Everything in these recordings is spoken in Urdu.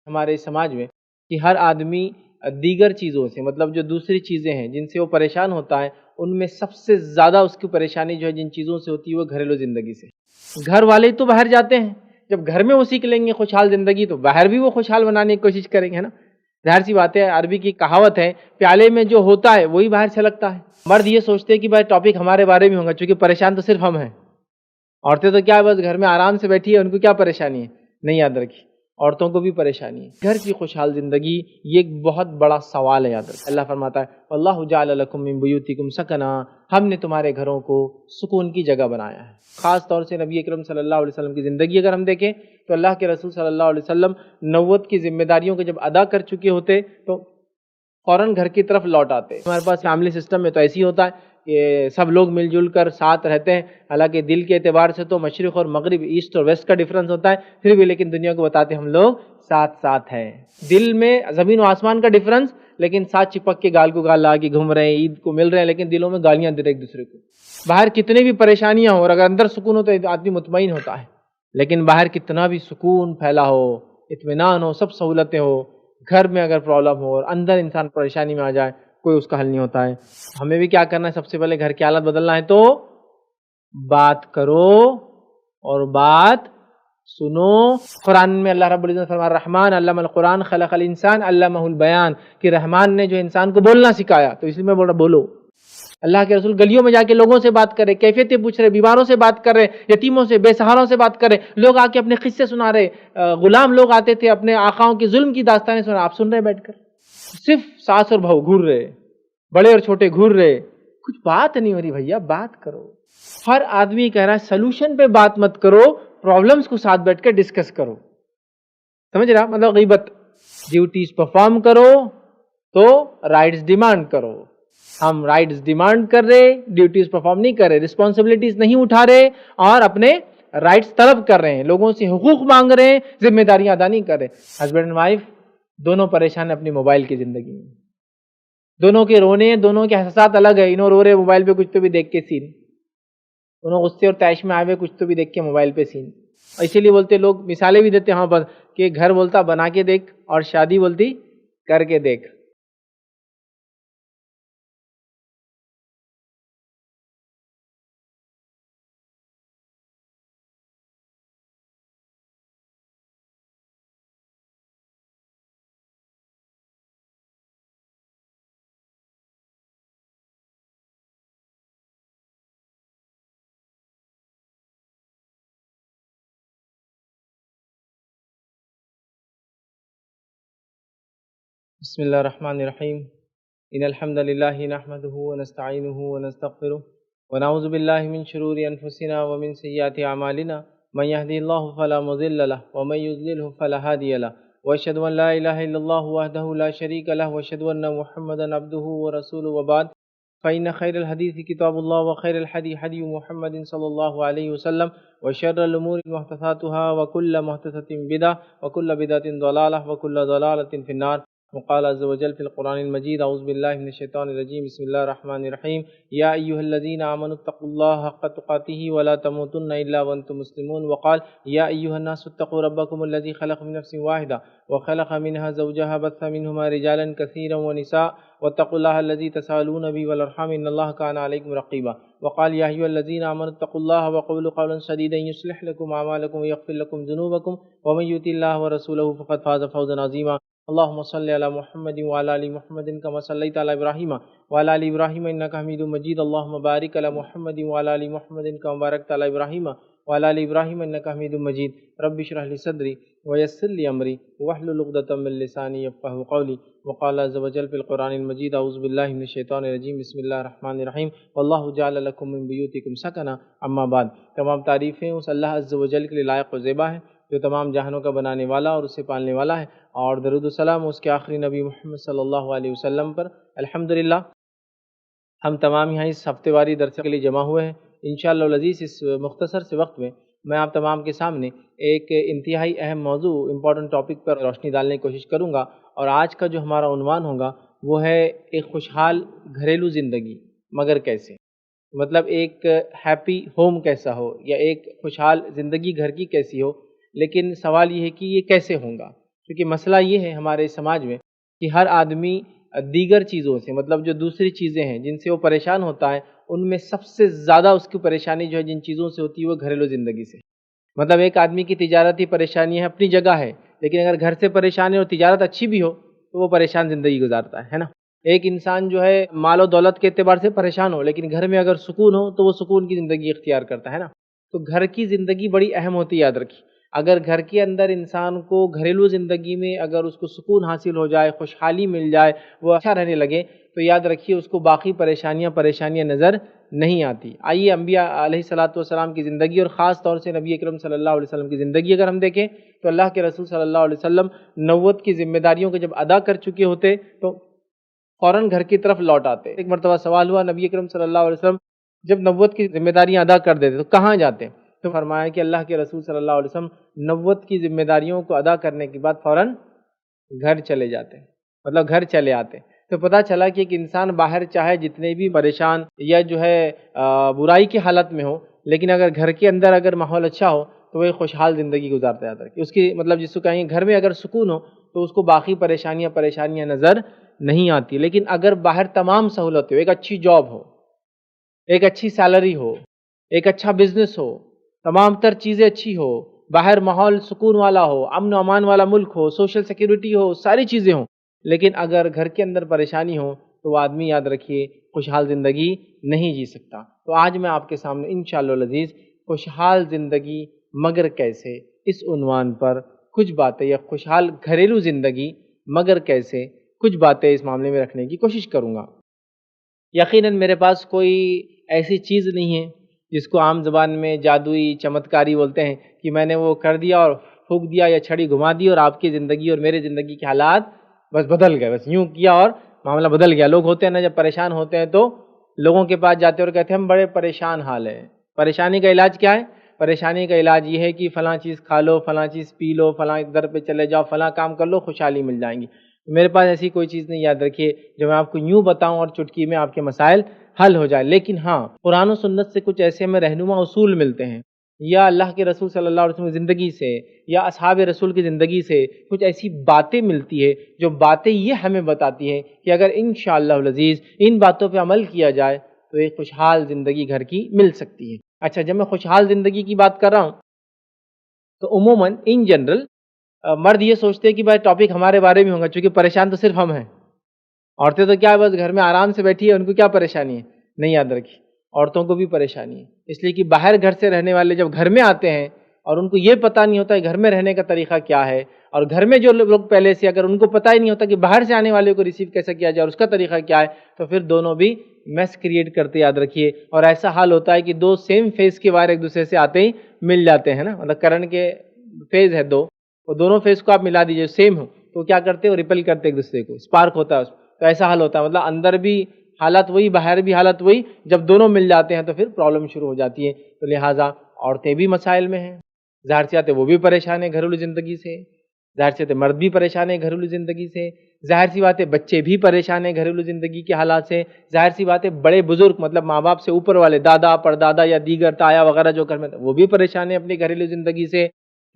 ہمارے سماج میں کہ ہر آدمی دیگر چیزوں سے مطلب جو دوسری چیزیں ہیں جن سے وہ پریشان ہوتا ہے ان میں سب سے زیادہ اس کی پریشانی جو ہے جن چیزوں سے ہوتی ہے وہ گھریلو زندگی سے۔ گھر والے تو باہر جاتے ہیں، جب گھر میں وہ سیکھ لیں گے خوشحال زندگی تو باہر بھی وہ خوشحال بنانے کی کوشش کریں گے، ہے نا؟ ظاہر سی بات ہے، عربی کی کہاوت ہے پیالے میں جو ہوتا ہے وہی باہر چھلکتا ہے۔ مرد یہ سوچتے ہیں کہ بھائی ٹاپک ہمارے بارے میں ہوگا، چونکہ پریشان تو صرف ہم ہیں۔ عورتیں تو کیا بس گھر میں آرام سے بیٹھی ہے، ان کو کیا پریشانی ہے؟ نہیں یاد رکھی، عورتوں کو بھی پریشانی ہے۔ گھر کی خوشحال زندگی یہ ایک بہت بڑا سوال ہے، یاد رکھیں۔ اللہ فرماتا ہے واللہ جعل لکم من بیوتکم سکنا، ہم نے تمہارے گھروں کو سکون کی جگہ بنایا ہے۔ خاص طور سے نبی اکرم صلی اللہ علیہ وسلم کی زندگی اگر ہم دیکھیں تو اللہ کے رسول صلی اللہ علیہ وسلم نبوت کی ذمہ داریوں کو جب ادا کر چکے ہوتے تو فوراً گھر کی طرف لوٹ آتے۔ ہمارے پاس فیملی سسٹم میں تو ایسی ہوتا ہے کہ سب لوگ مل جل کر ساتھ رہتے ہیں، حالانکہ دل کے اعتبار سے تو مشرق اور مغرب، ایسٹ اور ویسٹ کا ڈفرنس ہوتا ہے، پھر بھی لیکن دنیا کو بتاتے ہم لوگ ساتھ ساتھ ہیں۔ دل میں زمین و آسمان کا ڈفرنس، لیکن ساتھ چپک کے گال کو گال لا کے گھوم رہے ہیں، عید کو مل رہے ہیں، لیکن دلوں میں گالیاں دے رہے ایک دوسرے کو۔ باہر کتنے بھی پریشانیاں ہوں اور اگر اندر سکون ہو تو آدمی مطمئن ہوتا ہے، لیکن باہر کتنا بھی سکون پھیلا ہو، اطمینان ہو، سب سہولتیں ہو، گھر میں اگر پرابلم ہو اور اندر انسان پریشانی میں آ جائے کوئی اس کا حل نہیں ہوتا ہے۔ ہمیں بھی کیا کرنا ہے؟ سب سے پہلے گھر کی حالت بدلنا ہے تو بات کرو اور بات سنو۔ قرآن میں اللہ رب العزت فرمایا رحمان علم القرآن خلق الانسان علمہ البیان، کہ رحمان نے جو انسان کو بولنا سکھایا، تو اس لیے میں بول رہا بولو۔ اللہ کے رسول گلیوں میں جا کے لوگوں سے بات کر رہے، کیفیتیں پوچھ رہے، بیماروں سے بات کر رہے، یتیموں سے، بے سہاروں سے بات کر رہے، لوگ آ کے اپنے قصے سنا رہے، غلام لوگ آتے تھے اپنے آقاؤں کی ظلم کی داستانیں سنا، آپ سن رہے بیٹھ کر، صرف ساس اور بہو گھور رہے، بڑے اور چھوٹے گھور رہے، کچھ بات نہیں ہو رہی۔ بھیا بات کرو۔ ہر آدمی کہہ رہا ہے سلوشن پہ بات مت کرو، پرابلمز کو ساتھ بیٹھ کے ڈسکس کرو، سمجھ رہا؟ مطلب غیبت، ڈیوٹیز پرفارم کرو تو رائٹس ڈیمانڈ کرو۔ ہم رائٹس ڈیمانڈ کر رہے، ڈیوٹیز پرفارم نہیں کر رہے، رسپانسبلٹیز نہیں اٹھا رہے اور اپنے رائٹس طلب کر رہے ہیں، لوگوں سے حقوق مانگ رہے ہیں، ذمہ داریاں ادا نہیں کر رہے۔ ہسبینڈ اینڈ وائف دونوں پریشان ہیں اپنی موبائل کی زندگی میں، دونوں کے رونے، دونوں کے احساسات الگ ہے۔ انہوں رو رہے موبائل پہ کچھ تو بھی دیکھ کے سین، انہوں غصے اور طیش میں آئے ہوئے کچھ تو بھی دیکھ کے موبائل پہ سین۔ اسی لیے بولتے لوگ مثالیں بھی دیتے ہیں ہاں کہ گھر بولتا بنا کے دیکھ اور شادی بولتی کر کے دیکھ۔ بسم اللہ الرحمن الرحیم ان الحمد للہ نحمده ونستعینه ونستغفره ونعوذ باللہ من شرور انفسنا ومن سیئات اعمالنا من يهدي الله فلا مضل له ومن يضلل فلا هادي له واشهد ان لا اله الا الله وحده لا شريك له واشهد ان محمدا عبده ورسوله وبعد فإن خير الحديث كتاب الله وخير الهدي هدي محمد صلى الله عليه وسلم وشر الأمور محدثاتها وكل محدثة بدعة وكل بدعة ضلالة وكل ضلالة في النار وقال عز وجل في القرآن المجيد أعوذ بالله من الشيطان الرجيم بسم الله الرحمن الرحيم يا أيها الذين آمنوا اتقوا الله حق تقاته ولا تموتن إلا وأنتم مسلمون وقال يا أيها الناس اتقوا ربكم الذي خلق من نفس واحدة وخلق منها زوجها بث منهما رجالا كثيرا ونساء واتقوا الله الذي تساءلون به والأرحام إن الله كان عليكم رقيبا وقال يا أيها الذين آمنوا اتقوا الله وقولوا قولا سديدا يصلح لكم أعمالكم ويغفر لكم ذنوبكم ومن يطع الله ورسوله فقد فاز فوزا عظيما اللهم صل على محمد وعلى ال محمد كما صليت على ابراهيم وعلى ال ابراهيم انك حميد مجيد اللهم بارك على محمد وعلى ال محمد كما باركت على ابراهيم وعلى ال ابراهيم انك حميد مجيد رب اشرح لي صدري ويسر لي امري واحلل عقدة من لساني يفقهوا قولي وقال عز وجل في القرآن المجيد اعوذ بالله من الشيطان الرجيم بسم الله الرحمن الرحيم والله جعل لكم من بيوتكم سكنا اما بعد تمام تعریفیں اس اللہ عز وجل کے لیے لائق و زیبا ہیں جو تمام جہانوں کا بنانے والا اور اسے پالنے والا ہے، اور درود و سلام اس کے آخری نبی محمد صلی اللہ علیہ وسلم پر۔ الحمدللہ ہم تمام یہاں اس ہفتے واری درس کے لیے جمع ہوئے ہیں۔ انشاءاللہ العزیز اس مختصر سے وقت میں آپ تمام کے سامنے ایک انتہائی اہم موضوع، امپورٹنٹ ٹاپک پر روشنی ڈالنے کی کوشش کروں گا، اور آج کا جو ہمارا عنوان ہوگا وہ ہے ایک خوشحال گھریلو زندگی مگر کیسے؟ مطلب ایک ہیپی ہوم کیسا ہو، یا ایک خوشحال زندگی گھر کی کیسی ہو، لیکن سوال یہ ہے کہ یہ کیسے ہوگا؟ کیونکہ مسئلہ یہ ہے ہمارے سماج میں کہ ہر آدمی دیگر چیزوں سے مطلب جو دوسری چیزیں ہیں جن سے وہ پریشان ہوتا ہے ان میں سب سے زیادہ اس کی پریشانی جو ہے جن چیزوں سے ہوتی ہے وہ گھریلو زندگی سے. مطلب ایک آدمی کی تجارتی پریشانی ہے اپنی جگہ ہے، لیکن اگر گھر سے پریشان ہے اور تجارت اچھی بھی ہو تو وہ پریشان زندگی گزارتا ہے نا. ایک انسان جو ہے مال و دولت کے اعتبار سے پریشان ہو لیکن گھر میں اگر سکون ہو تو وہ سکون کی زندگی اختیار کرتا ہے نا. تو گھر کی زندگی بڑی اہم ہوتی ہے، یاد رکھیے. اگر گھر کے اندر انسان کو گھریلو زندگی میں اگر اس کو سکون حاصل ہو جائے، خوشحالی مل جائے، وہ اچھا رہنے لگے تو یاد رکھیے اس کو باقی پریشانیاں نظر نہیں آتی. آئیے انبیاء علیہ الصلاۃ والسلام کی زندگی اور خاص طور سے نبی اکرم صلی اللہ علیہ وسلم کی زندگی اگر ہم دیکھیں تو اللہ کے رسول صلی اللہ علیہ وسلم نبوت کی ذمہ داریوں کو جب ادا کر چکے ہوتے تو فوراً گھر کی طرف لوٹ آتے. ایک مرتبہ سوال ہوا نبی اکرم صلی اللہ علیہ وسلم جب نبوت کی ذمہ داریاں ادا کر دیتے تو کہاں جاتے؟ تو فرمایا کہ اللہ کے رسول صلی اللہ علیہ وسلم نبوت کی ذمہ داریوں کو ادا کرنے کے بعد فوراً گھر چلے جاتے، مطلب گھر چلے آتے. تو پتہ چلا کہ ایک انسان باہر چاہے جتنے بھی پریشان یا جو ہے برائی کی حالت میں ہو، لیکن اگر گھر کے اندر اگر ماحول اچھا ہو تو وہ خوشحال زندگی گزارتا جاتا ہے. اس کی مطلب جس کو کہیں گھر میں اگر سکون ہو تو اس کو باقی پریشانیاں نظر نہیں آتی. لیکن اگر باہر تمام سہولتیں ہو، ایک اچھی جاب ہو، ایک اچھی سیلری ہو، ایک اچھا بزنس ہو، تمام تر چیزیں اچھی ہو، باہر ماحول سکون والا ہو، امن و امان والا ملک ہو، سوشل سیکیورٹی ہو، ساری چیزیں ہوں، لیکن اگر گھر کے اندر پریشانی ہو تو وہ آدمی یاد رکھیے خوشحال زندگی نہیں جی سکتا. تو آج میں آپ کے سامنے انشاءاللہ العزیز خوشحال زندگی مگر کیسے اس عنوان پر کچھ باتیں یا خوشحال گھریلو زندگی مگر کیسے کچھ باتیں اس معاملے میں رکھنے کی کوشش کروں گا. یقیناً میرے پاس کوئی ایسی چیز نہیں ہے جس کو عام زبان میں جادوئی چمتکاری بولتے ہیں کہ میں نے وہ کر دیا اور پھونک دیا یا چھڑی گھما دی اور آپ کی زندگی اور میرے زندگی کے حالات بس بدل گئے، بس یوں کیا اور معاملہ بدل گیا. لوگ ہوتے ہیں نا جب پریشان ہوتے ہیں تو لوگوں کے پاس جاتے ہیں اور کہتے ہیں ہم بڑے پریشان حال ہیں. پریشانی کا علاج کیا ہے؟ پریشانی کا علاج یہ ہے کہ فلاں چیز کھا لو، فلاں چیز پی لو، فلاں در پہ چلے جاؤ، فلاں کام کر لو، خوشحالی مل جائیں گی. میرے پاس ایسی کوئی چیز نہیں، یاد رکھیے، جو میں آپ کو یوں بتاؤں اور چٹکی میں آپ کے مسائل حل ہو جائے. لیکن ہاں قرآن و سنت سے کچھ ایسے ہمیں رہنما اصول ملتے ہیں یا اللہ کے رسول صلی اللہ علیہ وسلم کی زندگی سے یا اصحاب رسول کی زندگی سے کچھ ایسی باتیں ملتی ہے جو باتیں یہ ہمیں بتاتی ہیں کہ اگر انشاءاللہ العزیز ان باتوں پہ عمل کیا جائے تو ایک خوشحال زندگی گھر کی مل سکتی ہے. اچھا، جب میں خوشحال زندگی کی بات کر رہا ہوں تو عموماً ان جنرل مرد یہ سوچتے ہیں کہ بھائی ٹاپک ہمارے بارے میں ہوگا، چونکہ پریشان تو صرف ہم ہیں. عورتیں تو کیا بس گھر میں آرام سے بیٹھی ہے، ان کو کیا پریشانی ہے؟ نہیں، یاد رکھیے عورتوں کو بھی پریشانی ہے. اس لیے کہ باہر گھر سے رہنے والے جب گھر میں آتے ہیں اور ان کو یہ پتہ نہیں ہوتا کہ گھر میں رہنے کا طریقہ کیا ہے، اور گھر میں جو لوگ پہلے سے اگر ان کو پتہ ہی نہیں ہوتا کہ باہر سے آنے والے کو ریسیو کیسے کیا جائے اور اس کا طریقہ کیا ہے، تو پھر دونوں بھی میس کریٹ کرتے، یاد رکھیے. اور ایسا حال ہوتا ہے کہ دو سیم فیز کے وائر ایک دوسرے سے آتے ہی مل جاتے ہیں نا. مطلب کرنٹ کے فیز ہے دو، وہ دونوں فیز کو آپ ملا دیجئے سیم ہو تو کیا کرتے ہیں؟ وہ ریپل کرتے ایک دوسرے کو، اسپارک ہوتا ہے اس. تو ایسا حال ہوتا ہے، مطلب اندر بھی حالت وہی، باہر بھی حالت وہی. جب دونوں مل جاتے ہیں تو پھر پرابلم شروع ہو جاتی ہے. تو لہٰذا عورتیں بھی مسائل میں ہیں، ظاہر سی بات ہے وہ بھی پریشان ہیں گھریلو زندگی سے، ظاہر سی بات ہے مرد بھی پریشان ہیں گھریلو زندگی سے، ظاہر سی بات ہے بچے بھی پریشان ہیں گھریلو زندگی کے حالات سے، ظاہر سی بات ہے بڑے بزرگ مطلب ماں باپ سے اوپر والے دادا پردادا یا دیگر تایا وغیرہ جو گھر میں وہ بھی پریشان ہیں اپنی گھریلو زندگی سے.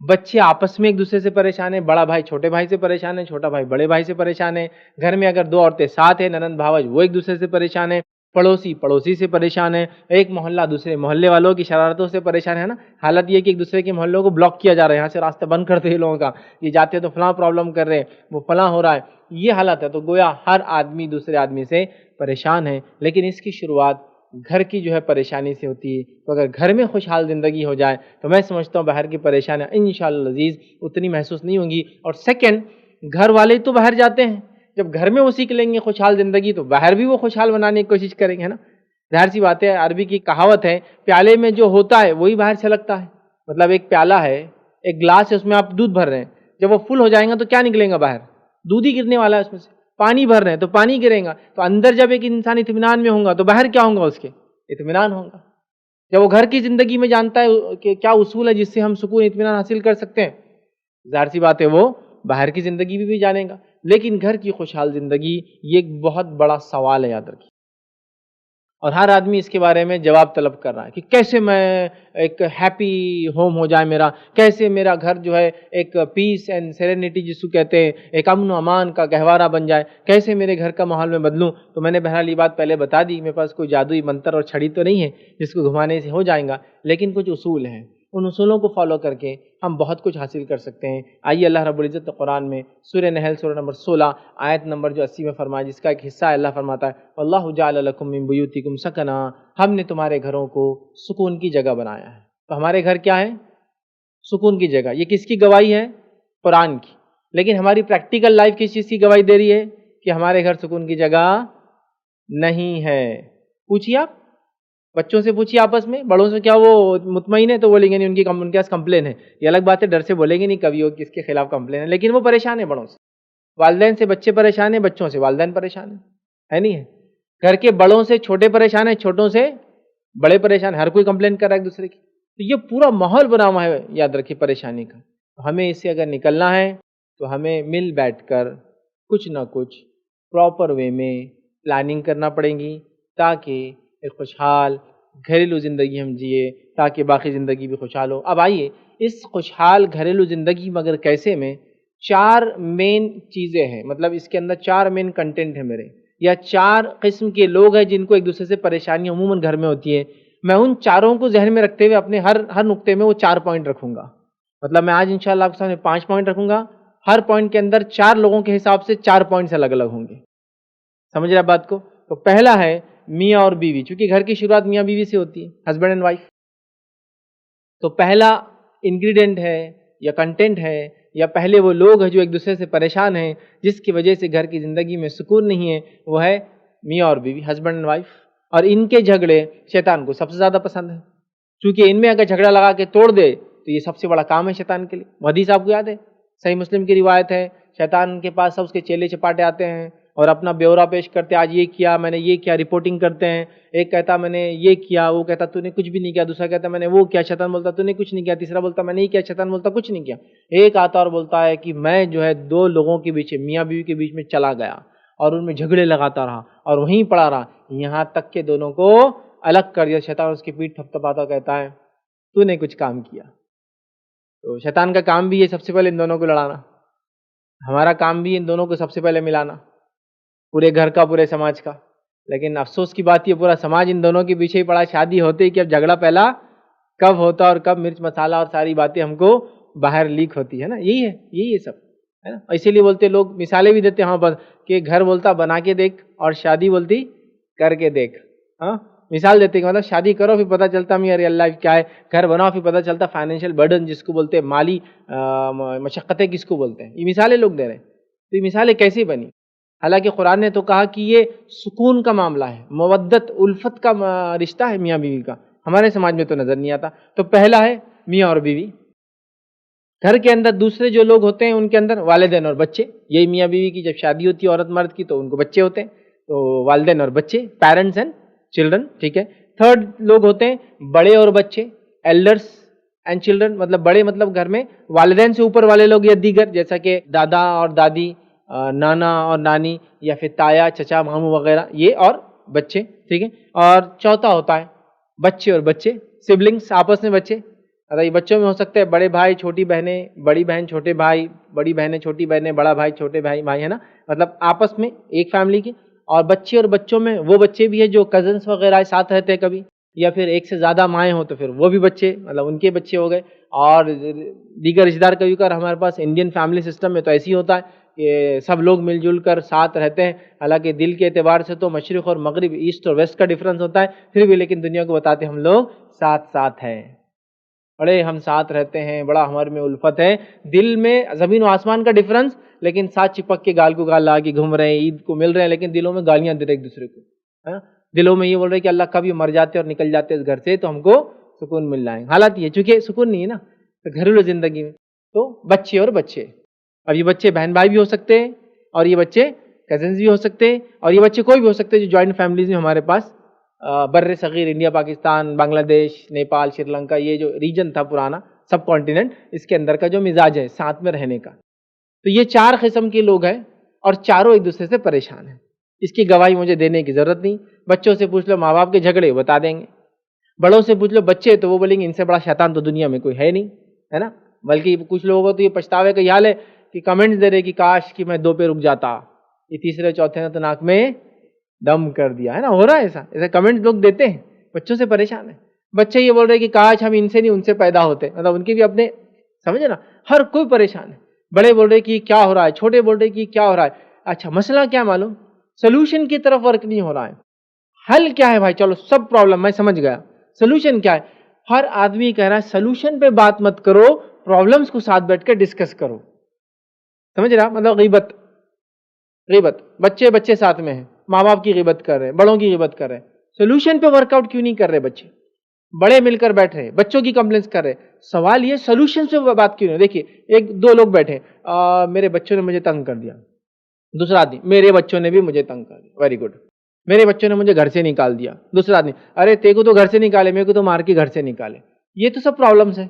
بچے آپس میں ایک دوسرے سے پریشان ہیں، بڑا بھائی چھوٹے بھائی سے پریشان ہے، چھوٹا بھائی بڑے بھائی سے پریشان ہے. گھر میں اگر دو عورتیں ساتھ ہیں، ننند بھاوج، وہ ایک دوسرے سے پریشان ہیں. پڑوسی سے پریشان ہے، ایک محلہ دوسرے محلے والوں کی شرارتوں سے پریشان ہے نا. حالت یہ کہ ایک دوسرے کے محلوں کو بلاک کیا جا رہا ہے، یہاں سے راستہ بند کرتے ہیں لوگوں کا، یہ جاتے تو فلاں پرابلم کر رہے ہیں، وہ فلاں ہو رہا ہے، یہ حالت ہے. تو گویا ہر آدمی دوسرے آدمی سے پریشان ہے. لیکن اس کی شروعات گھر کی جو ہے پریشانی سے ہوتی ہے. تو اگر گھر میں خوشحال زندگی ہو جائے تو میں سمجھتا ہوں باہر کی پریشانیاں انشاءاللہ العزیز اتنی محسوس نہیں ہوں گی. اور سیکنڈ، گھر والے تو باہر جاتے ہیں، جب گھر میں وہ سیکھ لیں گے خوشحال زندگی تو باہر بھی وہ خوشحال بنانے کی کوشش کریں گے نا. ظاہر سی بات ہے، عربی کی کہاوت ہے پیالے میں جو ہوتا ہے وہی باہر چھلکتا ہے. مطلب ایک پیالہ ہے، ایک گلاس ہے، اس میں آپ دودھ بھر رہے ہیں، جب وہ فل ہو جائیں گا تو کیا نکلیں گا باہر؟ دودھ ہی گرنے والا ہے اس میں سے. پانی بھر رہے ہیں تو پانی گرے گا. تو اندر جب ایک انسان اطمینان میں ہوگا تو باہر کیا ہوگا؟ اس کے اطمینان ہوگا. جب وہ گھر کی زندگی میں جانتا ہے کہ کیا اصول ہے جس سے ہم سکون اطمینان حاصل کر سکتے ہیں، ظاہر سی بات ہے وہ باہر کی زندگی بھی جانے گا. لیکن گھر کی خوشحال زندگی یہ ایک بہت بڑا سوال ہے، یاد رکھیے. اور ہر آدمی اس کے بارے میں جواب طلب کر رہا ہے کہ کیسے میں ایک ہیپی ہوم ہو جائے میرا، کیسے میرا گھر جو ہے ایک پیس اینڈ سیرینٹی جس کو کہتے ہیں، ایک امن و امان کا گہوارہ بن جائے، کیسے میرے گھر کا ماحول میں بدلوں۔ تو میں نے بہرحال یہ بات پہلے بتا دی، میرے پاس کوئی جادوئی منتر اور چھڑی تو نہیں ہے جس کو گھمانے سے ہو جائے گا، لیکن کچھ اصول ہیں، ان اصولوں کو فالو کر کے ہم بہت کچھ حاصل کر سکتے ہیں۔ آئیے اللہ رب العزت قرآن میں سورہ نحل سورہ نمبر 16 آیت نمبر جو 80 میں فرمایا، جس کا ایک حصہ ہے، اللہ فرماتا ہے واللہ جعل لکم من بیوتکم سکنا، ہم نے تمہارے گھروں کو سکون کی جگہ بنایا ہے۔ تو ہمارے گھر کیا ہے؟ سکون کی جگہ۔ یہ کس کی گواہی ہے؟ قرآن کی۔ لیکن ہماری پریکٹیکل لائف کس چیز کی گواہی دے رہی ہے کہ ہمارے گھر سکون کی جگہ نہیں ہے؟ پوچھیے، آپ بچوں سے پوچھیے آپس میں، بڑوں سے کیا وہ مطمئن ہے؟ تو بولیں گے نہیں، ان کے پاس کمپلین ہے۔ یہ الگ بات ہے، ڈر سے بولیں گے نہیں کبھی وہ کس کے خلاف کمپلین ہے، لیکن وہ پریشان ہے بڑوں سے۔ والدین سے بچے پریشان ہیں، بچوں سے والدین پریشان ہیں، ہے نہیں ہے؟ گھر کے بڑوں سے چھوٹے پریشان ہیں، چھوٹوں سے بڑے پریشان ہیں، ہر کوئی کمپلین کر رہا ہے ایک دوسرے کی۔ تو یہ پورا ماحول بنا ہوا ہے، یاد رکھیے، پریشانی کا۔ تو ہمیں اس سے اگر نکلنا ہے تو ہمیں مل بیٹھ کر کچھ نہ کچھ پراپر وے میں پلاننگ کرنا پڑے گی، تاکہ ایک خوشحال گھریلو زندگی ہم جیے، تاکہ باقی زندگی بھی خوشحال ہو۔ اب آئیے، اس خوشحال گھریلو زندگی مگر کیسے میں 4 مین چیزیں ہیں، مطلب اس کے اندر 4 مین کنٹینٹ ہے میرے، یا 4 قسم کے لوگ ہیں جن کو ایک دوسرے سے پریشانی عموماً گھر میں ہوتی ہے۔ میں ان چاروں کو ذہن میں رکھتے ہوئے اپنے ہر نقطے میں وہ 4 پوائنٹ رکھوں گا۔ مطلب میں آج انشاءاللہ آپ کے سامنے 5 پوائنٹ رکھوں گا، ہر پوائنٹ کے اندر 4 لوگوں کے حساب سے 4 پوائنٹس الگ الگ ہوں گے۔ سمجھ رہے بات کو؟ تو پہلا ہے میاں اور بیوی، چونکہ گھر کی شروعات میاں بیوی سے ہوتی ہے، ہسبینڈ اینڈ وائف۔ تو پہلا انگریڈینٹ ہے یا کنٹینٹ ہے یا پہلے وہ لوگ ہیں جو ایک دوسرے سے پریشان ہیں، جس کی وجہ سے گھر کی زندگی میں سکون نہیں ہے، وہ ہے میاں اور بیوی، ہسبینڈ اینڈ وائف۔ اور ان کے جھگڑے شیطان کو سب سے زیادہ پسند ہے، چونکہ ان میں اگر جھگڑا لگا کے توڑ دے تو یہ سب سے بڑا کام ہے شیطان کے لیے۔ حدیث آپ کو یاد ہے، صحیح مسلم کی روایت ہے، شیطان کے پاس سب اس کے چیلے چپاٹے آتے ہیں اور اپنا بیورا پیش کرتے ہیں، آج یہ کیا، میں نے یہ کیا، رپورٹنگ کرتے ہیں۔ ایک کہتا میں نے یہ کیا، وہ کہتا تو نے کچھ بھی نہیں کیا، دوسرا کہتا میں نے وہ کیا، شیطان بولتا تو نے کچھ نہیں کیا، تیسرا بولتا میں نے یہ کیا، شیطان بولتا کچھ نہیں کیا۔ ایک آتا اور بولتا ہے کہ میں جو ہے 2 لوگوں کے بیچ، میاں بیوی کے بیچ میں چلا گیا اور ان میں جھگڑے لگاتا رہا اور وہیں پڑا رہا، یہاں تک کہ دونوں کو الگ کر دیا۔ شیطان اس کی پیٹھ تھپتھپاتا کہتا ہے تو نے کچھ کام کیا۔ تو شیطان کا کام بھی ہے سب سے پہلے ان دونوں کو لڑانا، ہمارا کام بھی ان دونوں کو سب سے پہلے ملانا، پورے گھر کا، پورے سماج کا۔ لیکن افسوس کی بات یہ پورا سماج ان دونوں کے پیچھے ہی پڑا، شادی ہوتے ہی کہ اب جھگڑا پہلا کب ہوتا اور کب مرچ مسالہ اور ساری باتیں ہم کو باہر لیک ہوتی ہے نا، یہی ہے سب، ہے نا۔ اسی لیے بولتے لوگ مثالیں بھی دیتے ہیں وہاں پر کہ گھر بولتا بنا کے دیکھ اور شادی بولتی کر کے دیکھ۔ ہاں، مثال دیتے کہ مطلب شادی کرو پھر پتہ چلتا میاں ریئل لائف کیا ہے، گھر بناؤ پھر پتہ چلتا فائنینشیل برڈن جس کو بولتے ہیں، مالی مشقتیں کس کو بولتے ہیں۔ یہ مثالیں لوگ دے رہے ہیں، تو یہ مثالیں کیسی بنی؟ حالانکہ قرآن نے تو کہا کہ یہ سکون کا معاملہ ہے، مودت الفت کا رشتہ ہے میاں بیوی کا، ہمارے سماج میں تو نظر نہیں آتا۔ تو پہلا ہے میاں اور بیوی۔ گھر کے اندر دوسرے جو لوگ ہوتے ہیں ان کے اندر والدین اور بچے، یہی میاں بیوی کی جب شادی ہوتی ہے عورت مرد کی تو ان کو بچے ہوتے ہیں، تو والدین اور بچے، پیرنٹس اینڈ چلڈرن، ٹھیک ہے۔ تھرڈ لوگ ہوتے ہیں بڑے اور بچے، ایلڈرس اینڈ چلڈرن، مطلب بڑے مطلب گھر میں والدین سے اوپر والے لوگ یا دیگر، جیسا کہ دادا اور دادی، نانا اور نانی، یا پھر تایا چچا ماموں وغیرہ، یہ اور بچے، ٹھیک ہے۔ اور چوتھا ہوتا ہے بچے اور بچے، سبلنگس، آپس میں بچے۔ یہ بچوں میں ہو سکتے ہیں بڑے بھائی چھوٹی بہنیں، بڑی بہن چھوٹے بھائی، بڑی بہنیں چھوٹی بہنیں، بڑا بھائی چھوٹے بھائی، ہے نا، مطلب آپس میں ایک فیملی کے۔ اور بچے اور بچوں میں وہ بچے بھی ہیں جو کزنس وغیرہ ساتھ رہتے ہیں کبھی، یا پھر ایک سے زیادہ مائیں ہوں تو پھر وہ بھی بچے، مطلب ان کے بچے ہو گئے۔ اور دیگر رشتہ دار کبھی کر ہمارے پاس انڈین فیملی سسٹم میں تو ایسی ہوتا ہے کہ سب لوگ مل جل کر ساتھ رہتے ہیں، حالانکہ دل کے اعتبار سے تو مشرق اور مغرب، ایسٹ اور ویسٹ کا ڈفرنس ہوتا ہے، پھر بھی لیکن دنیا کو بتاتے ہم لوگ ساتھ ہیں، بڑے ہم ساتھ رہتے ہیں، بڑا ہمارے میں الفت ہے، دل میں زمین و آسمان کا ڈفرنس، لیکن ساتھ چپک کے گال کو گال لا کے گھوم رہے ہیں، عید کو مل رہے ہیں، لیکن دلوں میں گالیاں دے رہے ایک دوسرے کو، دلوں میں یہ بول رہے کہ اللہ کب یہ مر جاتے اور نکل جاتے اس گھر سے تو ہم کو سکون مل رہا ہے۔ حالات یہ چونکہ سکون نہیں ہے نا تو گھریلو زندگی میں، تو بچے اور بچے، اب یہ بچے بہن بھائی بھی ہو سکتے ہیں، اور یہ بچے کزنز بھی ہو سکتے ہیں، اور یہ بچے کوئی بھی ہو سکتے ہیں جو جوائنٹ فیملیز میں ہمارے پاس بر صغیر انڈیا، پاکستان، بنگلہ دیش، نیپال، سری لنکا، یہ جو ریجن تھا پرانا سب کانٹیننٹ، اس کے اندر کا جو مزاج ہے ساتھ میں رہنے کا، تو یہ 4 قسم کے لوگ ہیں اور چاروں ایک دوسرے سے پریشان ہیں۔ اس کی گواہی مجھے دینے کی ضرورت نہیں. بچوں سے پوچھ لو ماں باپ کے جھگڑے بتا دیں گے. بڑوں سے پوچھ لو بچے تو وہ بولیں گے ان سے بڑا شیطان تو دنیا میں کوئی ہے نہیں، ہے نا. بلکہ کچھ لوگوں کو تو یہ پچھتاوے کا یہ حال ہے کہ کمنٹس دے رہے کہ کاش کہ میں 2 پہ رک جاتا، یہ تیسرے چوتھے نے تو ناک میں دم کر دیا، ہے نا. ہو رہا ہے ایسا کمنٹ لوگ دیتے ہیں، بچوں سے پریشان ہیں. بچے یہ بول رہے کہ کاش ہم ان سے نہیں ان سے پیدا ہوتے، مطلب ان کے بھی اپنے، سمجھے نا. ہر کوئی پریشان ہے. بڑے بول رہے کہ کیا ہو رہا ہے، چھوٹے بول رہے کہ کیا ہو رہا ہے. اچھا مسئلہ کیا معلوم؟ سولوشن کی طرف ورک نہیں ہو رہا ہے. حل کیا ہے بھائی؟ چلو سب پرابلم میں سمجھ گیا، سولوشن کیا ہے؟ ہر آدمی کہہ رہا ہے سولوشن پہ بات مت کرو، پرابلمس کو ساتھ بیٹھ کے ڈسکس کرو. سمجھ رہا؟ مطلب غیبت بچے ساتھ میں ہیں، ماں باپ کی غیبت کر رہے ہیں، بڑوں کی غیبت کر رہے ہیں. سولوشن پہ ورک آؤٹ کیوں نہیں کر رہے بچے؟ بڑے مل کر بیٹھ رہے ہیں، بچوں کی کمپلینس کر رہے. سوال یہ سولوشن سے بات کیوں نہیں؟ دیکھیے 2 لوگ بیٹھے، میرے بچوں نے مجھے تنگ کر دیا. دوسرا آدمی میرے بچوں نے بھی مجھے تنگ کر دیا. Very good. میرے بچوں نے مجھے گھر سے نکال دیا. دوسرا آدمی ارے تے کو تو گھر سے نکالے، میرے کو تو مار کے گھر سے نکالے. یہ تو سب پرابلمس ہیں.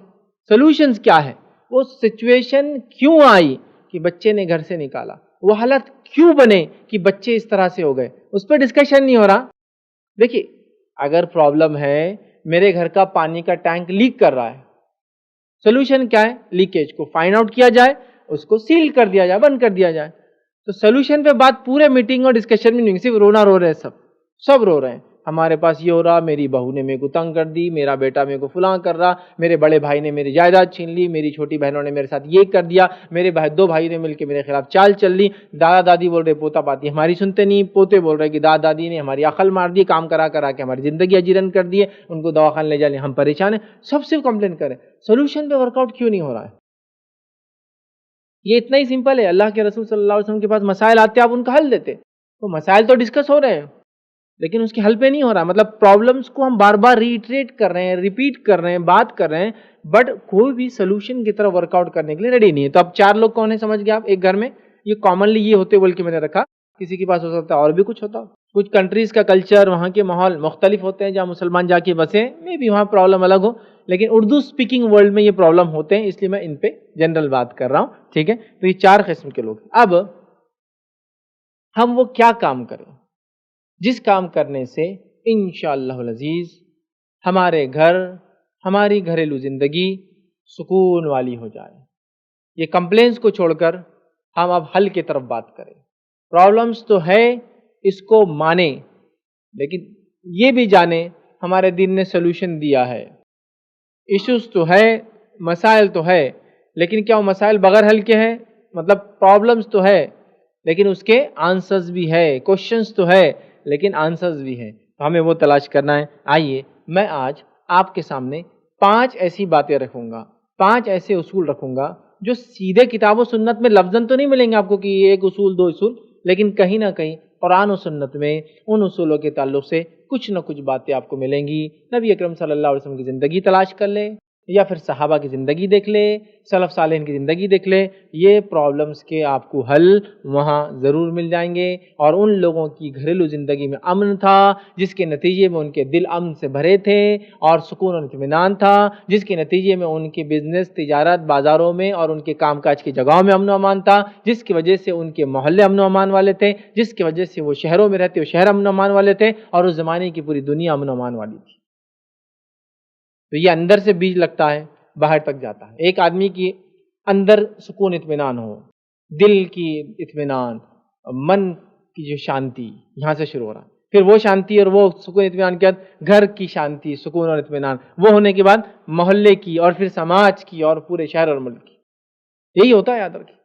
سولوشنز کیا ہے؟ وہ سچویشن کیوں آئی کہ بچے نے گھر سے نکالا، وہ حالت کیوں بنے کہ بچے اس طرح سے ہو گئے، اس پہ ڈسکشن نہیں ہو رہا. دیکھیے اگر پرابلم ہے میرے گھر کا پانی کا ٹینک لیک کر رہا ہے، سولوشن کیا ہے؟ لیکیج کو فائنڈ آؤٹ کیا جائے، اس کو سیل کر دیا جائے، بند کر دیا جائے. تو سولوشن پہ بات پورے میٹنگ اور ڈسکشن میں نہیں، صرف رونا رو رہے ہیں. سب رو رہے ہیں. ہمارے پاس یہ ہو رہا، میری بہو نے میرے کو تنگ کر دی، میرا بیٹا میرے کو فلاں کر رہا، میرے بڑے بھائی نے میری جائیداد چھین لی، میری چھوٹی بہنوں نے میرے ساتھ یہ کر دیا، میرے 2 بھائی نے مل کے میرے خلاف چال چل لی. دادا دادی بول رہے پوتا پاتی ہماری سنتے نہیں، پوتے بول رہے کہ دادا دادی نے ہماری عقل مار دی، کام کرا کے ہماری زندگی اجیرن کر دی ہے، ان کو دواخانے لے جانے ہم پریشان ہیں. سب صرف کمپلین کریں. سولوشن پہ ورک آؤٹ کیوں نہیں ہو رہا ہے؟ یہ اتنا ہی سمپل ہے. اللہ کے رسول صلی اللہ علیہ وسلم کے پاس مسائل آتے آپ ان کا حل دیتے. تو مسائل تو ڈسکس ہو رہے ہیں لیکن اس کے حل پہ نہیں ہو رہا. مطلب پرابلمس کو ہم بار بار ریٹریٹ کر رہے ہیں، ریپیٹ کر رہے ہیں، بات کر رہے ہیں، بٹ کوئی بھی سولوشن کی طرف ورک آؤٹ کرنے کے لیے ریڈی نہیں ہے. تو اب 4 لوگ کون ہیں سمجھ گئے آپ ایک گھر میں؟ یہ کامنلی یہ ہوتے بول کے میں نے رکھا. کسی کے پاس ہو سکتا ہے اور بھی کچھ ہوتا. کچھ کنٹریز کا کلچر، وہاں کے ماحول مختلف ہوتے ہیں. جہاں مسلمان جا کے بسیں میں بھی وہاں پرابلم الگ ہو، لیکن اردو اسپیکنگ ورلڈ میں یہ پرابلم ہوتے ہیں، اس لیے میں ان پہ جنرل بات کر رہا ہوں. ٹھیک ہے. تو یہ 4 قسم کے لوگ. اب ہم وہ کیا کام کریں جس کام کرنے سے انشاءاللہ العزیز ہمارے گھر، ہماری گھریلو زندگی سکون والی ہو جائے. یہ کمپلینس کو چھوڑ کر ہم اب حل کی طرف بات کریں. پرابلمس تو ہے، اس کو مانیں، لیکن یہ بھی جانیں ہمارے دین نے سولوشن دیا ہے. ایشوز تو ہے، مسائل تو ہے، لیکن کیا وہ مسائل بغیر حل کے ہیں؟ مطلب پرابلمس تو ہے لیکن اس کے آنسرز بھی ہے، کوشچنز تو ہے لیکن آنسرز بھی ہیں. تو ہمیں وہ تلاش کرنا ہے. آئیے میں آج آپ کے سامنے 5 ایسی باتیں رکھوں گا، 5 ایسے اصول رکھوں گا جو سیدھے کتاب و سنت میں لفظاً تو نہیں ملیں گے آپ کو کہ یہ 1 اصول 2 اصول، لیکن کہیں نہ کہیں قرآن و سنت میں ان اصولوں کے تعلق سے کچھ نہ کچھ باتیں آپ کو ملیں گی. نبی اکرم صلی اللہ علیہ وسلم کی زندگی تلاش کر لیں یا پھر صحابہ کی زندگی دیکھ لے، سلف صالحین کی زندگی دیکھ لے، یہ پرابلمس کے آپ کو حل وہاں ضرور مل جائیں گے. اور ان لوگوں کی گھریلو زندگی میں امن تھا جس کے نتیجے میں ان کے دل امن سے بھرے تھے اور سکون اور اطمینان تھا، جس کے نتیجے میں ان کے بزنس، تجارت، بازاروں میں اور ان کے کام کاج کی جگہوں میں امن و امان تھا، جس کی وجہ سے ان کے محلے امن و امان والے تھے، جس کی وجہ سے وہ شہروں میں رہتے وہ شہر امن و امان والے تھے، اور اس زمانے کی پوری دنیا امن و امان والی تھی. تو یہ اندر سے بیج لگتا ہے، باہر تک جاتا ہے. ایک آدمی کی اندر سکون اطمینان ہو، دل کی اطمینان، من کی جو شانتی، یہاں سے شروع ہو رہا ہے. پھر وہ شانتی اور وہ سکون اطمینان کے بعد گھر کی شانتی، سکون اور اطمینان، وہ ہونے کے بعد محلے کی، اور پھر سماج کی، اور پورے شہر اور ملک کی. یہی ہوتا ہے. یاد رکھیں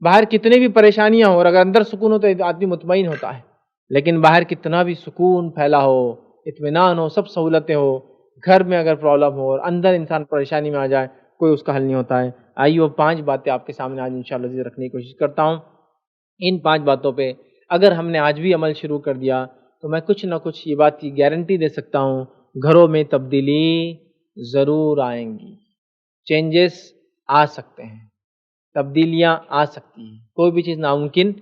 باہر کتنے بھی پریشانیاں ہو اور اگر اندر سکون ہو تو آدمی مطمئن ہوتا ہے، لیکن باہر کتنا بھی سکون پھیلا ہو، اطمینان ہو، سب سہولتیں ہو، گھر میں اگر پرابلم ہو اور اندر انسان پریشانی میں آ جائے کوئی اس کا حل نہیں ہوتا ہے. آئیے وہ 5 باتیں آپ کے سامنے آج انشاءاللہ رکھنے کی کوشش کرتا ہوں. ان 5 باتوں پہ اگر ہم نے آج بھی عمل شروع کر دیا تو میں کچھ نہ کچھ یہ بات کی گارنٹی دے سکتا ہوں، گھروں میں تبدیلی ضرور آئیں گی. چینجز آ سکتے ہیں، تبدیلیاں آ سکتی ہیں. کوئی بھی چیز ناممکن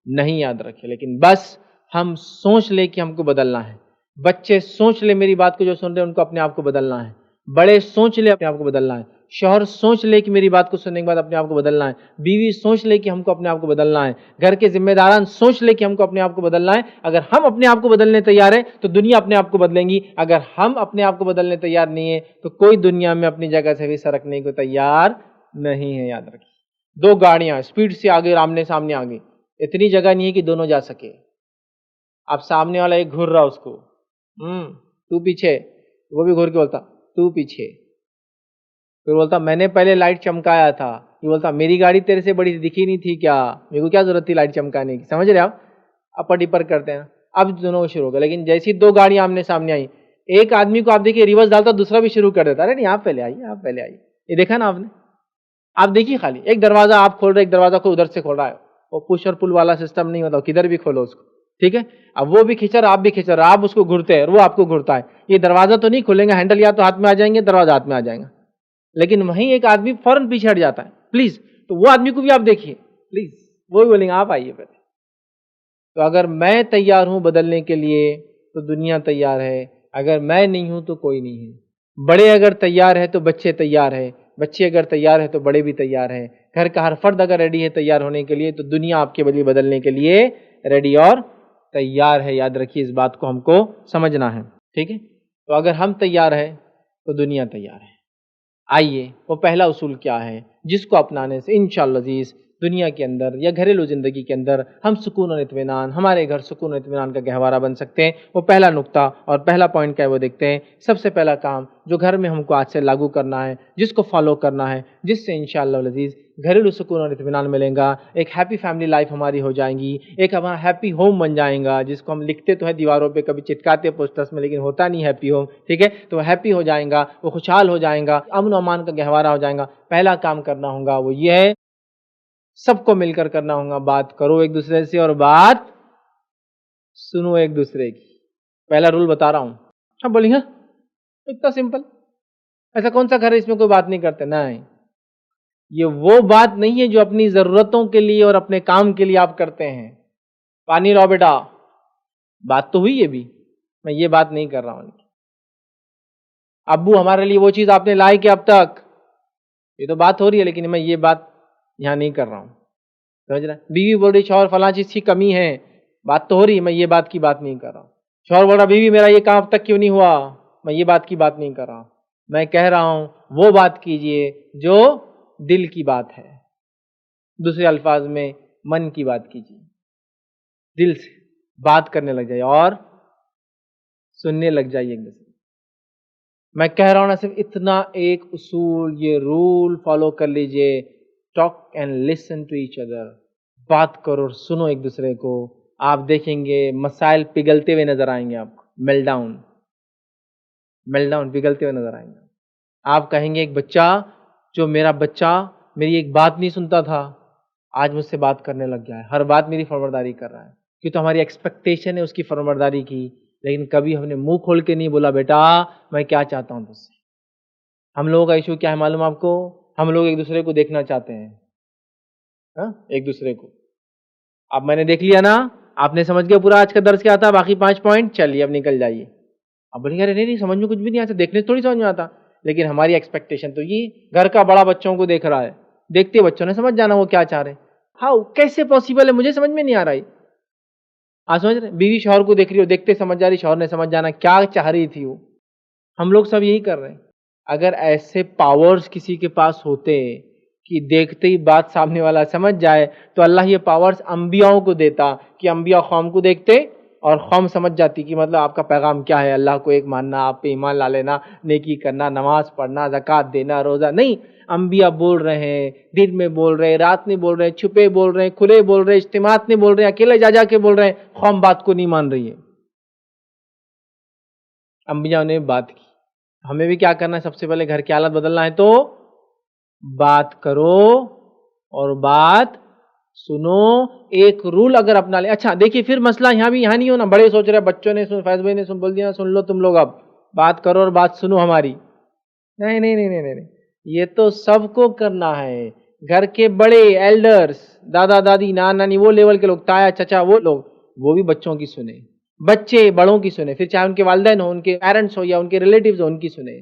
نہیں، یاد رکھے. لیکن بس ہم سوچ لیں کہ ہم کو بدلنا ہے. بچے سوچ لیں، میری بات کو جو سن رہے ہیں ان کو اپنے آپ کو بدلنا ہے. بڑے سوچ لیں اپنے آپ کو بدلنا ہے. شوہر سوچ لے کہ میری بات کو سننے کے بعد اپنے آپ کو بدلنا ہے، بیوی سوچ لے کہ ہم کو اپنے آپ کو بدلنا ہے، گھر کے ذمہ داران سوچ لے کہ ہم کو اپنے آپ کو بدلنا ہے. اگر ہم اپنے آپ کو بدلنے تیار ہیں تو دنیا اپنے آپ کو بدلیں گی. اگر ہم اپنے آپ کو بدلنے تیار نہیں ہیں تو کوئی دنیا میں اپنی جگہ سے بھی سرکنے کو تیار نہیں ہے. یاد رکھیے، دو گاڑیاں اسپیڈ سے آگے آمنے سامنے آگے، اتنی جگہ نہیں ہے کہ دونوں جا سکے. اب سامنے والا ایک گھر رہا اس کو، تو پیچھے، وہ بھی گھر کے بولتا تو پیچھے. پھر بولتا میں نے پہلے لائٹ چمکایا تھا. یہ بولتا میری گاڑی تیرے سے بڑی دکھی نہیں تھی کیا، میرے کو کیا ضرورت تھی لائٹ چمکانے کی. سمجھ رہے آپ؟ اپر ڈپر کرتے ہیں. اب دونوں شروع ہو گئے. لیکن جیسی دو گاڑیاں آمنے سامنے آئی، ایک آدمی کو آپ دیکھیے ریورس ڈالتا، دوسرا بھی شروع کر دیتا. ارے نہیں آپ پہلے آئیے، آپ پہلے آئیے. یہ دیکھا نا آپ نے؟ آپ دیکھیے خالی ایک دروازہ آپ کھول رہے، ایک دروازہ کو ادھر سے کھول رہا ہے. وہ پش اور پل والا سسٹم نہیں ہوتا، کدھر بھی کھولو اس کو. ٹھیک ہے؟ اب وہ بھی کھینچا رہا، آپ بھی کھینچا رہا، آپ اس کو گھرتے ہیں اور وہ آپ کو گھرتا ہے. یہ دروازہ تو نہیں کھولیں گے، ہینڈل یا تو ہاتھ میں آ جائیں گے، دروازہ ہاتھ میں آ جائے گا. لیکن وہیں ایک آدمی فوراً پیچھے ہٹ جاتا ہے. پلیز، تو وہ آدمی کو بھی آپ دیکھیے پلیز، وہ بھی بولیں گے آپ آئیے پہلے. تو اگر میں تیار ہوں بدلنے کے لیے تو دنیا تیار ہے، اگر میں نہیں ہوں تو کوئی نہیں ہے. بڑے اگر تیار ہے تو بچے تیار ہے، بچے اگر تیار ہے تو بڑے بھی تیار ہیں. گھر کا ہر فرد اگر ریڈی ہے تیار ہونے کے لیے تو دنیا آپ کے لیے بدلنے کے لیے ریڈی اور تیار ہے. یاد رکھیے، اس بات کو ہم کو سمجھنا ہے. ٹھیک ہے؟ تو اگر ہم تیار ہیں تو دنیا تیار ہے. آئیے، وہ پہلا اصول کیا ہے جس کو اپنانے سے انشاءاللہ عزیز دنیا کے اندر یا گھریلو زندگی کے اندر ہم سکون اور اطمینان، ہمارے گھر سکون اور اطمینان کا گہوارہ بن سکتے ہیں. وہ پہلا نقطہ اور پہلا پوائنٹ کیا ہے وہ دیکھتے ہیں. سب سے پہلا کام جو گھر میں ہم کو آج سے لاگو کرنا ہے، جس کو فالو کرنا ہے، جس سے انشاءاللہ العزیز گھریلو سکون اور اطمینان ملیں گا، ایک ہیپی فیملی لائف ہماری ہو جائیں گی، ایک ہمارا ہیپی ہوم بن جائیں گا، جس کو ہم لکھتے تو ہے دیواروں پہ، کبھی چٹکاتے پوسٹرز میں، لیکن ہوتا نہیں ہیپی ہوم. ٹھیک ہے؟ تو وہ ہیپی ہو جائیں گا، وہ خوشحال ہو جائیں گا، امن و امان کا گہوارہ ہو جائیں گا. پہلا کام کرنا ہوگا وہ یہ ہے، سب کو مل کر کرنا ہوگا، بات کرو ایک دوسرے سے اور بات سنو ایک دوسرے کی. پہلا رول بتا رہا ہوں. ہاں بولیے، ہاں اتنا سمپل. ایسا کون سا گھر ہے اس میں کوئی بات نہیں کرتے؟ نہیں، یہ وہ بات نہیں ہے جو اپنی ضرورتوں کے لیے اور اپنے کام کے لیے آپ کرتے ہیں. پانی لاؤ بیٹا، بات تو ہوئی. یہ بھی میں یہ بات نہیں کر رہا ہوں. ابو ہمارے لیے وہ چیز آپ نے لائی کہ اب تک، یہ تو بات ہو رہی ہے، لیکن میں یہ بات یہاں نہیں کر رہا ہوں. سمجھ رہے؟ بیوی بول رہی شوہر فلاں چیز کی کمی ہے، بات تو ہو رہی ہے، میں یہ بات کی بات نہیں کر رہا ہوں. شوہر بول رہا بیوی میرا یہ کام اب تک کیوں نہیں ہوا، میں یہ بات کی بات نہیں کر رہا ہوں. میں کہہ رہا ہوں وہ بات کیجئے جو دل کی بات ہے. دوسرے الفاظ میں من کی بات کیجئے، دل سے بات کرنے لگ جائیے اور سننے لگ جائیے ایک دوسرے. میں کہہ رہا ہوں نا، صرف اتنا ایک اصول، یہ رول فالو کر لیجئے. Talk and listen to each other. بات کرو اور سنو ایک دوسرے کو. آپ دیکھیں گے مسائل پگھلتے ہوئے نظر آئیں گے آپ کو. میل ڈاؤن پگھلتے ہوئے نظر آئیں گے. آپ کہیں گے ایک بچہ جو میرا بچہ میری ایک بات نہیں سنتا تھا، آج مجھ سے بات کرنے لگ گیا ہے، ہر بات میری فرمانبرداری کر رہا ہے. کیوں؟ تو ہماری ایکسپیکٹیشن ہے اس کی فرمانبرداری کی، لیکن کبھی ہم نے منہ کھول کے نہیں بولا بیٹا میں کیا چاہتا ہوں تجھ سے. ہم لوگوں کا ایشو کیا ہے معلوم آپ کو؟ ہم لوگ ایک دوسرے کو دیکھنا چاہتے ہیں. ایک دوسرے کو اب میں نے دیکھ لیا نا، آپ نے سمجھ گیا پورا آج کا درس کیا تھا، باقی 5 پوائنٹ چلیے اب نکل جائیے. اب بولیں گے نہیں سمجھ میں کچھ بھی نہیں آتا، دیکھنے سے تھوڑی سمجھ میں آتا. لیکن ہماری ایکسپیکٹیشن تو یہ، گھر کا بڑا بچوں کو دیکھ رہا ہے، دیکھتے بچوں نے سمجھ جانا وہ کیا چاہ رہے. ہاؤ، کیسے پاسبل ہے؟ مجھے سمجھ میں نہیں آ رہا ہے. آپ سمجھ رہے؟ بیوی شوہر کو دیکھ رہی ہو، دیکھتے سمجھ جا رہی، شوہر نے سمجھ جانا کیا چاہ رہی تھی وہ. ہم لوگ سب یہی کر رہے ہیں. اگر ایسے پاورز کسی کے پاس ہوتے کہ دیکھتے ہی بات سامنے والا سمجھ جائے تو اللہ یہ پاورز انبیاءوں کو دیتا کہ انبیاء قوم کو دیکھتے اور قوم سمجھ جاتی کہ مطلب آپ کا پیغام کیا ہے، اللہ کو ایک ماننا، آپ پہ ایمان لا لینا، نیکی کرنا، نماز پڑھنا، زکوٰۃ دینا، روزہ. نہیں، انبیاء بول رہے ہیں، دن میں بول رہے ہیں، رات میں بول رہے ہیں، چھپے بول رہے ہیں، کھلے بول رہے ہیں، اجتماعات میں بول رہے ہیں، اکیلے جا کے بول رہے ہیں، قوم بات کو نہیں مان رہی ہے. انبیاء نے بات کی. ہمیں بھی کیا کرنا ہے؟ سب سے پہلے گھر کی حالت بدلنا ہے تو بات کرو اور بات سنو. ایک رول اگر اپنا لے. اچھا دیکھیے، پھر مسئلہ یہاں نہیں ہونا، بڑے سوچ رہے بچوں نے فیض بھائی نے بول دیا سن لو تم لوگ، اب بات کرو اور بات سنو ہماری. نہیں نہیں نہیں نہیں نہیں، یہ تو سب کو کرنا ہے. گھر کے بڑے ایلڈرز، دادا دادی، نانا نانی، وہ لیول کے لوگ، تایا چچا، وہ لوگ، وہ بھی بچوں کی سنیں. بچے بڑوں کی سنیں، پھر چاہے ان کے والدین ہوں، ان کے پیرنٹس ہو یا ان کے ریلیٹیوز ہو، ان کی سنیں.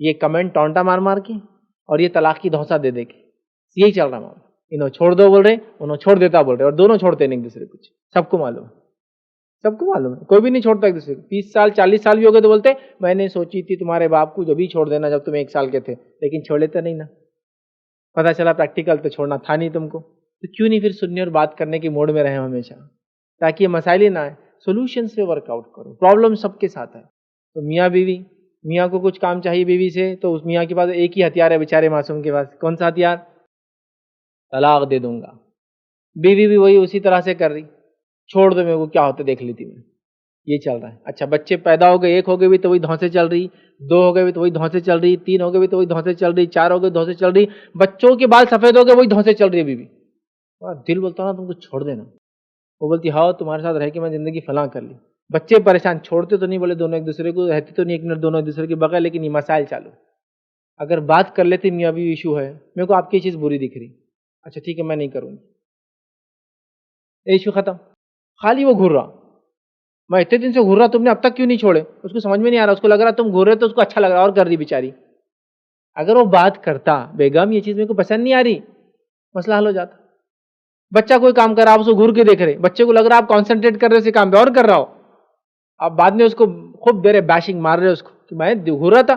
یہ کمنٹ ٹونٹا مار مار کے اور یہ طلاق کی دھوسا دے دے کے، یہی چل رہا معاملہ. انہوں چھوڑ دو بول رہے، انہوں چھوڑ دیتا بول رہے، اور دونوں چھوڑتے نہیں ایک دوسرے کو. سب کو معلوم ہے، سب کو معلوم ہے، کوئی بھی نہیں چھوڑتا ایک دوسرے کو. 30 سال 40 سال بھی ہو گئے تو بولتے میں نے سوچی تھی تمہارے باپ کو جب ہی چھوڑ دینا جب تم 1 سال کے تھے، لیکن چھوڑے تو نہیں نا. پتا چلا پریکٹیکل تو چھوڑنا تھا نہیں تم کو. تو کیوں نہیں پھر سننے اور بات کرنے کے موڈ میں رہے ہمیشہ، تاکہ یہ مسائل ہی نہ آئے. سولوشن سے ورک آؤٹ کرو. پرابلم سب کے ساتھ ہے. تو میاں بیوی، میاں کو کچھ کام چاہیے بیوی سے تو اس میاں کے پاس ایک ہی ہتھیار ہے بیچارے معصوم کے پاس. کون سا ہتھیار؟ طلاق دے دوں گا. بیوی بھی وہی اسی طرح سے کر رہی، چھوڑ دو میرے کو کیا ہوتا دیکھ لیتی میں. یہ چل رہا ہے. اچھا بچے پیدا ہو گئے، 1 ہو گئے بھی تو وہی دھونسے چل رہی، 2 ہو گئے بھی تو وہی دھونسے چل رہی، 3 ہو گئے بھی تو وہی دھونسے چل رہی، 4 ہو گئے دھونسے چل رہی. بچوں کے بال سفید ہو گئے وہی دھونسے چل رہی ہے بیوی. دل بولتا نا تم کو چھوڑ دینا، وہ بولتی ہاں تمہارے ساتھ رہ کے میں زندگی فلاں کر لی. بچے پریشان، چھوڑتے تو نہیں بولے دونوں ایک دوسرے کو، رہتے تو نہیں 1 منٹ دونوں ایک دوسرے کے بغیر، لیکن یہ مسائل چالو. اگر بات کر لیتے میاں بیوی ایشو ہے، میرے کو آپ کی چیز بری دکھ رہی، اچھا ٹھیک ہے میں نہیں کروں گی، ایشو ختم. خالی وہ گھور رہا، میں اتنے دن سے گھور رہا، تم نے اب تک کیوں نہیں چھوڑے. اس کو سمجھ میں نہیں آ رہا، اس کو لگ رہا تم گھور رہے تو اس کو اچھا لگ رہا اور کر رہی بیچاری. اگر وہ بات کرتا بیگم یہ چیز میرے کو پسند نہیں آ رہی، مسئلہ حل ہو جاتا. بچہ کوئی کام کر رہا، آپ اس کو گھور کے دیکھ رہے، بچے کو لگ رہا آپ کانسنٹریٹ کر رہے اسی کام پہ اور کر رہا ہو، آپ بعد میں اس کو خوب دے رہے بیشنگ مار رہے اس کو کہ میں گھور رہا تھا،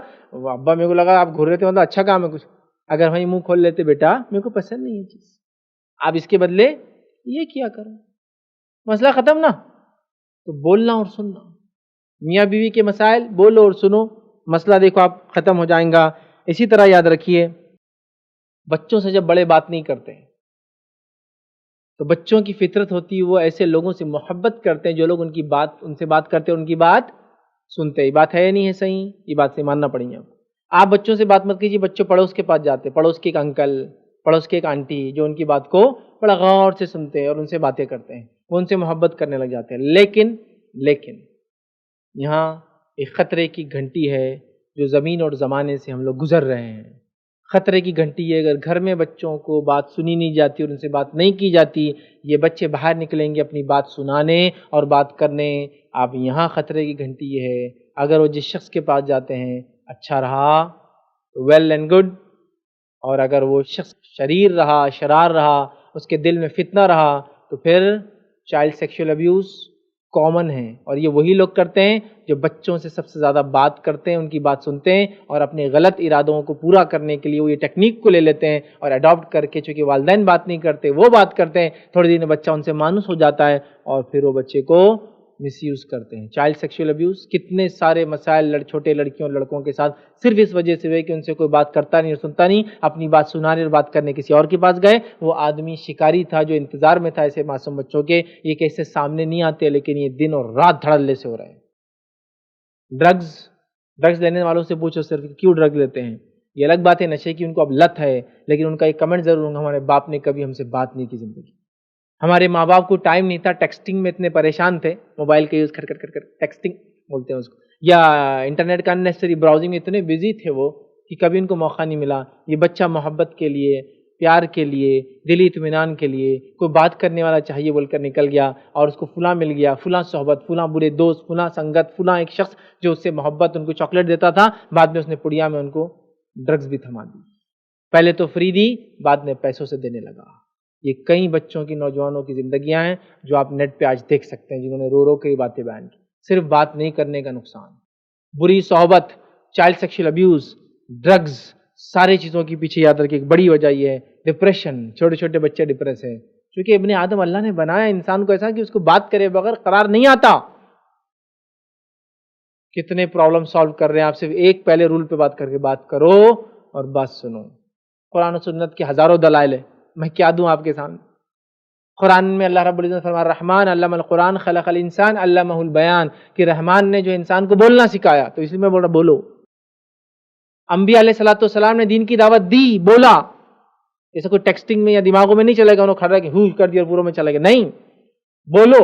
ابا میرے کو لگا آپ گھور رہے تھے مطلب اچھا کام ہے کچھ. اگر وہیں منہ کھول لیتے بیٹا میرے کو پسند نہیں ہے چیز، آپ اس کے بدلے یہ کیا کرو، مسئلہ ختم نا. تو بولنا اور سننا، میاں بیوی کے مسائل بولو اور سنو، مسئلہ دیکھو آپ ختم ہو جائیں گا. اسی طرح یاد رکھیے بچوں سے جب بڑے بات نہیں کرتے ہیں تو بچوں کی فطرت ہوتی ہے وہ ایسے لوگوں سے محبت کرتے ہیں جو لوگ ان سے بات کرتے ہیں ان کی بات سنتے. یہ بات ہے یا نہیں ہے صحیح؟ یہ بات سے ماننا پڑیں گے آپ. آپ بچوں سے بات مت کیجیے، بچوں پڑوس کے پاس جاتے، پڑوس کے ایک انکل، پڑوس کے ایک آنٹی جو ان کی بات کو بڑا غور سے سنتے ہیں اور ان سے باتیں کرتے ہیں، وہ ان سے محبت کرنے لگ جاتے ہیں. لیکن یہاں ایک خطرے کی گھنٹی ہے جو زمین اور زمانے سے ہم لوگ گزر رہے ہیں. خطرے کی گھنٹی ہے، اگر گھر میں بچوں کو بات سنی نہیں جاتی اور ان سے بات نہیں کی جاتی، یہ بچے باہر نکلیں گے اپنی بات سنانے اور بات کرنے. اب یہاں خطرے کی گھنٹی یہ ہے اگر وہ جس شخص کے پاس جاتے ہیں اچھا رہا تو ویل اینڈ گڈ، اور اگر وہ شخص شریر رہا، شرار رہا، اس کے دل میں فتنہ رہا تو پھر چائلڈ سیکشل ابیوز کامن ہے. اور یہ وہی لوگ کرتے ہیں جو بچوں سے سب سے زیادہ بات کرتے ہیں، ان کی بات سنتے ہیں اور اپنے غلط ارادوں کو پورا کرنے کے لیے وہ یہ ٹیکنیک کو لے لیتے ہیں اور اڈاپٹ کر کے، چونکہ والدین بات نہیں کرتے وہ بات کرتے ہیں، تھوڑے دن میں بچہ ان سے مانوس ہو جاتا ہے اور پھر وہ بچے کو مس یوز کرتے ہیں. چائلڈ سیکشل ابیوز کتنے سارے مسائل چھوٹے لڑکیوں اور لڑکوں کے ساتھ صرف اس وجہ سے ہوئے کہ ان سے کوئی بات کرتا نہیں اور سنتا نہیں، اپنی بات سنانے اور بات کرنے کسی اور کے پاس گئے. وہ آدمی شکاری تھا جو انتظار میں تھا ایسے معصوم بچوں کے، یہ کیسے سامنے نہیں آتے لیکن یہ دن اور رات دھڑلے سے ہو رہے ہیں. ڈرگز لینے والوں سے پوچھو صرف کیوں ڈرگ لیتے ہیں. یہ الگ بات ہے نشے کی ان کو اب لت ہے، لیکن ان کا ایک کمنٹ ضرور ہوں گا ہمارے باپ نے کبھی ہم سے بات نہیں کی زندگی. ہمارے ماں باپ کو ٹائم نہیں تھا، ٹیکسٹنگ میں اتنے پریشان تھے، موبائل کا یوز کر ٹیکسٹنگ بولتے ہیں اس کو، یا انٹرنیٹ کا اننیسری براؤزنگ میں اتنے بزی تھے وہ کہ کبھی ان کو موقع نہیں ملا. یہ بچہ محبت کے لیے، پیار کے لیے، دلی اطمینان کے لیے کوئی بات کرنے والا چاہیے بول کر نکل گیا اور اس کو فلاں مل گیا، فلاں صحبت، فلاں برے دوست، فلاں سنگت، فلاں ایک شخص جو اس سے محبت ان کو چاکلیٹ دیتا تھا، بعد میں اس نے پڑیا میں ان کو ڈرگز بھی تھما دی. پہلے تو فری دی، بعد میں پیسوں سے دینے لگا. یہ کئی بچوں کی، نوجوانوں کی زندگیاں ہیں جو آپ نیٹ پہ آج دیکھ سکتے ہیں، جنہوں نے رو کے یہ باتیں بیان کی. صرف بات نہیں کرنے کا نقصان، بری صحبت، چائلڈ سیکشل ابیوز، ڈرگز، سارے چیزوں کے پیچھے یاد رکھیے ایک بڑی وجہ یہ ہے ڈپریشن. چھوٹے چھوٹے بچے ڈپریس ہیں کیونکہ ابن آدم اللہ نے بنایا انسان کو ایسا کہ اس کو بات کرے بغیر قرار نہیں آتا. کتنے پرابلم سالو کر رہے ہیں آپ صرف ایک پہلے رول پہ بات کر کے بات کرو اور بات سنو. قرآن و سنت کے ہزاروں دلائل ہیں، میں کیا دوں آپ کے سامنے. قرآن میں اللہ رب العزت فرما الرحمن علم القرآن خلق الانسان علمہ البیان، کہ رحمان نے جو انسان کو بولنا سکھایا، تو اس لیے میں بول رہا بولو. انبیاء علیہ الصلوۃ والسلام نے دین کی دعوت دی، بولا. ایسا کوئی ٹیکسٹنگ میں یا دماغوں میں نہیں چلے گا، انہوں کھڑا کہ ہوش کر دیا اور پوروں میں چلے گا، نہیں، بولو.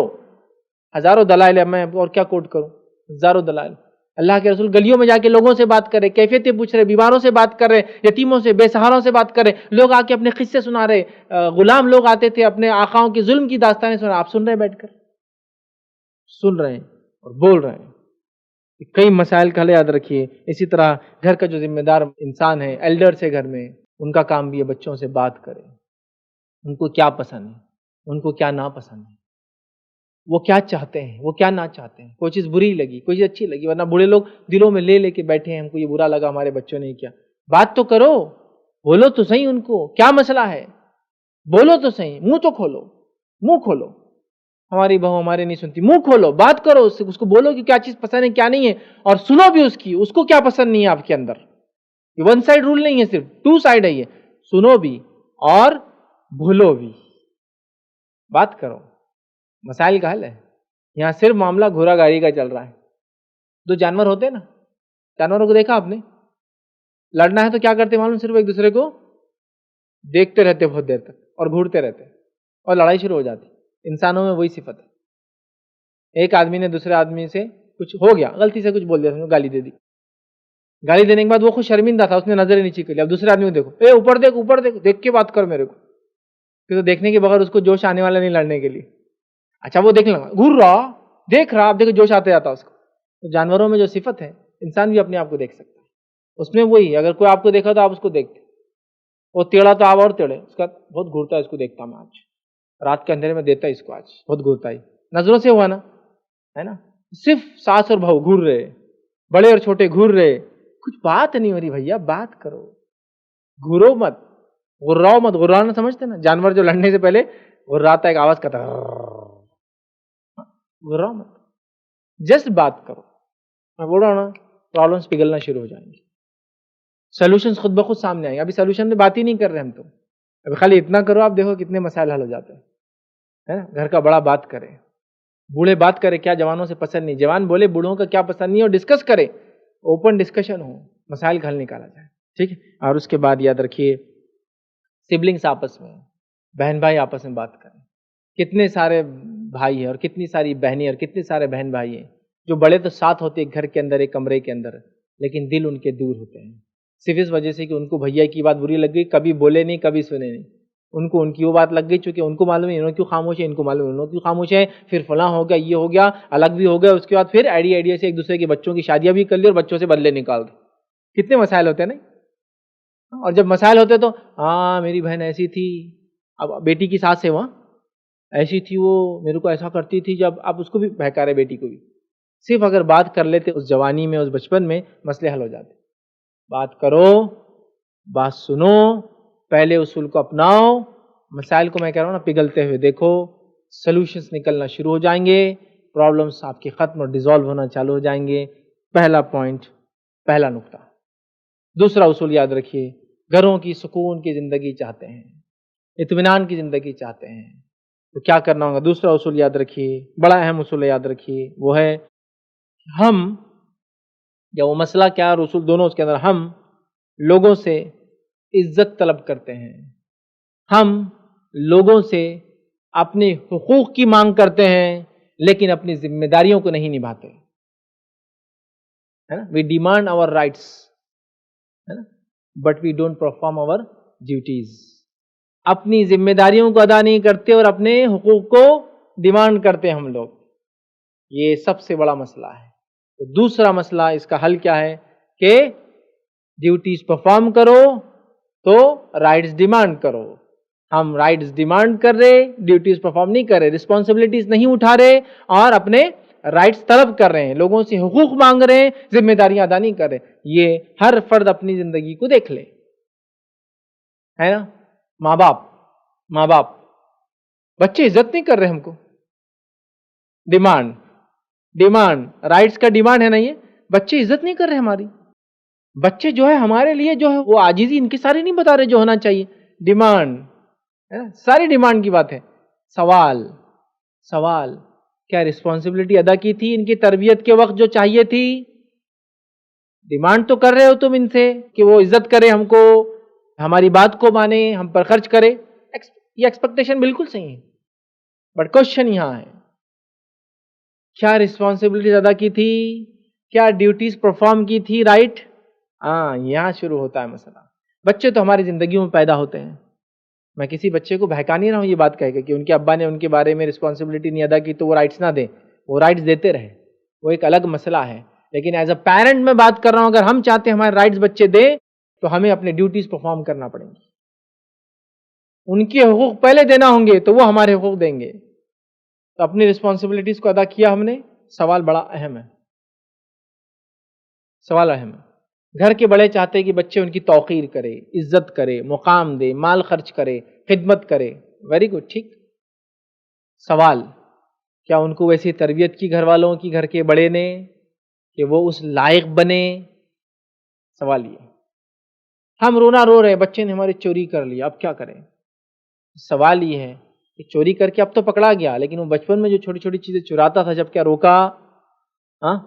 ہزاروں دلائل ہے، میں اور کیا کوٹ کروں، ہزاروں دلائل. اللہ کے رسول گلیوں میں جا کے لوگوں سے بات کر رہے، کیفیتیں پوچھ رہے، بیماروں سے بات کر رہے، یتیموں سے، بے سہاروں سے بات کر رہے. لوگ آ کے اپنے قصے سنا رہے، غلام لوگ آتے تھے اپنے آقاؤں کی ظلم کی داستانیں سنا. آپ سن رہے ہیں، بیٹھ کر سن رہے ہیں اور بول رہے ہیں. کئی مسائل کا حل یاد رکھیے. اسی طرح گھر کا جو ذمہ دار انسان ہے، ایلڈرس ہے گھر میں، ان کا کام بھی ہے بچوں سے بات کرے. ان کو کیا پسند ہے، ان کو کیا ناپسند ہے، وہ کیا چاہتے ہیں، وہ کیا نہ چاہتے ہیں. کوئی چیز بری لگی، کوئی چیز اچھی لگی، ورنہ بوڑھے لوگ دلوں میں لے کے بیٹھے ہیں، ہم کو یہ برا لگا، ہمارے بچوں نے کیا. بات تو کرو، بولو تو صحیح ان کو کیا مسئلہ ہے، بولو تو صحیح، منہ تو کھولو، منہ کھولو. ہماری بہو ہمارے نہیں سنتی، منہ کھولو، بات کرو اس سے، اس کو بولو کہ کیا چیز پسند ہے کیا نہیں ہے، اور سنو بھی اس کی، اس کو کیا پسند نہیں ہے آپ کے اندر. یہ ون سائڈ رول نہیں ہے، صرف ٹو سائڈ ہے. یہ سنو بھی اور بھولو بھی، بات کرو. مسائل کا حل ہے. یہاں صرف معاملہ گھوڑا گاڑی کا چل رہا ہے. دو جانور ہوتے ہیں نا، جانوروں کو دیکھا آپ نے، لڑنا ہے تو کیا کرتے معلوم، صرف ایک دوسرے کو دیکھتے رہتے بہت دیر تک اور گھورتے رہتے اور لڑائی شروع ہو جاتی. انسانوں میں وہی صفت ہے. ایک آدمی نے دوسرے آدمی سے کچھ ہو گیا، غلطی سے کچھ بول دیا، گالی دے دی. گالی دینے کے بعد وہ خود شرمندہ تھا، اس نے نظر نیچے کر لی. اب دوسرے آدمی کو دیکھو، اے اوپر دیکھ، اوپر دیکھ، دیکھ کے بات کر میرے کو. پھر تو دیکھنے کے بغیر اس کو جوش آنے والا نہیں لڑنے کے لیے. اچھا وہ دیکھنے لگا، گھور رہا، دیکھ رہا، اب دیکھو جوش آتے جاتا اس کو. تو جانوروں میں جو صفت ہے، انسان بھی اپنے آپ کو دیکھ سکتا ہے. اس میں وہی ہے، اگر کوئی آپ کو دیکھا تو آپ اس کو دیکھتے. وہ ٹیڑھا تو آپ اور ٹیڑھے، اس کا بہت گھورتا ہے، اس کو دیکھتا ہوں آج، رات کے اندھیرے میں دیتا ہے اس کو، آج بہت گھورتا ہے. نظروں سے ہوا نا، ہے نا. صرف ساس اور بہو گھور رہے، بڑے اور چھوٹے گھور رہے، کچھ بات نہیں ہو رہی. بھیا بات کرو، گھورو مت، غراؤ مت. غرانا سمجھتے نا، جانور جو لڑنے سے پہلے غراتا ہے، ایک آواز کرتا ہے. غراؤ مت، جسٹ بات کرو. میں بول رہا ہوں نا، پرابلمس پگھلنا شروع ہو جائیں گے، سولوشنز خود بخود سامنے آئیں گے. ابھی سولوشن میں بات ہی نہیں کر رہے ہم تو، ابھی خالی اتنا کرو، آپ دیکھو کتنے مسائل حل ہو جاتے ہیں، ہے نا. گھر کا بڑا بات کرے، بوڑھے بات کرے، کیا جوانوں سے پسند نہیں، جوان بولے بوڑھوں کا کیا پسند نہیں، اور ڈسکس کرے، اوپن ڈسکشن ہو، مسائل کا حل نکالا جائے. ٹھیک ہے. اور اس کے بعد یاد رکھیے، سبلنگس آپس میں، بہن بھائی آپس میں بات کریں. کتنے سارے بھائی ہیں اور کتنی ساری بہنیں اور کتنے سارے بہن بھائی ہیں جو بڑے تو ساتھ ہوتے ایک گھر کے اندر، ایک کمرے کے اندر، لیکن دل ان کے دور ہوتے ہیں، صرف اس وجہ سے کہ ان کو بھیا کی بات بری لگ گئی، کبھی بولے نہیں، کبھی سنے نہیں. ان کو ان کی وہ بات لگ گئی، چونکہ ان کو معلوم ہے انہوں کیوں خاموش ہے، ان کو معلوم ہے انہوں کیوں خاموش ہے. پھر فلاں ہو گیا، یہ ہو گیا، الگ بھی ہو گیا. اس کے بعد پھر آئیڈیا سے ایک دوسرے کے بچوں کی شادیاں بھی کر لی اور بچوں سے بدلے نکال دی. کتنے مسائل ہوتے ہیں نا. اور جب مسائل ہوتے تو ہاں میری بہن ایسی تھی، اب بیٹی کی ساس ہے وہاں، ایسی تھی وہ، میرے کو ایسا کرتی تھی. جب آپ اس کو بھی بہکا رہے، بیٹی کو بھی. صرف اگر بات کر لیتے اس جوانی میں، اس بچپن میں، مسئلے حل ہو جاتے. بات کرو، بات سنو، پہلے اصول کو اپناؤ. مسائل کو میں کہہ رہا ہوں نا پگھلتے ہوئے دیکھو، سلوشنز نکلنا شروع ہو جائیں گے، پرابلمس آپ کے ختم اور ڈیزالو ہونا چالو ہو جائیں گے. پہلا پوائنٹ، پہلا نقطہ. دوسرا اصول یاد رکھیے، گھروں کی سکون کی زندگی چاہتے ہیں، اطمینان کی زندگی چاہتے ہیں، تو کیا کرنا ہوگا. دوسرا اصول یاد رکھیے، بڑا اہم اصول یاد رکھیے، وہ ہے ہم، یا وہ مسئلہ کیا اور اصول دونوں اس کے اندر، ہم لوگوں سے عزت طلب کرتے ہیں، ہم لوگوں سے اپنے حقوق کی مانگ کرتے ہیں، لیکن اپنی ذمہ داریوں کو نہیں نبھاتے. ہے نا. وی ڈیمانڈ آور رائٹس، ہے نا، but we don't perform our duties. اپنی ذمہ داریوں کو ادا نہیں کرتے اور اپنے حقوق کو ڈیمانڈ کرتے ہیں ہم لوگ. یہ سب سے بڑا مسئلہ ہے. تو دوسرا مسئلہ، اس کا حل کیا ہے کہ ڈیوٹیز پرفارم کرو تو رائٹس ڈیمانڈ کرو. ہم رائٹس ڈیمانڈ کر رہے، ڈیوٹیز پرفارم نہیں کر رہے، رسپانسبلٹیز نہیں اٹھا رہے، اور اپنے رائٹس طلب کر رہے ہیں، لوگوں سے حقوق مانگ رہے ہیں، ذمہ داریاں ادا نہیں کر رہے. یہ ہر فرد اپنی زندگی کو دیکھ لے، ہے نا. ماں باپ، بچے عزت نہیں کر رہے ہم کو. ڈیمانڈ رائٹس کا ڈیمانڈ ہے نا. یہ بچے عزت نہیں کر رہے ہماری. بچے جو ہے ہمارے لیے جو ہے وہ عاجزی ان کی ساری نہیں بتا رہے جو ہونا چاہیے. ڈیمانڈ ہے نا، ساری ڈیمانڈ کی بات ہے. سوال کیا رسپانسبلٹی ادا کی تھی ان کی تربیت کے وقت جو چاہیے تھی؟ ڈیمانڈ تو کر رہے ہو تم ان سے کہ وہ عزت کرے ہم کو، ہماری بات کو مانے، ہم پر خرچ کرے. یہ ایکسپیکٹیشن بالکل صحیح ہے، بٹ کوشچن یہاں ہے، کیا رسپانسبلٹیز ادا کی تھی؟ کیا ڈیوٹیز پرفارم کی تھی؟ رائٹ. یہاں شروع ہوتا ہے مسئلہ. بچے تو ہماری زندگیوں میں پیدا ہوتے ہیں. میں کسی بچے کو بہکا نہیں رہا ہوں یہ بات کہہ کے کہ ان کے ابا نے ان کے بارے میں رسپانسبلٹی نہیں ادا کی تو وہ رائٹس نہ دیں. وہ رائٹس دیتے رہے، وہ ایک الگ مسئلہ ہے. لیکن ایز اے پیرنٹ میں بات کر رہا ہوں، اگر ہم چاہتے ہیں ہمارے رائٹس بچے دیں تو ہمیں اپنے ڈیوٹیز پرفارم کرنا پڑیں گے. ان کے حقوق پہلے دینا ہوں گے تو وہ ہمارے حقوق دیں گے. تو اپنی رسپانسبلٹیز کو ادا کیا ہم نے. سوال بڑا اہم ہے، سوال اہم ہے. گھر کے بڑے چاہتے ہیں کہ بچے ان کی توقیر کرے، عزت کرے، مقام دے، مال خرچ کرے، خدمت کرے. ویری گڈ، ٹھیک. سوال، کیا ان کو ویسی تربیت کی گھر والوں کی، گھر کے بڑے نے، کہ وہ اس لائق بنے؟ سوال یہ. ہم رونا رو رہے، بچے نے ہمارے چوری کر لیا، اب کیا کریں؟ سوال یہ ہے کہ چوری کر کے اب تو پکڑا گیا، لیکن وہ بچپن میں جو چھوٹی چھوٹی چیزیں چراتا تھا، جب کیا روکا؟ ہاں؟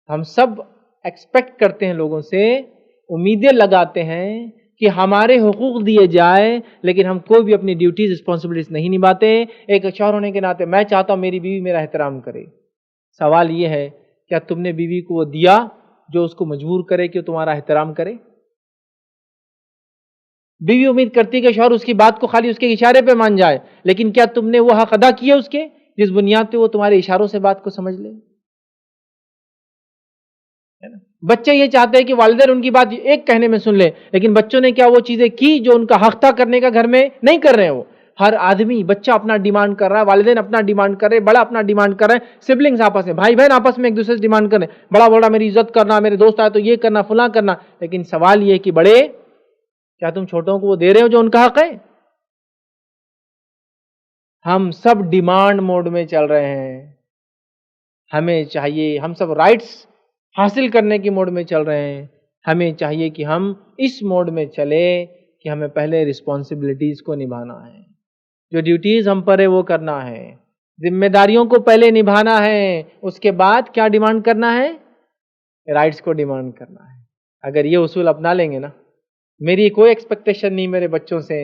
ہم سب ایکسپیکٹ کرتے ہیں لوگوں سے، امیدیں لگاتے ہیں کہ ہمارے حقوق دیے جائے، لیکن ہم کوئی بھی اپنی ڈیوٹیز رسپانسبلٹیز نہیں نبھاتے. ایک شوہر ہونے کے ناطے میں چاہتا ہوں میری بیوی میرا احترام کرے. سوال یہ ہے، کیا تم نے بیوی کو وہ دیا جو اس کو مجبور کرے کہ وہ تمہارا احترام کرے؟ بیوی امید کرتی ہے کہ شوہر اس کی بات کو خالی اس کے اشارے پہ مان جائے، لیکن کیا تم نے وہ حق ادا کیا اس کے جس بنیاد پہ وہ تمہارے اشاروں سے بات کو سمجھ لے؟ بچے یہ چاہتے ہیں کہ والدین ان کی بات ایک کہنے میں سن لے، لیکن بچوں نے کیا وہ چیزیں کی جو ان کا حق تھا کرنے کا گھر میں؟ نہیں کر رہے ہیں. وہ ہر آدمی، بچہ اپنا ڈیمانڈ کر رہا ہے، والدین اپنا ڈیمانڈ کر رہے، بڑا اپنا ڈیمانڈ کر رہے ہیں، سبلنگز آپس میں، بھائی بہن آپس میں ایک دوسرے سے ڈیمانڈ کر رہے ہیں. بڑا بڑا میری عزت کرنا، میرے دوست آئے تو یہ کرنا، فلاں کرنا. لیکن سوال یہ ہے کہ بڑے، کیا تم چھوٹوں کو وہ دے رہے ہو جو ان کا حق ہے؟ ہم سب ڈیمانڈ موڈ میں چل رہے ہیں. ہمیں چاہیے، ہم سب رائٹس حاصل کرنے کی موڈ میں چل رہے ہیں. ہمیں چاہیے کہ ہم اس موڈ میں چلے کہ ہمیں پہلے رسپانسبلٹیز کو نبھانا ہے، جو ڈیوٹیز ہم پر ہے وہ کرنا ہے، ذمہ داریوں کو پہلے نبھانا ہے، اس کے بعد کیا ڈیمانڈ کرنا ہے؟ رائٹس کو ڈیمانڈ کرنا ہے. اگر یہ اصول اپنا لیں گے نا، میری کوئی ایکسپیکٹیشن نہیں میرے بچوں سے،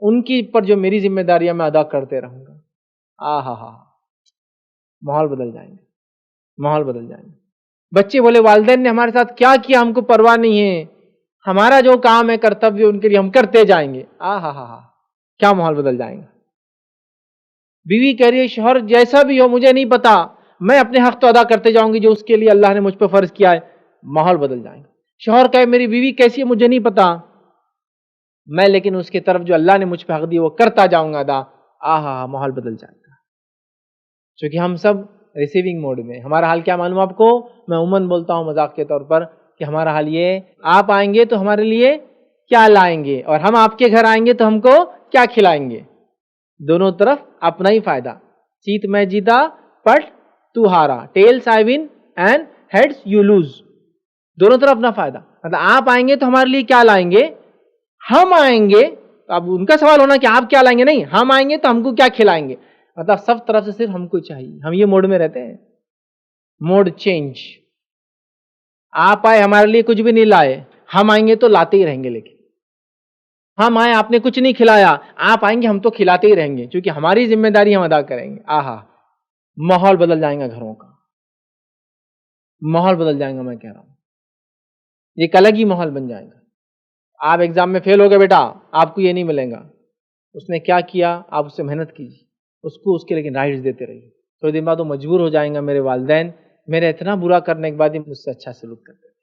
ان کی پر جو میری ذمہ داریاں میں ادا کرتے رہوں گا. ہاں، ماحول بدل جائیں گے، ماحول بدل جائیں گے. بچے بولے والدین نے ہمارے ساتھ کیا کیا ہم کو پرواہ نہیں ہے، ہمارا جو کام ہے کرتویہ ان کے لیے ہم کرتے جائیں گے. کیا ماحول بدل جائیں گے. بیوی کہہ رہی ہے شوہر جیسا بھی ہو مجھے نہیں پتا، میں اپنے حق تو ادا کرتے جاؤں گی جو اس کے لیے اللہ نے مجھ پہ فرض کیا ہے. ماحول بدل جائیں گے. شوہر کہے میری بیوی کیسی ہے مجھے نہیں پتا، میں لیکن اس کی طرف جو اللہ نے مجھ پہ حق دیا وہ کرتا جاؤں گا ادا. ماحول بدل جائے گا. چونکہ ہم سب ریسیونگ موڈ میں. ہمارا حال کیا معلوم آپ کو؟ میں عموماً بولتا ہوں مذاق کے طور پر کہ ہمارا حال یہ، آپ آئیں گے تو ہمارے لیے کیا لائیں گے، اور ہم آپ کے گھر آئیں گے تو ہم کو کیا کھلائیں گے. دونوں طرف اپنا ہی فائدہ. چیت میں جیتا پٹ تو ہارا، tails I win and heads you lose. دونوں طرف اپنا فائدہ. مطلب آپ آئیں گے تو ہمارے لیے کیا لائیں گے، ہم آئیں گے. اب ان کا سوال ہونا کہ آپ کیا لائیں گے، نہیں، ہم آئیں گے تو ہم کو کیا کھلائیں گے. مطلب سب طرف سے صرف ہم کو چاہیے. ہم یہ موڈ میں رہتے ہیں. Mood change. آپ آئے ہمارے لیے کچھ بھی نہیں لائے، ہم آئیں گے تو لاتے ہی رہیں گے. لیکن ہم آئے آپ نے کچھ نہیں کھلایا، آپ آئیں گے ہم تو کھلاتے ہی رہیں گے، کیونکہ ہماری ذمہ داری ہم ادا کریں گے. ماحول بدل جائیں گا گھروں کا، ماحول بدل جائیں گا. میں کہہ رہا ہوں ایک الگ ہی ماحول بن جائے گا. آپ ایگزام میں فیل ہو گئے بیٹا، آپ کو یہ نہیں ملے گا. اس نے کیا کیا، آپ اس سے محنت کیجیے، اس کو اس کے لیکن رائٹس دیتے رہیے. تھوڑے دن بعد وہ مجبور ہو جائیں گا، میرے والدین میرے اتنا برا کرنے کے بعد ہی مجھ سے اچھا سلوک کرتے ہیں.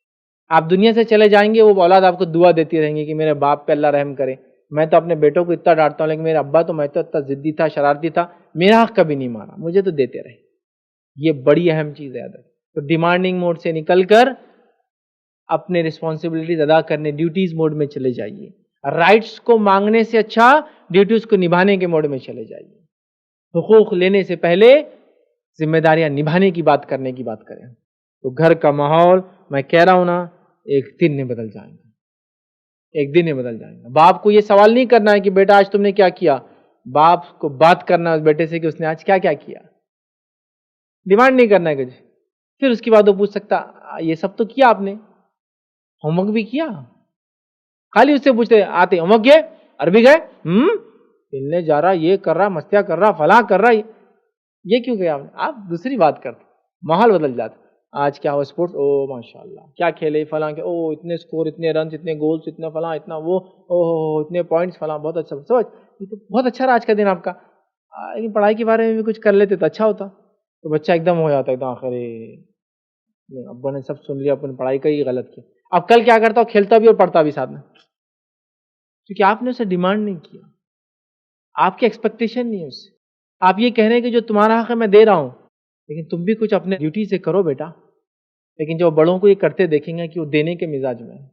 آپ دنیا سے چلے جائیں گے، وہ اولاد آپ کو دعا دیتی رہیں گی کہ میرے باپ پہ اللہ رحم کرے. میں تو اپنے بیٹوں کو اتنا ڈانٹتا ہوں، لیکن میرے ابا تو میں تو اتنا ضدی تھا، شرارتی تھا، میرا حق کبھی نہیں مارا، مجھے تو دیتے رہے. یہ بڑی اہم چیز ہے. تو ڈیمانڈنگ موڈ سے نکل کر اپنے رسپانسبلٹیز ادا کرنے، ڈیوٹیز موڈ میں چلے جائیے. رائٹس کو مانگنے سے اچھا ڈیوٹیز کو نبھانے کے موڈ میں چلے جائیے. حقوق لینے سے پہلے ذمہ داریاں نبھانے کی بات کرنے کی بات کریں. تو گھر کا ماحول میں کہہ رہا ہوں نا، ایک دن میں بدل جائیں گا، ایک دن میں بدل جائیں گا. باپ کو یہ سوال نہیں کرنا ہے کہ بیٹا آج تم نے کیا کیا. باپ کو بات کرنا ہے اس بیٹے سے کہ اس نے آج کیا کیا کیا. ڈیمانڈ نہیں کرنا ہے کچھ. پھر اس کے بعد وہ پوچھ سکتا یہ سب تو کیا آپ نے، ہوم ورک بھی کیا. خالی اس سے پوچھتے آتے ہوم ورک کیا، عربی گئے، کھیلنے جا رہا، یہ کر رہا، مستیاں کر رہا، فلاں کر رہا. یہ کیوں کیا آپ نے؟ آپ دوسری بات کرتے. ماحول بدل جاتا. آج کیا ہوا اسپورٹس، او ماشاء اللہ کیا کھیلے فلاں کے، او اتنے سکور، اتنے رنز، اتنے گولز، اتنا فلاں، اتنا وہ، او اتنے پوائنٹس فلاں، بہت اچھا. سمجھ یہ تو بہت اچھا رہا آج کا دن آپ کا. لیکن پڑھائی کے بارے میں بھی کچھ کر لیتے تو اچھا ہوتا. تو بچہ ایک دم ہو جاتا ہے ایک دم آخر نہیں ابا نے سب سن لیا، اپنی پڑھائی کا ہی غلط کیا، اب کل کیا کرتا ہو، کھیلتا بھی اور پڑھتا بھی ساتھ میں، کیونکہ آپ نے اسے ڈیمانڈ نہیں کیا، آپ کی ایکسپیکٹیشن نہیں ہے اس سے. آپ یہ کہہ رہے ہیں کہ جو تمہارا حق ہے میں دے رہا ہوں، لیکن تم بھی کچھ اپنے ڈیوٹی سے کرو بیٹا. لیکن جو بڑوں کو یہ کرتے دیکھیں گے کہ وہ دینے کے مزاج میں ہے،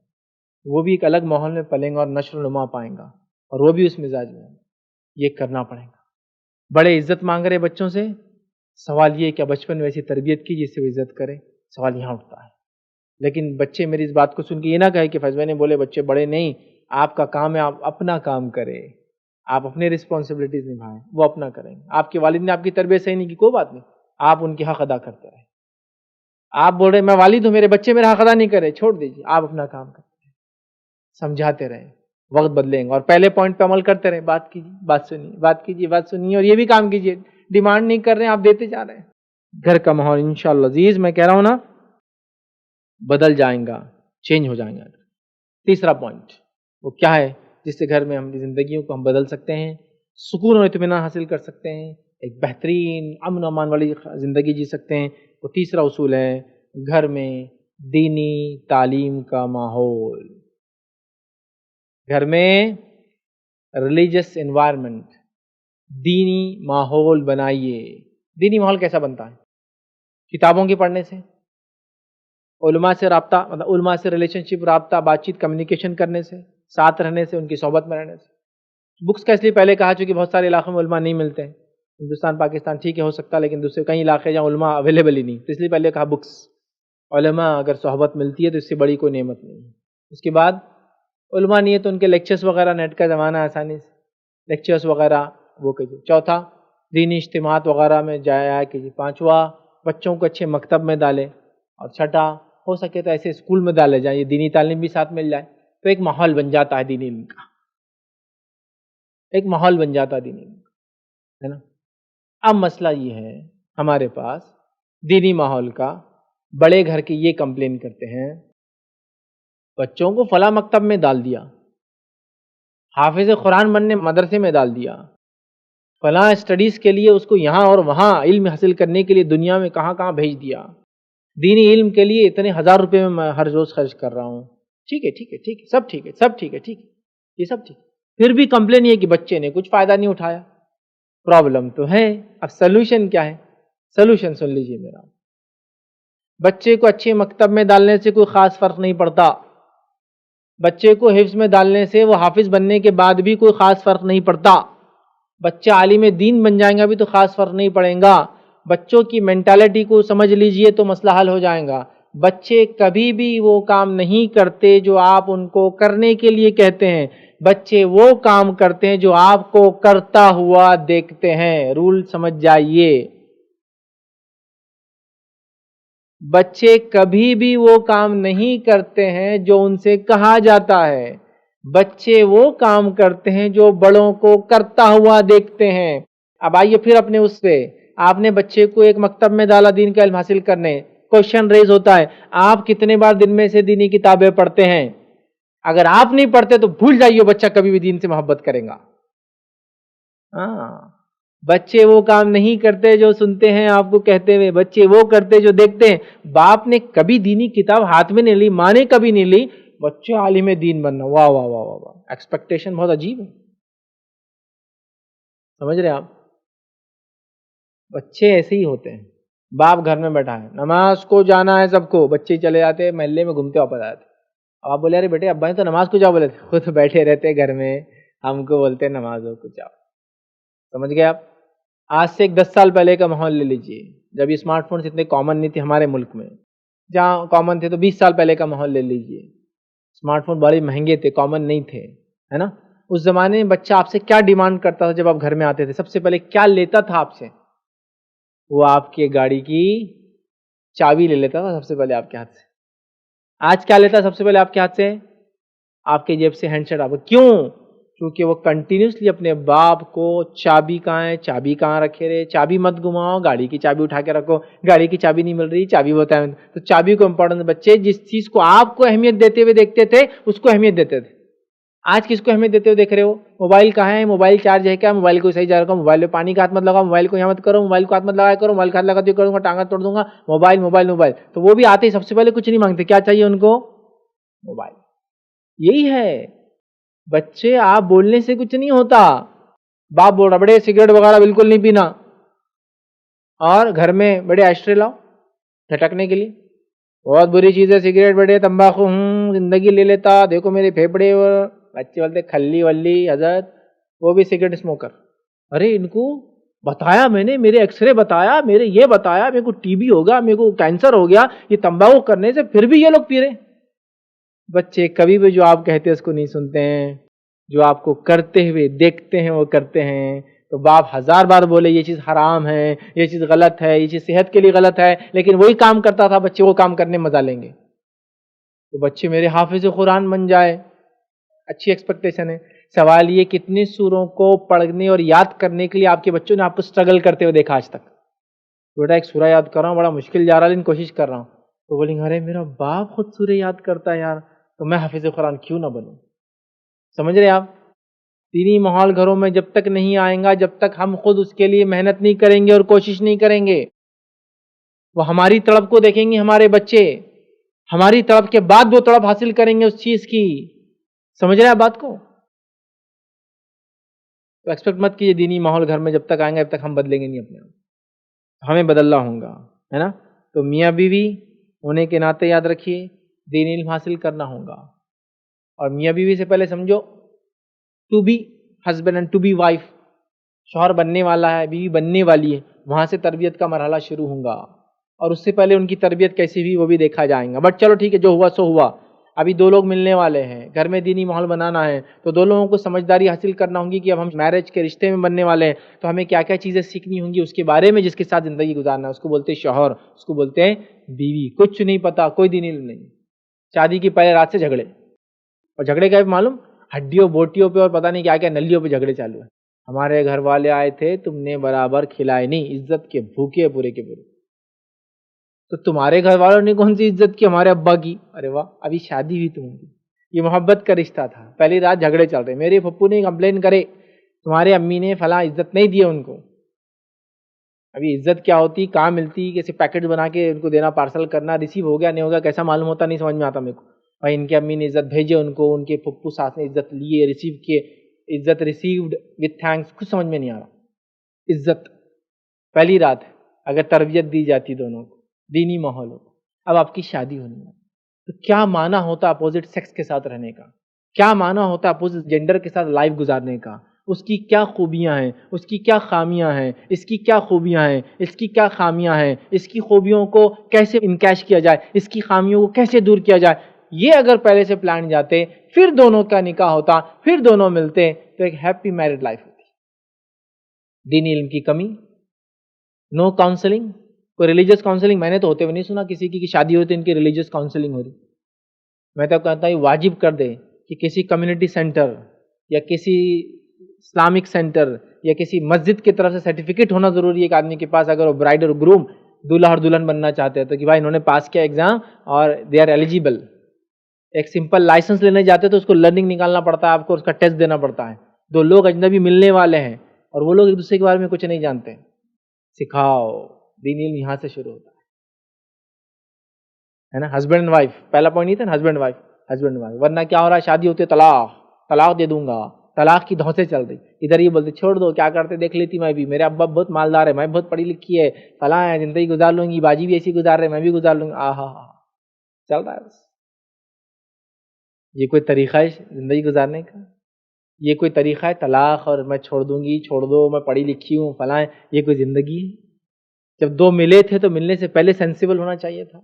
وہ بھی ایک الگ ماحول میں پلیں گا اور نشر و نما پائیں گا، اور وہ بھی اس مزاج میں ہے. یہ کرنا پڑے گا. بڑے عزت مانگ رہے بچوں سے، سوال یہ کہ بچپن میں ایسی تربیت کی جس سے وہ عزت کرے. سوال یہاں اٹھتا ہے. لیکن بچے میری اس بات کو سن کے یہ نہ کہے کہ فیض بھائی نے بولے بچے بڑے نہیں، آپ کا کام ہے آپ اپنا کام کریں، آپ اپنے رسپانسبلٹیز نبھائیں، وہ اپنا کریں. آپ کے والد نے آپ کی تربیت صحیح نہیں کی، کوئی بات نہیں، آپ ان کے حق ادا کرتے رہیں. آپ بول رہے میں والد ہوں، میرے بچے میرا حق ادا نہیں کرے، چھوڑ دیجیے، آپ اپنا کام کرتے رہیں، سمجھاتے رہیں. وقت بدلیں گا. اور پہلے پوائنٹ پہ عمل کرتے رہیں، بات کیجیے، بات سنیے، بات کیجیے، بات سنیے، اور یہ بھی کام کیجیے. ڈیمانڈ نہیں کر رہے ہیں، آپ دیتے جا رہے ہیں. گھر کا ماحول انشاءاللہ عزیز میں کہہ رہا ہوں نا بدل جائیں گا، چینج ہو جائیں گا. تیسرا پوائنٹ وہ کیا ہے جس سے گھر میں ہم زندگیوں کو ہم بدل سکتے ہیں، سکون اور اطمینان حاصل کر سکتے ہیں، ایک بہترین امن و امان والی زندگی جی سکتے ہیں. وہ تیسرا اصول ہے گھر میں دینی تعلیم کا ماحول. گھر میں ریلیجس انوائرمنٹ، دینی ماحول بنائیے. دینی ماحول کیسا بنتا ہے؟ کتابوں کی پڑھنے سے، علماء سے رابطہ، مطلب علماء سے ریلیشن شپ، رابطہ، بات چیت، کمیونیکیشن کرنے سے، ساتھ رہنے سے، ان کی صحبت میں رہنے سے. بکس کا اس لیے پہلے کہا چونکہ بہت سارے علاقوں میں علماء نہیں ملتے ہیں. ہندوستان پاکستان ٹھیک ہے ہو سکتا ہے، لیکن دوسرے کئی علاقے جہاں علماء اویلیبل ہی نہیں، تو اس لیے پہلے کہا بکس. علماء اگر صحبت ملتی ہے تو اس سے بڑی کوئی نعمت نہیں ہے. اس کے بعد علماء نہیں ہے تو ان کے لیکچرز وغیرہ، نیٹ کا زمانہ ہے، آسانی سے لیکچرز وغیرہ وہ کیجیے. چوتھا دینی اجتماعات وغیرہ میں جایا کیجیے. پانچواں بچوں کو اچھے مکتب میں ڈالیں. اور چھٹا ہو سکے تو ایسے اسکول میں ڈالے جائیں، یہ دینی تعلیم بھی ساتھ مل جائے تو ایک ماحول بن جاتا ہے دینی علم کا، ایک ماحول بن جاتا ہے دینی علم کا، ہے نا. اب مسئلہ یہ ہے ہمارے پاس دینی ماحول کا، بڑے گھر کے یہ کمپلین کرتے ہیں بچوں کو فلاں مکتب میں ڈال دیا، حافظ قرآن بننے مدرسے میں ڈال دیا، فلاں اسٹڈیز کے لیے اس کو یہاں اور وہاں علم حاصل کرنے کے لیے دنیا میں کہاں کہاں بھیج دیا، دینی علم کے لیے اتنے ہزار روپے میں ہر روز خرچ کر رہا ہوں. ٹھیک ہے ٹھیک ہے ٹھیک ہے، سب ٹھیک ہے، سب ٹھیک ہے، ٹھیک ہے، یہ سب ٹھیک ہے. پھر بھی کمپلین یہ کہ بچے نے کچھ فائدہ نہیں اٹھایا. پرابلم تو ہے. اب سلوشن کیا ہے؟ سلوشن سن لیجیے میرا. بچے کو اچھے مکتب میں ڈالنے سے کوئی خاص فرق نہیں پڑتا. بچے کو حفظ میں ڈالنے سے وہ حافظ بننے کے بعد بھی کوئی خاص فرق نہیں پڑتا. بچہ عالم دین بن جائیں گا بھی تو خاص فرق نہیں پڑے گا. بچوں کی مینٹالٹی کو سمجھ لیجئے تو مسئلہ حل ہو جائے گا. بچے کبھی بھی وہ کام نہیں کرتے جو آپ ان کو کرنے کے لیے کہتے ہیں. بچے وہ کام کرتے ہیں جو آپ کو کرتا ہوا دیکھتے ہیں. رول سمجھ جائیے. بچے کبھی بھی وہ کام نہیں کرتے ہیں جو ان سے کہا جاتا ہے. بچے وہ کام کرتے ہیں جو بڑوں کو کرتا ہوا دیکھتے ہیں. اب آئیے پھر اپنے اس پہ، آپ نے بچے کو ایک مکتب میں ڈالا دین کا علم حاصل کرنے. کوشچن ریز ہوتا ہے آپ کتنے بار دن میں سے دینی کتابیں پڑھتے ہیں؟ اگر آپ نہیں پڑھتے تو بھول جائیے بچہ کبھی بھی دین سے محبت کرے گا. ہاں، بچے وہ کام نہیں کرتے جو سنتے ہیں آپ کو کہتے ہوئے، بچے وہ کرتے جو دیکھتے ہیں. باپ نے کبھی دینی کتاب ہاتھ میں نہیں لی، ماں نے کبھی نہیں لی، بچے عالم دین بننا، واہ واہ واہ واہ واہ. ایکسپیکٹیشن بہت عجیب ہے. سمجھ رہے آپ؟ بچے ایسے ہی ہوتے ہیں. باپ گھر میں بیٹھا ہے، نماز کو جانا ہے سب کو، بچے چلے جاتے محلے میں گھومتے واپس آتے. اب آپ بولے ارے بیٹے ابا نے تو نماز کو جاؤ بولے تھے، خود بیٹھے رہتے گھر میں، ہم کو بولتے نماز کو جاؤ. سمجھ گئے آپ؟ آج سے ایک 10 سال پہلے کا ماحول لے لیجئے، جب یہ اسمارٹ فونز اتنے کامن نہیں تھے ہمارے ملک میں. جہاں کامن تھے تو 20 سال پہلے کا ماحول لے لیجئے، اسمارٹ فون بڑے مہنگے تھے، کامن نہیں تھے، ہے نا. اس زمانے میں بچہ آپ سے کیا ڈیمانڈ کرتا تھا جب آپ گھر میں آتے تھے؟ سب سے پہلے کیا لیتا تھا آپ سے؟ وہ آپ کی گاڑی کی چابی لے لیتا تھا سب سے پہلے آپ کے ہاتھ سے. آج کیا لیتا سب سے پہلے آپ کے ہاتھ سے؟ آپ کے جیب سے ہینڈ سیٹ. آپ کیوں؟ کیونکہ وہ کنٹینیوسلی اپنے باپ کو چابی کہاں ہے، چابی کہاں رکھے رہے، چابی مت گھماؤ، گاڑی کی چابی اٹھا کے رکھو، گاڑی کی چابی نہیں مل رہی، چابی ہوتا ہے. تو چابی کو امپورٹنس. بچے جس چیز کو آپ کو اہمیت دیتے ہوئے دیکھتے تھے اس کو اہمیت دیتے تھے. آج کس کو اہمیت دیتے ہو دیکھ رہے ہو؟ موبائل کہاں ہے، موبائل چارج ہے کیا، موبائل کو صحیح جا رکھو، موبائل میں پانی کا ہاتھ مت لگاؤ، موبائل کو یہاں مت کرو، موبائل کو ہاتھ مت لگایا کرو، موبائل کا ہاتھ لگاتے کروں گا ٹانگا توڑ دوں گا، موبائل موبائل موبائل. تو وہ بھی آتے ہی سب سے پہلے کچھ نہیں مانگتے، کیا چاہیے ان کو؟ موبائل. یہی ہے بچے، آپ بولنے سے کچھ نہیں ہوتا. باپ بول رہا بڑے سگریٹ وغیرہ بالکل نہیں پینا، اور گھر میں بڑے ایشٹرے لاؤ جھٹکنے کے لیے. بہت بری چیز ہے سگریٹ، بڑے تمباکو، زندگی لے لیتا، دیکھو میرے پھیپڑے. بچے بولتے کھلی ولی حضرت، وہ بھی سگریٹ اسموکر. ارے ان کو بتایا میں نے، میرے ایکس رے بتایا، میرے یہ بتایا، میرے کو ٹی بی ہو گیا، میرے کو کینسر ہو گیا یہ تمباکو کرنے سے، پھر بھی یہ لوگ پی رہے. بچے کبھی بھی جو آپ کہتے ہیں اس کو نہیں سنتے ہیں، جو آپ کو کرتے ہوئے دیکھتے ہیں وہ کرتے ہیں. تو باپ ہزار بار بولے یہ چیز حرام ہے، یہ چیز غلط ہے، یہ چیز صحت کے لیے غلط ہے، لیکن وہی کام کرتا تھا، بچے وہ کام کرنے میں مزہ لیں گے. تو بچے میرے حافظ قرآن بن جائے، اچھی ایکسپیکٹیشن ہے. سوال یہ کتنی سوروں کو پڑھنے اور یاد کرنے کے لیے آپ کے بچوں نے آپ کو سٹرگل کرتے ہوئے دیکھا آج تک؟ بیٹا ایک سورہ یاد کر رہا ہوں، بڑا مشکل جا رہا ہے لیکن کوشش کر رہا ہوں. تو بولیں گے ارے میرا باپ خود سورہ یاد کرتا ہے یار، تو میں حافظ قرآن کیوں نہ بنوں؟ سمجھ رہے آپ؟ دینی ماحول گھروں میں جب تک نہیں آئیں گا، جب تک ہم خود اس کے لیے محنت نہیں کریں گے اور کوشش نہیں کریں گے. وہ ہماری طلب کو دیکھیں گے ہمارے بچے، ہماری طلب کے بعد وہ طلب حاصل کریں گے اس چیز کی. سمجھ رہے آپ بات کو؟ تو ایکسپیکٹ مت کیجیے دینی ماحول گھر میں جب تک آئیں گا جب تک ہم بدلیں گے نہیں اپنے آپ. ہمیں بدلنا ہوگا، ہے نا؟ تو میاں بیوی ہونے کے ناطے یاد رکھیے دینی علم حاصل کرنا ہوگا. اور میاں بیوی سے پہلے سمجھو to be husband and to be wife, شوہر بننے والا ہے، بیوی بننے والی ہے، وہاں سے تربیت کا مرحلہ شروع ہوگا. اور اس سے پہلے ان کی تربیت کیسی ہوئی وہ بھی دیکھا جائے گا. بٹ چلو ٹھیک ہے، جو ہوا سو ہوا. ابھی دو لوگ ملنے والے ہیں، گھر میں دینی ماحول بنانا ہے، تو دو لوگوں کو سمجھداری حاصل کرنا ہوگی کہ اب ہم میرج کے رشتے میں بننے والے ہیں، تو ہمیں کیا کیا چیزیں سیکھنی ہوں گی اس کے بارے میں، جس کے ساتھ زندگی گزارنا ہے. اس کو بولتے ہیں شوہر، اس کو بولتے ہیں بیوی. کچھ نہیں پتا، کوئی دینی علم نہیں. شادی کی پہلے رات سے جھگڑے، اور جھگڑے کا معلوم ہڈیوں بوٹیوں پہ اور پتہ نہیں کیا کیا نلیوں پہ جھگڑے چالو ہیں. ہمارے گھر والے آئے تھے، تم نے برابر کھلائے نہیں، عزت کے بھوکے پورے کے پورے. تو تمہارے گھر والوں نے کون سی عزت کی؟ ہمارے ابا کی. ارے واہ، ابھی شادی ہوئی تمہاری، یہ محبت کا رشتہ تھا، پہلی رات جھگڑے چل رہے. میرے پھپھو نے کمپلین کرے تمہارے امی نے فلاں عزت نہیں دی ان کو. ابھی عزت کیا ہوتی، کہاں ملتی، کیسے پیکٹ بنا کے ان کو دینا، پارسل کرنا، ریسیو ہو گیا نہیں ہوگا کیسا معلوم ہوتا، نہیں سمجھ میں آتا میرے کو. بھائی ان کے امی نے عزت بھیجے ان کو، ان کے پھپھو ساس نے عزت لیے، ریسیو کیے، عزت ریسیوڈ وتھ تھینکس، کچھ سمجھ میں نہیں آ رہا. عزت پہلی رات ہے، اگر تربیت دی جاتی دونوں کو، دینی ماحول ہو. اب آپ کی شادی ہونی ہے، تو کیا معنی ہوتا اپوزٹ سیکس کے ساتھ رہنے کا، کیا معنی ہوتا اپوزٹ جینڈر کے ساتھ لائف گزارنے کا، اس کی کیا خوبیاں ہیں، اس کی کیا خامیاں ہیں، اس کی کیا خوبیاں ہیں، اس کی کیا خامیاں ہیں، اس کی خوبیوں کو کیسے انکیش کیا جائے، اس کی خامیوں کو کیسے دور کیا جائے. یہ اگر پہلے سے پلان جاتے، پھر دونوں کا نکاح ہوتا، پھر دونوں ملتے، تو ایک ہیپی میرڈ لائف ہوتی. دینی علم کی کمی، نو کاؤنسلنگ. کوئی ریلیجیس کاؤنسلنگ میں نے تو ہوتے ہوئے نہیں سنا کسی کی کہ شادی ہوتی ان کی ریلیجیس کاؤنسلنگ ہو رہی. میں تو کہتا ہوں واجب کر دے کہ کسی کمیونٹی سینٹر یا کسی اسلامک سینٹر یا کسی مسجد کی طرف سے سرٹیفکیٹ ہونا ضروری ہے ایک آدمی کے پاس، اگر وہ برائڈ اور گروم دولہا اور دلہن بننا چاہتے ہیں تو کہ بھائی انہوں نے پاس کیا ایگزام اور دے آر ایلیجیبل. ایک سمپل لائسنس لینے جاتے تو اس کو لرننگ نکالنا پڑتا ہے آپ کو، اس کا ٹیسٹ دینا پڑتا ہے. دو لوگ اجنبی ملنے والے ہیں اور وہ لوگ ایک دوسرے کے بارے میں کچھ نہیں جانتے، سکھاؤ. دین علم یہاں سے شروع ہوتا ہے نا. ہسبینڈ اینڈ وائف پہلا پوائنٹ نہیں تھا نا، ہسبینڈ وائف، ہسبینڈ وائف. ورنہ کیا ہو رہا ہے، شادی ہوتی ہے طلاق، طلاق دے دوں گا، طلاق کی دھوسے چل رہی. ادھر یہ بولتے چھوڑ دو، کیا کرتے دیکھ لیتی میں بھی، میرے ابا بہت مالدار ہے، میں بہت پڑھی لکھی ہے، فلاں ہے، زندگی گزار لوں گی، باجی بھی ایسی گزار رہے میں بھی گزار لوں گا. آہا ہا، چل رہا ہے بس. یہ کوئی طریقہ ہے زندگی گزارنے کا؟ یہ کوئی طریقہ ہے طلاق اور میں چھوڑ دوں گی، چھوڑ دو، میں پڑھی لکھی ہوں فلاں ہے، یہ کوئی زندگی ہے؟ جب دو ملے تھے تو ملنے سے پہلے سینسیبل ہونا چاہیے تھا،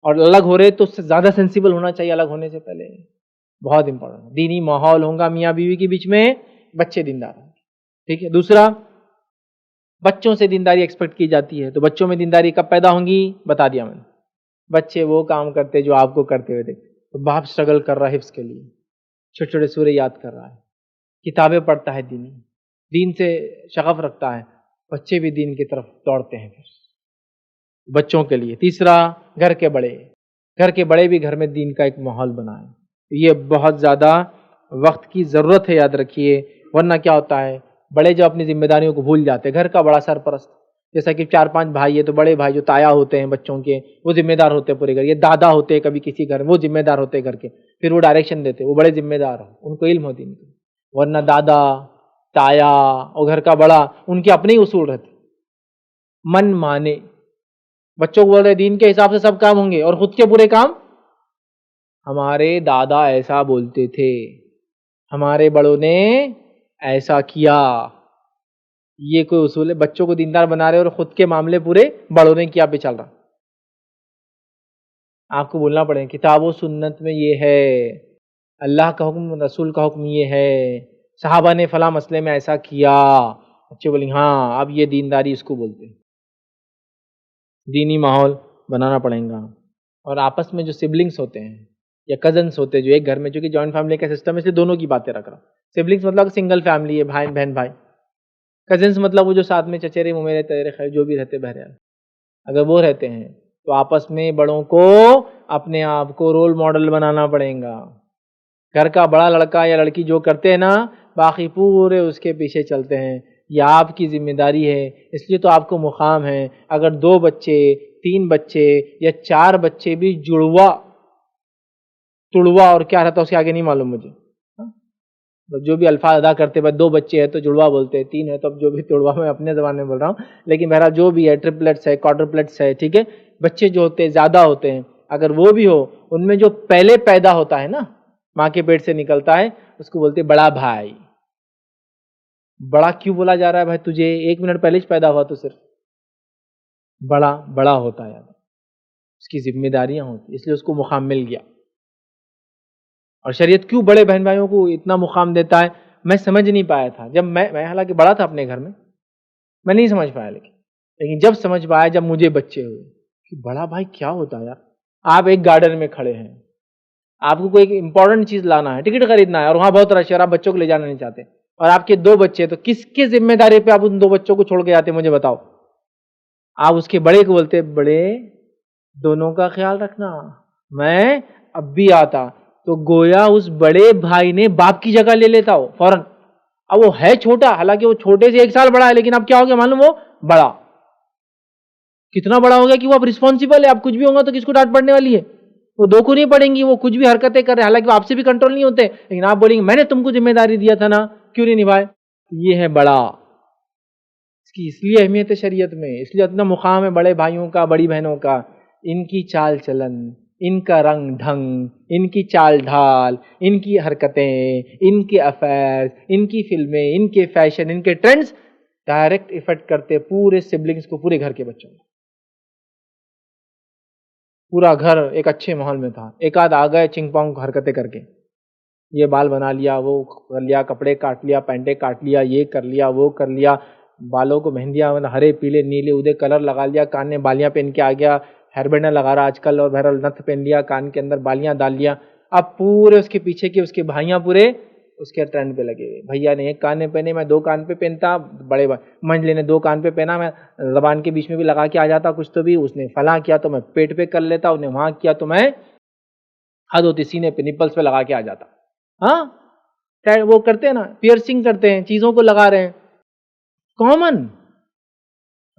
اور الگ ہو رہے تو اس سے زیادہ سینسیبل ہونا چاہیے الگ ہونے سے پہلے. بہت امپورٹنٹ. دینی ماحول ہوگا میاں بیوی کے بیچ میں، بچے دیندار ہوں گے. ٹھیک ہے. دوسرا، بچوں سے دینداری ایکسپیکٹ کی جاتی ہے، تو بچوں میں دینداری کب پیدا ہوں گی؟ بتا دیا میں نے. بچے وہ کام کرتے جو آپ کو کرتے ہوئے دیکھتے. تو باپ اسٹرگل کر رہا ہے حفظ کے لیے، چھوٹے چھوٹے سورے یاد کر رہا ہے، کتابیں پڑھتا ہے دینی، دین سے شغف رکھتا ہے، بچے بھی دین کی طرف دوڑتے ہیں پھر بچوں کے لیے. تیسرا، گھر کے بڑے بھی گھر میں دین کا ایک ماحول بنائیں. یہ بہت زیادہ وقت کی ضرورت ہے، یاد رکھیے، ورنہ کیا ہوتا ہے بڑے جب اپنی ذمہ داریوں کو بھول جاتے ہیں، گھر کا بڑا سرپرست، جیسا کہ 4-5 بھائی ہے تو بڑے بھائی جو تایا ہوتے ہیں بچوں کے وہ ذمہ دار ہوتے ہیں پورے گھر، یہ دادا ہوتے ہیں کبھی کسی گھر میں وہ ذمہ دار ہوتے ہیں گھر کے، پھر وہ ڈائریکشن دیتے، وہ بڑے ذمہ دار ہیں، ان کو علم ہوتی نہیں، ورنہ دادا تایا اور گھر کا بڑا ان کے اپنے ہی اصول رہتے، من مانے، بچوں کو بول رہے دین کے حساب سے سب کام ہوں گے اور خود کے پورے کام، ہمارے دادا ایسا بولتے تھے، ہمارے بڑوں نے ایسا کیا، یہ کوئی اصول ہے؟ بچوں کو دیندار بنا رہے اور خود کے معاملے پورے بڑوں نے کیا پہ چل رہا۔ آپ کو بولنا پڑے کتاب و سنت میں یہ ہے، اللہ کا حکم رسول کا حکم یہ ہے، صحابہ نے فلاں مسئلے میں ایسا کیا، بچے بولیں ہاں اب یہ دینداری اس کو بولتے ہیں۔ دینی ماحول بنانا پڑے گا، اور آپس میں جو سبلنگس ہوتے ہیں یا کزنس ہوتے ہیں جو ایک گھر میں، چونکہ جوائنٹ فیملی کا سسٹم ہے اس لیے دونوں کی باتیں رکھ رہا ہوں، سبلنگس مطلب سنگل فیملی ہے، بھائی بہن بھائی، کزنس مطلب وہ جو ساتھ میں چچیرے ممیرے تیرے خیر جو بھی رہتے بہرحال، اگر وہ رہتے ہیں تو آپس میں بڑوں کو اپنے آپ کو رول ماڈل بنانا پڑے گا، گھر کا بڑا لڑکا یا لڑکی جو کرتے ہیں نا باقی پورے اس کے پیچھے چلتے ہیں، یہ آپ کی ذمہ داری ہے، اس لیے تو آپ کو مقام ہے، اگر 2 بچے 3 بچے یا 4 بچے بھی جڑوا تڑوا اور کیا رہتا ہے اس کے آگے نہیں معلوم مجھے، جو بھی الفاظ ادا کرتے ہیں 2 بچے ہیں تو جڑوا بولتے ہیں، 3 ہے تو اب جو بھی تڑوا میں اپنے زبان میں بول رہا ہوں، لیکن بہرحال جو بھی ہے ٹرپلیٹس ہے کوادر پلیٹس ہے، ٹھیک ہے، بچے جو ہوتے ہیں زیادہ ہوتے ہیں، اگر وہ بھی ہو ان میں جو پہلے پیدا ہوتا ہے نا ماں کے پیٹ سے نکلتا ہے اس کو بولتے ہیں بڑا بھائی۔ بڑا کیوں بولا جا رہا ہے بھائی؟ تجھے 1 منٹ پہلے ہی پیدا ہوا تو صرف بڑا ہوتا ہے، اس کی ذمہ داریاں ہوتی، اس لیے اس کو مقام مل گیا۔ اور شریعت کیوں بڑے بہن بھائیوں کو اتنا مقام دیتا ہے میں سمجھ نہیں پایا تھا، جب میں حالانکہ بڑا تھا اپنے گھر میں، میں نہیں سمجھ پایا، لیکن جب سمجھ پایا جب مجھے بچے ہوئے کہ بڑا بھائی کیا ہوتا ہے یار۔ آپ ایک گارڈن میں کھڑے ہیں، آپ کو کوئی امپورٹنٹ چیز لانا ہے، ٹکٹ خریدنا ہے اور وہاں بہت رش ہے اور آپ بچوں کو لے جانا نہیں چاہتے اور آپ کے 2 بچے، تو کس کے ذمہ داری پہ آپ ان 2 بچوں کو چھوڑ کے جاتے مجھے بتاؤ؟ آپ اس کے بڑے کو بولتے بڑے دونوں کا خیال رکھنا، میں اب بھی آتا، تو گویا اس بڑے بھائی نے باپ کی جگہ لے لیتا ہو فوراً، اب وہ ہے چھوٹا، حالانکہ وہ چھوٹے سے 1 سال بڑا ہے، لیکن اب کیا ہو گیا معلوم، وہ بڑا کتنا بڑا ہو گیا کہ وہ اب رسپانسیبل ہے، اب کچھ بھی ہوگا تو کس کو ڈانٹ پڑنے والی ہے، وہ 2 کو نہیں پڑیں گی، وہ کچھ بھی حرکتیں کر رہے ہیں، حالانکہ وہ آپ سے بھی کنٹرول نہیں ہوتے، لیکن آپ بولیں گے میں نے تم کو ذمہ داری دیا تھا نا، کیوں نہیں نبھائے؟ یہ ہے بڑا، اس کی اس لیے اہمیت ہے شریعت میں، اس لیے اتنا مقام ہے بڑے بھائیوں کا بڑی بہنوں کا، ان کی چال چلن، ان کا رنگ ڈھنگ، ان کی چال ڈھال، ان کی حرکتیں، ان کے افیئرز، ان کی فلمیں، ان کے فیشن، ان کے ٹرینڈز ڈائریکٹ افیکٹ کرتے پورے سبلنگز کو، پورے گھر کے بچوں کو۔ پورا گھر ایک اچھے ماحول میں تھا، ایک آدھ آ گئے چنگ پونگ حرکتیں کر کے، یہ بال بنا لیا، وہ کر لیا، کپڑے کاٹ لیا، پینٹیں کاٹ لیا، یہ کر لیا، وہ کر لیا، بالوں کو مہندیاں ہرے پیلے نیلے ادے کلر لگا لیا، کان میں بالیاں پہن کے آ گیا، ہیئر بینڈ لگا رہا آج کل، اور بہرحال نتھ پہن لیا، کان کے اندر بالیاں ڈال لیا، اب پورے اس کے پیچھے کے اس کے بھائیاں پورے اس کے ٹرینڈ پہ لگے ہوئے، بھیا نے 1 کان میں پہنے، میں 2 کان پہ پہنتا، بڑے منجلے نے 2 کان پہ پہنا، میں زبان کے بیچ میں بھی لگا کے آ جاتا کچھ، تو بھی اس نے فلاں کیا تو میں پیٹ پہ کر لیتا، اس نے وہاں کیا تو میں حد ہوتی سینے پہ نپلس پہ لگا کے آ جاتا۔ ہاں وہ کرتے ہیں نا، پیئرسنگ کرتے ہیں، چیزوں کو لگا رہے ہیں، کامن،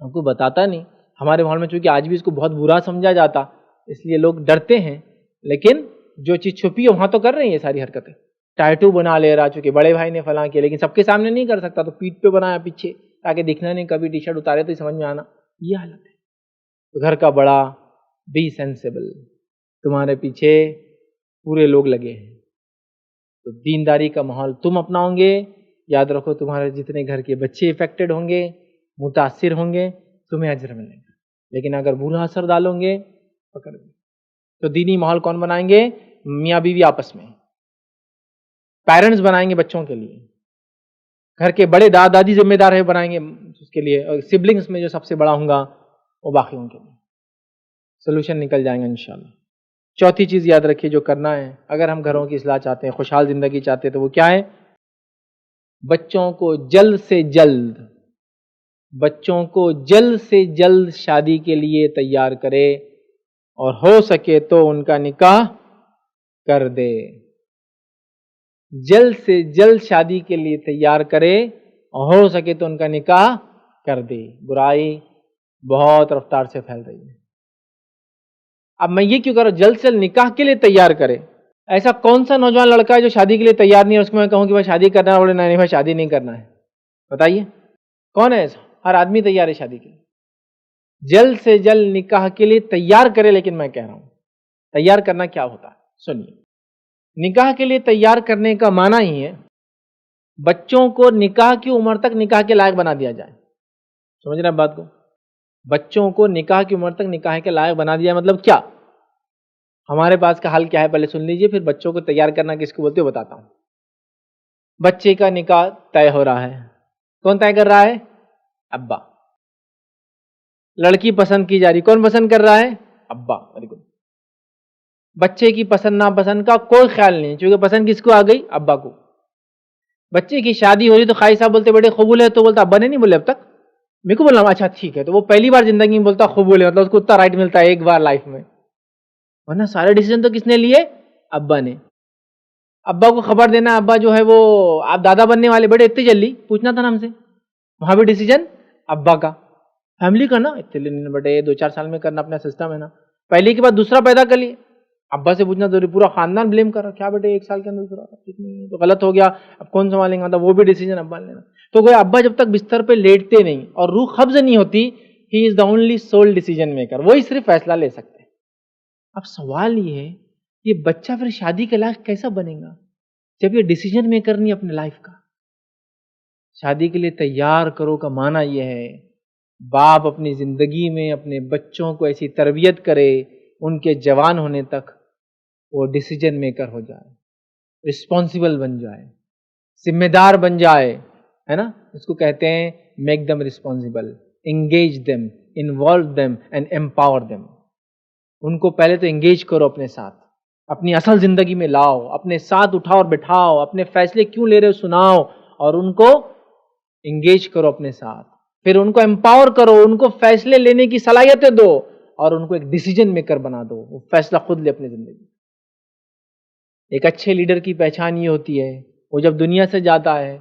ہم کو بتاتا نہیں، ہمارے ماحول میں چونکہ آج بھی اس کو بہت برا سمجھا جاتا اس لیے لوگ ڈرتے ہیں، لیکن جو چیز چھپی ہے وہاں تو کر رہے ہیں یہ ساری حرکتیں، ٹیٹو بنا لے رہا چونکہ بڑے بھائی نے فلاں کیا، لیکن سب کے سامنے نہیں کر سکتا تو پیٹھ پہ بنایا پیچھے تاکہ دکھنا نہیں، کبھی ٹی شرٹ اتارے تو ہی سمجھ میں آنا، یہ حالت ہے۔ گھر کا بڑا بی سینسیبل، تمہارے پیچھے پورے لوگ لگے ہیں، تو دینداری کا ماحول تم اپناؤ گے، یاد رکھو تمہارے جتنے گھر کے بچے افیکٹڈ ہوں گے، متاثر ہوں گے، تمہیں اجر ملے گا، لیکن اگر برا اثر ڈالو گے پکڑ گے۔ تو دینی ماحول کون بنائیں گے؟ میاں بیوی آپس میں، پیرنٹس بنائیں گے بچوں کے لیے، گھر کے بڑے دادا دادی ذمہ دار ہے بنائیں گے اس کے لیے، اور سبلنگس میں جو سب سے بڑا ہوں گا وہ باقیوں کے لیے، سولوشن نکل جائیں گا انشاءاللہ۔ چوتھی چیز یاد رکھیے جو کرنا ہے اگر ہم گھروں کی اصلاح چاہتے ہیں، خوشحال زندگی چاہتے ہیں، تو وہ کیا ہے؟ بچوں کو جلد سے جلد شادی کے لیے تیار کرے، اور ہو سکے تو ان کا نکاح کر دے۔ جلد سے جلد شادی کے لیے تیار کرے اور ہو سکے تو ان کا نکاح کر دے. برائی بہت رفتار سے پھیل رہی ہے. اب میں یہ کیوں کر رہا ہوں جلد سے جلد نکاح کے لیے تیار کرے؟ ایسا کون سا نوجوان لڑکا ہے جو شادی کے لیے تیار نہیں ہے؟ اس کو میں کہوں کہ بھائی شادی کرنا ہے، بولے نہیں بھائی شادی نہیں کرنا ہے. بتائیے کون ہے ایسا؟ ہر آدمی تیار ہے شادی کے لیے. جلد سے جلد نکاح کے لیے تیار کرے. لیکن میں کہہ رہا ہوں تیار کرنا کیا ہوتا ہے؟ سنیے. نکاح کے لیے تیار کرنے کا معنی ہی ہے بچوں کو نکاح کی عمر تک نکاح کے لائق بنا دیا جائے. سمجھ رہے ہیں بات کو؟ بچوں کو نکاح کی عمر تک نکاح کے لائق بنا دیا مطلب کیا؟ ہمارے پاس کا حل کیا ہے پہلے سن لیجئے، پھر بچوں کو تیار کرنا کس کو بولتے ہو بتاتا ہوں. بچے کا نکاح طے ہو رہا ہے. کون طے کر رہا ہے؟ ابا. لڑکی پسند کی جا رہی، کون پسند کر رہا ہے؟ ابا. Very good. بچے کی پسند ناپسند کا کوئی خیال نہیں، چونکہ پسند کس کو آ گئی؟ ابا کو. بچے کی شادی ہو رہی تو خالی صاحب بولتے بیٹے قبول ہے، تو بولتا ابا نے نہیں بولے اب تک، میرے کو بولنا اچھا ٹھیک ہے. تو وہ پہلی بار زندگی میں بولتا قبول ہے، مطلب اس کو اتنا رائٹ ملتا ہے ایک بار لائف میں، ورنہ سارے ڈیسیجن تو کس نے لیے؟ ابا نے. ابا کو خبر دینا ابا جو ہے وہ آپ دادا بننے والے، بیٹے اتنی جلدی پوچھنا تھا نا ہم سے. وہاں بھی ڈیسیجن ابا کا. فیملی کا نا اتنے بیٹے 2-4 سال میں کرنا، اپنا سسٹم ہے نا. پہلے کے بعد دوسرا پیدا کر لیے، ابا سے پوچھنا ضروری، پورا خاندان بلیم کر رہا کیا بیٹے 1 سال کے اندر دوسرا ٹھیک نہیں تو غلط ہو گیا، اب کون سنبھالیں گا؟ وہ بھی ڈیسیجن ابا نے لینا. تو کوئی ابا جب تک بستر پہ لیٹتے نہیں اور روح قبض نہیں ہوتی، he is the only sole decision maker, وہی صرف فیصلہ لے سکتے ہیں. اب سوال یہ ہے یہ بچہ پھر شادی کے لائق کیسا بنے گا جب یہ ڈیسیجن میکر نہیں اپنے لائف کا؟ شادی کے لیے تیار کرو کا معنی یہ ہے باپ اپنی زندگی میں اپنے بچوں کو ایسی تربیت کرے ان کے جوان ہونے تک وہ ڈیسیجن میکر ہو جائے، رسپانسیبل بن جائے، ذمہ دار بن جائے، ہے نا. اس کو کہتے ہیں make them responsible, engage them, involve them and empower them. ان کو پہلے تو انگیج کرو اپنے ساتھ، اپنی اصل زندگی میں لاؤ، اپنے ساتھ اٹھاؤ اور بٹھاؤ، اپنے فیصلے کیوں لے رہے ہو سناؤ، اور ان کو انگیج کرو اپنے ساتھ. پھر ان کو امپاور کرو، ان کو فیصلے لینے کی صلاحیتیں دو اور ان کو ایک ڈیسیجن میکر بنا دو، وہ فیصلہ خود لے اپنی زندگی. ایک اچھے لیڈر کی پہچان یہ ہوتی ہے وہ جب دنیا سے جاتا ہے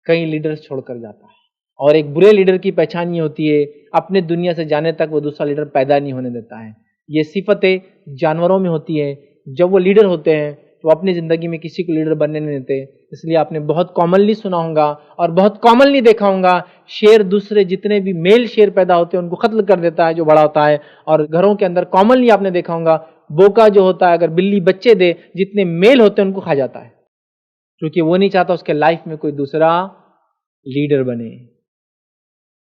کئی لیڈرز چھوڑ کر جاتا ہے، اور ایک برے لیڈر کی پہچان یہ ہوتی ہے اپنے دنیا سے جانے تک وہ دوسرا لیڈر پیدا نہیں ہونے دیتا ہے. یہ صفتیں جانوروں میں ہوتی ہے. جب وہ لیڈر ہوتے ہیں تو اپنی زندگی میں کسی کو لیڈر بننے نہیں دیتے. اس لیے آپ نے بہت کامنلی سنا ہوگا اور بہت کامنلی دیکھا ہوگا شیر دوسرے جتنے بھی میل شیر پیدا ہوتے ہیں ان کو قتل کر دیتا ہے جو بڑا ہوتا ہے. اور گھروں کے اندر کامنلی آپ نے دیکھا ہوگا بوکا جو ہوتا ہے اگر بلی بچے دے جتنے میل ہوتے ہیں ان کو کھا جاتا ہے، کیونکہ وہ نہیں چاہتا اس کے لائف میں کوئی دوسرا لیڈر بنے.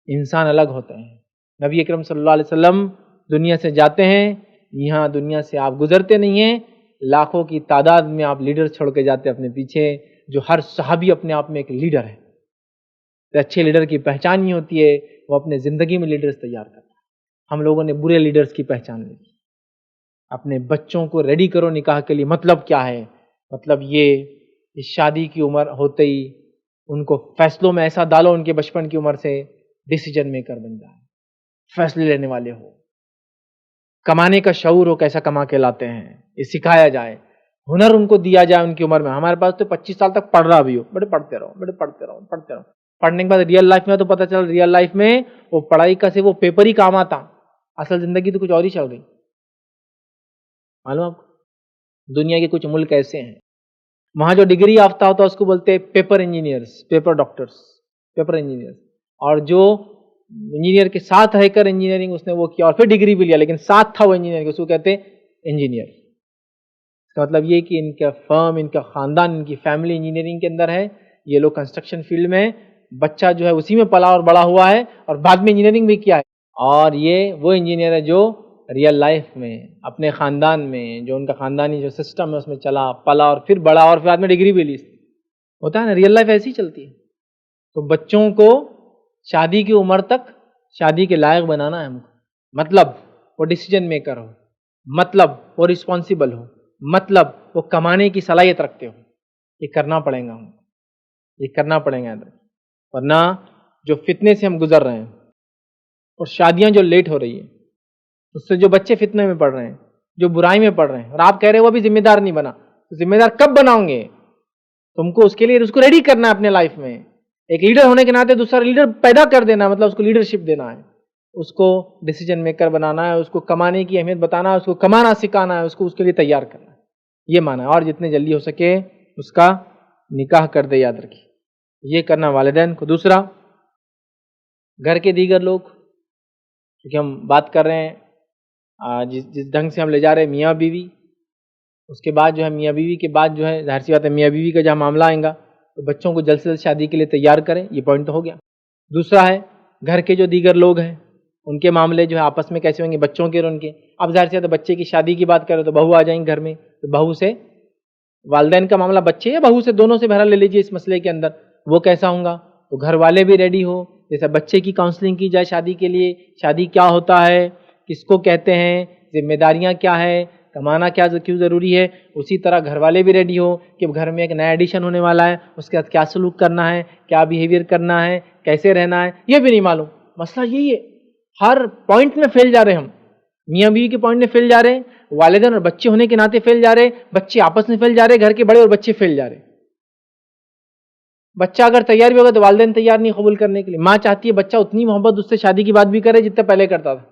انسان الگ ہوتے ہیں. نبی اکرم صلی اللہ علیہ وسلم دنیا سے جاتے ہیں، یہاں دنیا سے آپ گزرتے نہیں ہیں، لاکھوں کی تعداد میں آپ لیڈر چھوڑ کے جاتے اپنے پیچھے، جو ہر صحابی اپنے آپ میں ایک لیڈر ہے. تو اچھے لیڈر کی پہچان یہ ہوتی ہے وہ اپنے زندگی میں لیڈرز تیار کرتا ہے. ہم لوگوں نے برے لیڈرز کی پہچان لی. اپنے بچوں کو ریڈی کرو نکاح کے لیے. مطلب کیا ہے؟ مطلب یہ اس شادی کی عمر ہوتے ہی ان کو فیصلوں میں ایسا ڈالو ان کے بچپن کی عمر سے ڈیسیجن میکر بن جائے، فیصلے لینے والے ہو، کمانے کا شعور ہو کیسا کما کے لاتے ہیں یہ سکھایا جائے، ہنر ان کو دیا جائے ان کی عمر میں. ہمارے پاس تو 25 سال تک پڑھ رہا بھی ہو، بیٹے پڑھتے رہو، بیٹے پڑھتے رہو، پڑھتے رہو. پڑھنے کے بعد ریئل لائف میں تو پتہ چل ریئل لائف میں وہ پڑھائی کا سے وہ پیپر ہی کام آتا، اصل زندگی تو کچھ اور ہی چل گئی. معلوم آپ کو دنیا کے کچھ ملک ایسے ہیں وہاں جو ڈگری یافتہ ہوتا ہے اس کو بولتے ہیں paper engineers, paper doctors, paper engineers. اور جو انجینئر کے ساتھ رہ کر انجینئرنگ اس نے وہ کیا اور پھر ڈگری بھی لیا لیکن ساتھ تھا وہ انجینئر، اس کو کہتے ہیں انجینئر. اس کا مطلب یہ کہ ان کا فرم، ان کا خاندان، ان کی فیملی انجینئرنگ کے اندر ہے. یہ لوگ کنسٹرکشن فیلڈ میں، بچہ جو ہے اسی میں پلا اور بڑا ہوا ہے اور بعد میں انجینئرنگ بھی کیا ہے. اور یہ وہ انجینئر ہے جو ریئل لائف میں اپنے خاندان میں جو ان کا خاندانی جو سسٹم ہے اس میں چلا پلا اور پھر بڑا اور پھر بعد میں ڈگری بھی لی. ہوتا ہے نا ریئل لائف ایسی چلتی ہے. تو بچوں کو شادی کی عمر تک شادی کے لائق بنانا ہے ہم کو. مطلب وہ ڈیسیجن میکر ہو، مطلب وہ رسپانسیبل ہو، مطلب وہ کمانے کی صلاحیت رکھتے ہو. یہ کرنا پڑے گا ہم کو، یہ کرنا پڑے گا. ورنہ جو فتنے سے ہم گزر رہے ہیں اور شادیاں جو لیٹ ہو رہی ہیں اس سے جو بچے فتنے میں پڑ رہے ہیں، جو برائی میں پڑ رہے ہیں، اور آپ کہہ رہے ہیں وہ بھی ذمہ دار نہیں بنا، تو ذمہ دار کب بناؤں گے؟ تم کو اس کے لیے اس کو ریڈی کرنا ہے اپنے لائف میں. ایک لیڈر ہونے کے ناطے دوسرا لیڈر پیدا کر دینا، مطلب اس کو لیڈرشپ دینا ہے، اس کو ڈیسیجن میکر بنانا ہے، اس کو کمانے کی اہمیت بتانا ہے، اس کو کمانا سکھانا ہے، اس کو اس کے لیے تیار کرنا ہے. یہ مانا ہے. اور جتنے جلدی ہو سکے اس کا نکاح کر دے، یاد رکھیے. یہ کرنا والدین کو. دوسرا، گھر کے دیگر لوگ، کیونکہ ہم بات کر رہے ہیں جس ڈھنگ سے ہم لے جا رہے ہیں میاں بیوی، اس کے بعد جو ہے میاں بیوی کے بعد جو ہے ظاہر سی بات ہے میاں بیوی کا جہاں معاملہ آئے گا تو بچوں کو جلد سے جلد شادی کے لیے تیار کریں. یہ پوائنٹ تو ہو گیا. دوسرا ہے گھر کے جو دیگر لوگ ہیں ان کے معاملے جو ہے آپس میں کیسے ہوں گے، بچوں کے اور ان کے. اب ظاہر سی بات ہے بچے کی شادی کی بات کریں تو بہو آ جائیں گے گھر میں، تو بہو سے والدین کا معاملہ، بچے یا بہو سے، دونوں سے بہرحال لے لیجیے اس مسئلے کے اندر، وہ کیسا ہوں گا. تو گھر والے بھی ریڈی ہو، جیسے بچے کی کاؤنسلنگ کی جائے شادی کے لیے، شادی کیا ہوتا ہے، کس کو کہتے ہیں، ذمہ داریاں کیا ہے، کمانا کیوں ضروری ہے. اسی طرح گھر والے بھی ریڈی ہو کہ گھر میں ایک نیا ایڈیشن ہونے والا ہے، اس کے ساتھ کیا سلوک کرنا ہے، کیا بیہیویئر کرنا ہے، کیسے رہنا ہے، یہ بھی نہیں معلوم. مسئلہ یہی ہے، ہر پوائنٹ میں فیل جا رہے ہیں ہم. میاں بیوی کے پوائنٹ میں فیل جا رہے ہیں، والدین اور بچے ہونے کے ناطے فیل جا رہے ہیں، بچے آپس میں فیل جا رہے ہیں، گھر کے بڑے اور بچے فیل جا رہے ہیں. بچہ اگر تیار بھی ہوگا تو والدین تیار نہیں قبول کرنے کے لیے. ماں چاہتی ہے بچہ اتنی محبت اس سے شادی کی بات بھی کرے جتنا پہلے کرتا تھا.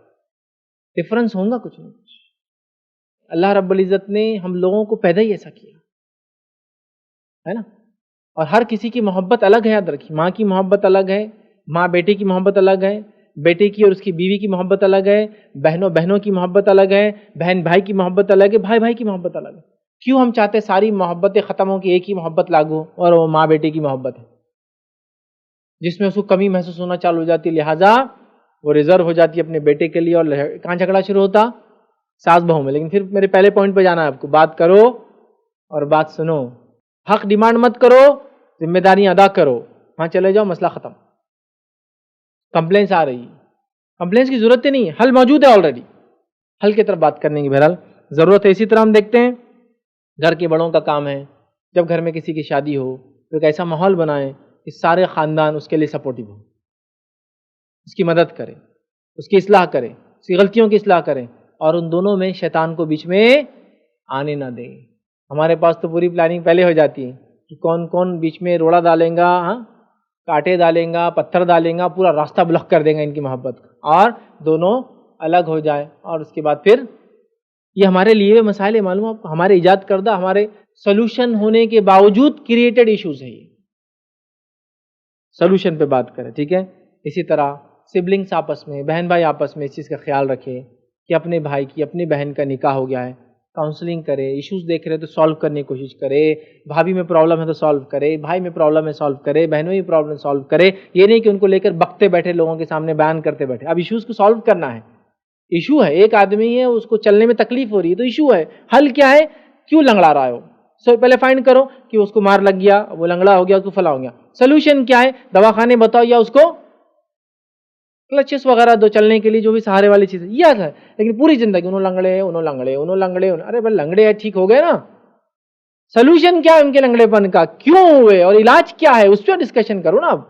ڈفرنس ہوگا کچھ نہیں کچھ. اللہ رب العزت نے ہم لوگوں کو پیدا ہی ایسا کیا ہے نا. اور ہر کسی کی محبت الگ ہے، یاد رکھیے. ماں کی محبت الگ ہے، ماں بیٹے کی محبت الگ ہے، بیٹے کی اور اس کی بیوی کی محبت الگ ہے، بہنوں کی محبت الگ ہے، بہن بھائی کی محبت الگ ہے، بھائی کی محبت الگ ہے. کیوں ہم چاہتے ساری محبتیں ختم ہو کہ ایک ہی محبت لاگو ہو، اور وہ ماں بیٹے کی محبت ہے جس میں اس کو کمی محسوس ہونا چالو ہو جاتی، لہٰذا وہ ریزرو ہو جاتی ہے اپنے بیٹے کے لیے. اور کہاں جھگڑا شروع ہوتا؟ ساس بہو میں. لیکن پھر میرے پہلے پوائنٹ پہ جانا ہے آپ کو، بات کرو اور بات سنو. حق ڈیمانڈ مت کرو، ذمہ داریاں ادا کرو. ہاں چلے جاؤ، مسئلہ ختم. کمپلینس آ رہی ہے، کمپلینس کی ضرورت ہی نہیں ہے، حل موجود ہے آلریڈی. حل کی طرف بات کرنے کی بہرحال ضرورت ہے. اسی طرح ہم دیکھتے ہیں گھر کے بڑوں کا کام ہے جب گھر میں کسی کی شادی ہو تو ایک ایسا ماحول بنائیں کہ سارے خاندان اس کے لیے سپورٹیو ہو، اس کی مدد کرے، اس کی اصلاح کرے، اس کی غلطیوں کی اصلاح کریں، اور ان دونوں میں شیطان کو بیچ میں آنے نہ دیں. ہمارے پاس تو پوری پلاننگ پہلے ہو جاتی ہے کہ کون کون بیچ میں روڑا ڈالیں گا، کانٹے ڈالیں گا، پتھر ڈالیں گا، پورا راستہ بلاک کر دیں گا ان کی محبت کا، اور دونوں الگ ہو جائے. اور اس کے بعد پھر یہ ہمارے لیے مسائل معلوم آپ کو، ہمارے ایجاد کردہ، ہمارے سولوشن ہونے کے باوجود کریٹڈ ایشوز ہے. یہ سولوشن پہ بات کریں، ٹھیک ہے. اسی طرح سبلنگس آپس میں، بہن بھائی آپس میں اس چیز کا خیال رکھے کہ اپنے بھائی کی، اپنی بہن کا نکاح ہو گیا ہے، کاؤنسلنگ کرے، ایشوز دیکھ رہے تو سالو کرنے کی کوشش کرے. بھابھی میں پرابلم ہے تو سالو کرے، بھائی میں پرابلم ہے سالو کرے، بہنوں میں پرابلم سالو کرے. یہ نہیں کہ ان کو لے کر بکتے بیٹھے، لوگوں کے سامنے بیان کرتے بیٹھے. اب ایشوز کو سالو کرنا ہے. ایشو ہے، ایک آدمی ہے اس کو چلنے میں تکلیف ہو رہی ہے تو ایشو ہے. حل کیا ہے؟ کیوں لنگڑا رہا ہے وہ؟ پہلے فائنڈ کرو کہ اس کو مار لگ گیا، وہ لنگڑا ہو گیا، اس کو فلاں ہو گیا. سولوشن کیا ہے؟ دواخانے بتاؤ یا اس کو کلچس وغیرہ دو چلنے کے لیے، جو بھی سہارے والی چیز ہے یہ ہے. لیکن پوری زندگی انہوں لنگڑے، ارے بھائی لنگڑے ہیں، ٹھیک ہو گئے نا. سولوشن کیا ہے ان کے لنگڑے پن کا، کیوں ہوئے اور علاج کیا ہے، اس پہ ڈسکشن کرو نا. اب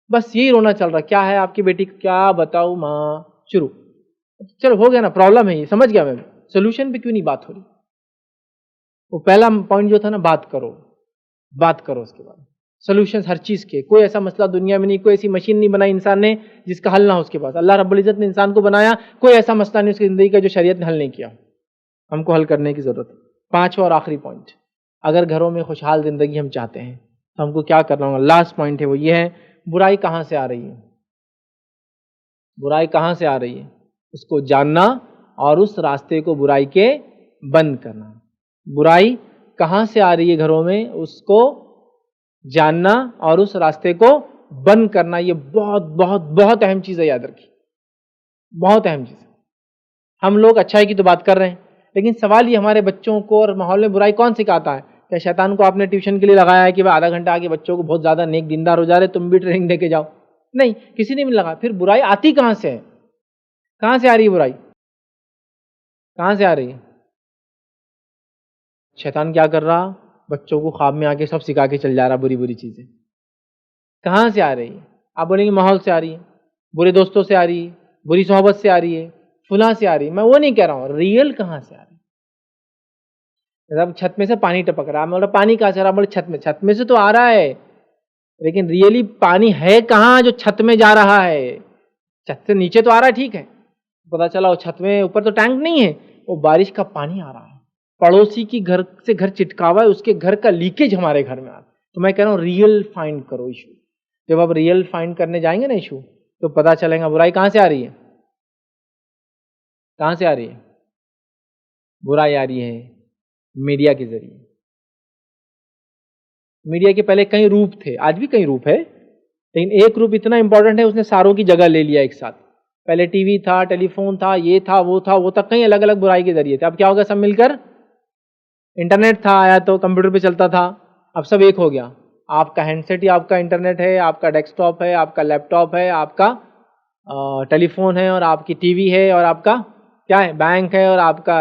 بس یہی رونا چل رہا. کیا ہے آپ کی بیٹی کا؟ کیا بتاؤ ماں. شروع. چلو ہو گیا نا، پرابلم ہے یہ، سمجھ گیا میں. سولوشن پہ کیوں نہیں بات ہو رہی؟ وہ پہلا پوائنٹ جو تھا نا، بات کرو. اس کے بعد سولوشنز ہر چیز کے. کوئی ایسا مسئلہ دنیا میں نہیں، کوئی ایسی مشین نہیں بنائی انسان نے جس کا حل نہ ہو اس کے پاس. اللہ رب العزت نے انسان کو بنایا، کوئی ایسا مسئلہ نہیں اس کی زندگی کا جو شریعت نے حل نہیں کیا. ہم کو حل کرنے کی ضرورت ہے. پانچواں اور آخری پوائنٹ، اگر گھروں میں خوشحال زندگی ہم چاہتے ہیں تو ہم کو کیا کرنا ہوگا؟ لاسٹ پوائنٹ ہے وہ یہ ہے، برائی کہاں سے آ رہی ہے. برائی کہاں سے آ رہی ہے اس کو جاننا، اور اس راستے کو برائی کے بند کرنا. برائی کہاں سے آ رہی ہے گھروں میں، اس کو جاننا اور اس راستے کو بند کرنا. یہ بہت بہت بہت اہم چیز ہے، یاد رکھیے، بہت اہم چیز ہے. ہم لوگ اچھائی کی تو بات کر رہے ہیں، لیکن سوال یہ ہمارے بچوں کو اور ماحول میں برائی کون سکھاتا ہے؟ کیا شیطان کو آپ نے ٹیوشن کے لیے لگایا ہے کہ بھائی آدھا گھنٹہ آگے بچوں کو بہت زیادہ نیک دیندار ہو جا رہے، تم بھی ٹریننگ دے کے جاؤ؟ نہیں، کسی نے بھی لگا. پھر برائی آتی کہاں سے ہے؟ کہاں سے آ رہی ہے برائی؟ کہاں سے آ رہی ہے؟ شیطان کیا کر رہا؟ بچوں کو خواب میں آ کے سب سکھا کے چل جا رہا بری بری چیزیں. کہاں سے آ رہی ہے؟ آپ بولیں گے ماحول سے آ رہی ہے، برے دوستوں سے آ رہی ہے، بری صحبت سے آ رہی ہے، فلاں سے آ رہی ہے. میں وہ نہیں کہہ رہا ہوں، ریئل کہاں سے آ رہی ہے. اب چھت میں سے پانی ٹپک رہا ہے، میں بولا پانی کہاں سے آ رہا ہے؟ بولے چھت میں سے تو آ رہا ہے، لیکن ریئلی پانی ہے کہاں جو چھت میں جا رہا ہے؟ چھت سے نیچے تو آ رہا ہے، ٹھیک ہے، پتا چلا وہ چھت میں اوپر تو ٹینک نہیں ہے، وہ بارش کا پانی آ رہا ہے، پڑوسی کی گھر سے گھر چٹکا ہوا ہے، اس کے گھر کا لیکیج ہمارے گھر میں آ رہا ہے۔ تو میں کہہ رہا ہوں ریئل فائنڈ کرو ایشو، جب آپ ریئل فائنڈ کرنے جائیں گے نا ایشو، تو پتا چلے گا برائی کہاں سے آ رہی ہے، کہاں سے آ رہی ہے؟ برائی آ رہی ہے میڈیا کے ذریعے۔ میڈیا کے پہلے کئی روپ تھے، آج بھی کئی روپ ہے، لیکن ایک روپ اتنا امپورٹنٹ ہے اس نے ساروں کی جگہ لے لیا ایک ساتھ۔ پہلے ٹی وی تھا، ٹیلی فون تھا، یہ تھا وہ تھا وہ تھا، کئی الگ الگ برائی کے ذریعے تھے۔ اب کیا ہوگا سب مل کر؟ انٹرنیٹ تھا، آیا تو کمپیوٹر پہ چلتا تھا، اب سب ایک ہو گیا۔ آپ کا ہینڈ سیٹ ہی آپ کا انٹرنیٹ ہے، آپ کا ڈیسک ٹاپ ہے، آپ کا لیپ ٹاپ ہے، آپ کا ٹیلی فون ہے، اور آپ کی ٹی وی ہے، اور آپ کا کیا ہے؟ بینک ہے، اور آپ کا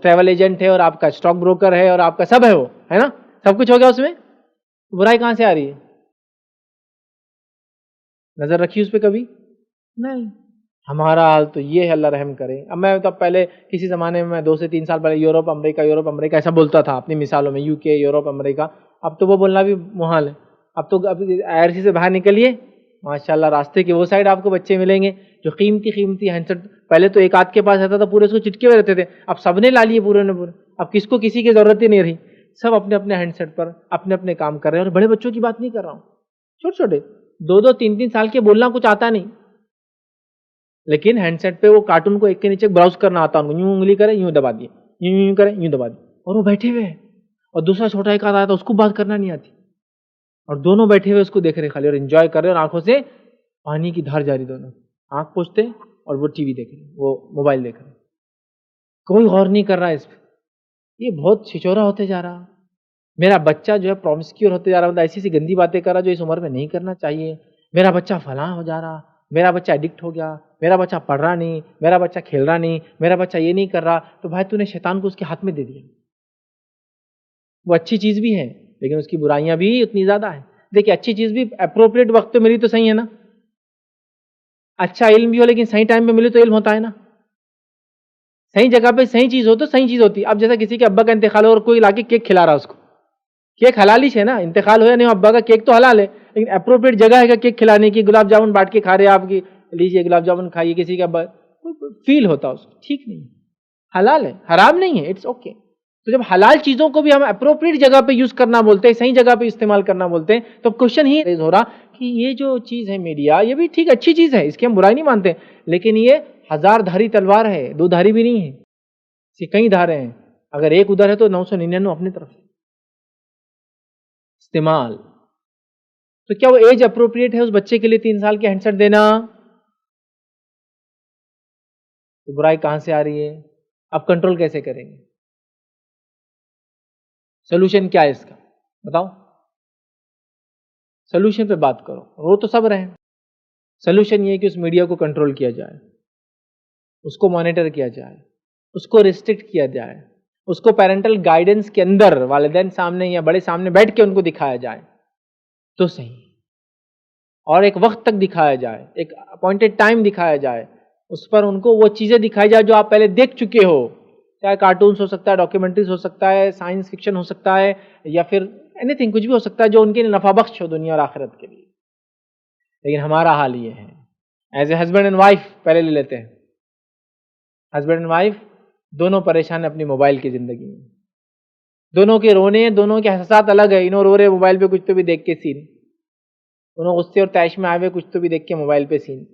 ٹریول ایجنٹ ہے، اور آپ کا اسٹاک بروکر ہے، اور آپ کا سب ہے، وہ ہے نا، سب کچھ ہو گیا اس میں۔ برائی کہاں سے آ رہی ہے؟ نظر رکھی اس پہ کبھی؟ نہیں۔ ہمارا حال تو یہ ہے، اللہ رحم کرے۔ اب میں تو پہلے کسی زمانے میں 2 سے 3 سال پہلے یورپ امریکہ ایسا بولتا تھا اپنی مثالوں میں، یو کے، یورپ امریکہ، اب تو وہ بولنا بھی محال ہے۔ اب تو IRC سے باہر نکلیے، ماشاءاللہ راستے کے وہ سائڈ آپ کو بچے ملیں گے جو قیمتی ہینڈسیٹ، پہلے تو ایک آدھ کے پاس رہتا تھا، پورے اس کو چٹکے ہوئے رہتے تھے، اب سب نے لا لیے پورے نے پورے۔ اب کس کو کسی کی ضرورت ہی نہیں رہی، سب اپنے اپنے ہینڈسیٹ پر اپنے اپنے کام کر رہے ہیں۔ اور بڑے بچوں کی بات نہیں کر رہا ہوں، چھوٹے چھوٹے 2 3 سال کے، بولنا کچھ آتا نہیں، لیکن ہینڈ سیٹ پہ وہ کارٹون کو ایک کے نیچے براؤز کرنا آتا ہے، یوں انگلی کرے یوں دبا دیے، یوں کرے یوں دبا دیے، اور وہ بیٹھے ہوئے ہیں، اور دوسرا چھوٹا ایک آتا ہے اس کو بات کرنا نہیں آتی، اور دونوں بیٹھے ہوئے اس کو دیکھ رہے خالی، اور انجوائے کر رہے ہیں، اور آنکھوں سے پانی کی دھار جاری، دونوں آنکھ پوچھتے اور وہ ٹی وی دیکھ رہے، وہ موبائل دیکھ رہے، کوئی غور نہیں کر رہا ہے اس پہ۔ یہ بہت چھچورا ہوتے جا رہا، میرا بچہ جو ہے پرومسکیور ہوتے جا رہا، ایسی ایسی گندی باتیں کر رہا جو اس عمر میں نہیں کرنا چاہیے، میرا بچہ فلاں ہو جا رہا، میرا بچہ ایڈکٹ ہو گیا، میرا بچہ پڑھ رہا نہیں، میرا بچہ کھیل رہا نہیں، میرا بچہ یہ نہیں کر رہا، تو بھائی تو نے شیطان کو اس کے ہاتھ میں دے دیا۔ وہ اچھی چیز بھی ہے لیکن اس کی برائیاں بھی اتنی زیادہ ہیں۔ دیکھیں اچھی چیز بھی اپروپریٹ وقت پہ ملی تو صحیح ہے نا، اچھا علم بھی ہو لیکن صحیح ٹائم پہ ملے تو علم ہوتا ہے نا، صحیح جگہ پہ صحیح چیز ہو تو صحیح چیز ہوتی ہے۔ اب جیسا کسی کے ابا کا انتقال ہو اور کوئی لا کے کیک کھلا رہا اس کو، کیک حلال ہی ہے نا، انتقال ہو یا نہیں ابا کا، کیک تو حلال ہے، لیکن اپروپریٹ جگہ ہے کہ کیک کھلانے کی، گلاب جامن بانٹ کے کھا رہے ہیں آپ کی، لیجیے گلاب جامن کھائیے، کسی کا ابا فیل ہوتا اس کو، ٹھیک نہیں ہے، حلال ہے، حرام نہیں ہے، اٹس اوکے۔ تو جب حلال چیزوں کو بھی ہم اپروپریٹ جگہ پہ یوز کرنا بولتے ہیں، صحیح جگہ پہ استعمال کرنا بولتے ہیں، تو کوشچن ہی ریز ہو رہا کہ یہ جو چیز ہے میڈیا، یہ بھی ٹھیک اچھی چیز ہے، اس کی ہم برائی نہیں مانتے، لیکن یہ 1000 دھاری تلوار ہے، 2 دھاری بھی نہیں ہے، اس کی کئی دھاریں ہیں، اگر ایک ادھر ہے تو 999 اپنی طرف استعمال۔ تو کیا وہ ایج اپروپریٹ ہے اس بچے کے لیے 3 سال کے ہینڈ سیٹ دینا؟ تو برائی کہاں سے آ رہی ہے؟ اب کنٹرول کیسے کریں گے؟ سولوشن کیا ہے اس کا بتاؤ؟ سولوشن پہ بات کرو، وہ تو سب رہے۔ سولوشن یہ ہے کہ اس میڈیا کو کنٹرول کیا جائے، اس کو مانیٹر کیا جائے، اس کو ریسٹرکٹ کیا جائے، اس کو پیرنٹل گائیڈنس کے اندر والدین سامنے یا بڑے سامنے بیٹھ کے ان کو دکھایا جائے تو صحیح، اور ایک وقت تک دکھایا جائے، ایک اپوائنٹڈ ٹائم دکھایا جائے، اس پر ان کو وہ چیزیں دکھائی جائے جو آپ پہلے دیکھ چکے ہو، چاہے کارٹونز ہو سکتا ہے، ڈاکیومنٹریز ہو سکتا ہے، سائنس فکشن ہو سکتا ہے، یا پھر اینی تھنگ، کچھ بھی ہو سکتا ہے جو ان کے لیے نفع بخش ہو دنیا اور آخرت کے لیے۔ لیکن ہمارا حال یہ ہے، as a husband and wife پہلے لے لیتے ہیں، ہسبینڈ اینڈ وائف دونوں پریشان ہیں اپنی موبائل کی زندگی میں، دونوں کے رونے، دونوں کے احساسات الگ ہے، انہوں رو رہے موبائل پہ کچھ تو بھی دیکھ کے سین، انہوں غصے اور طیش میں آئے ہوئے کچھ تو بھی دیکھ کے موبائل پہ سین،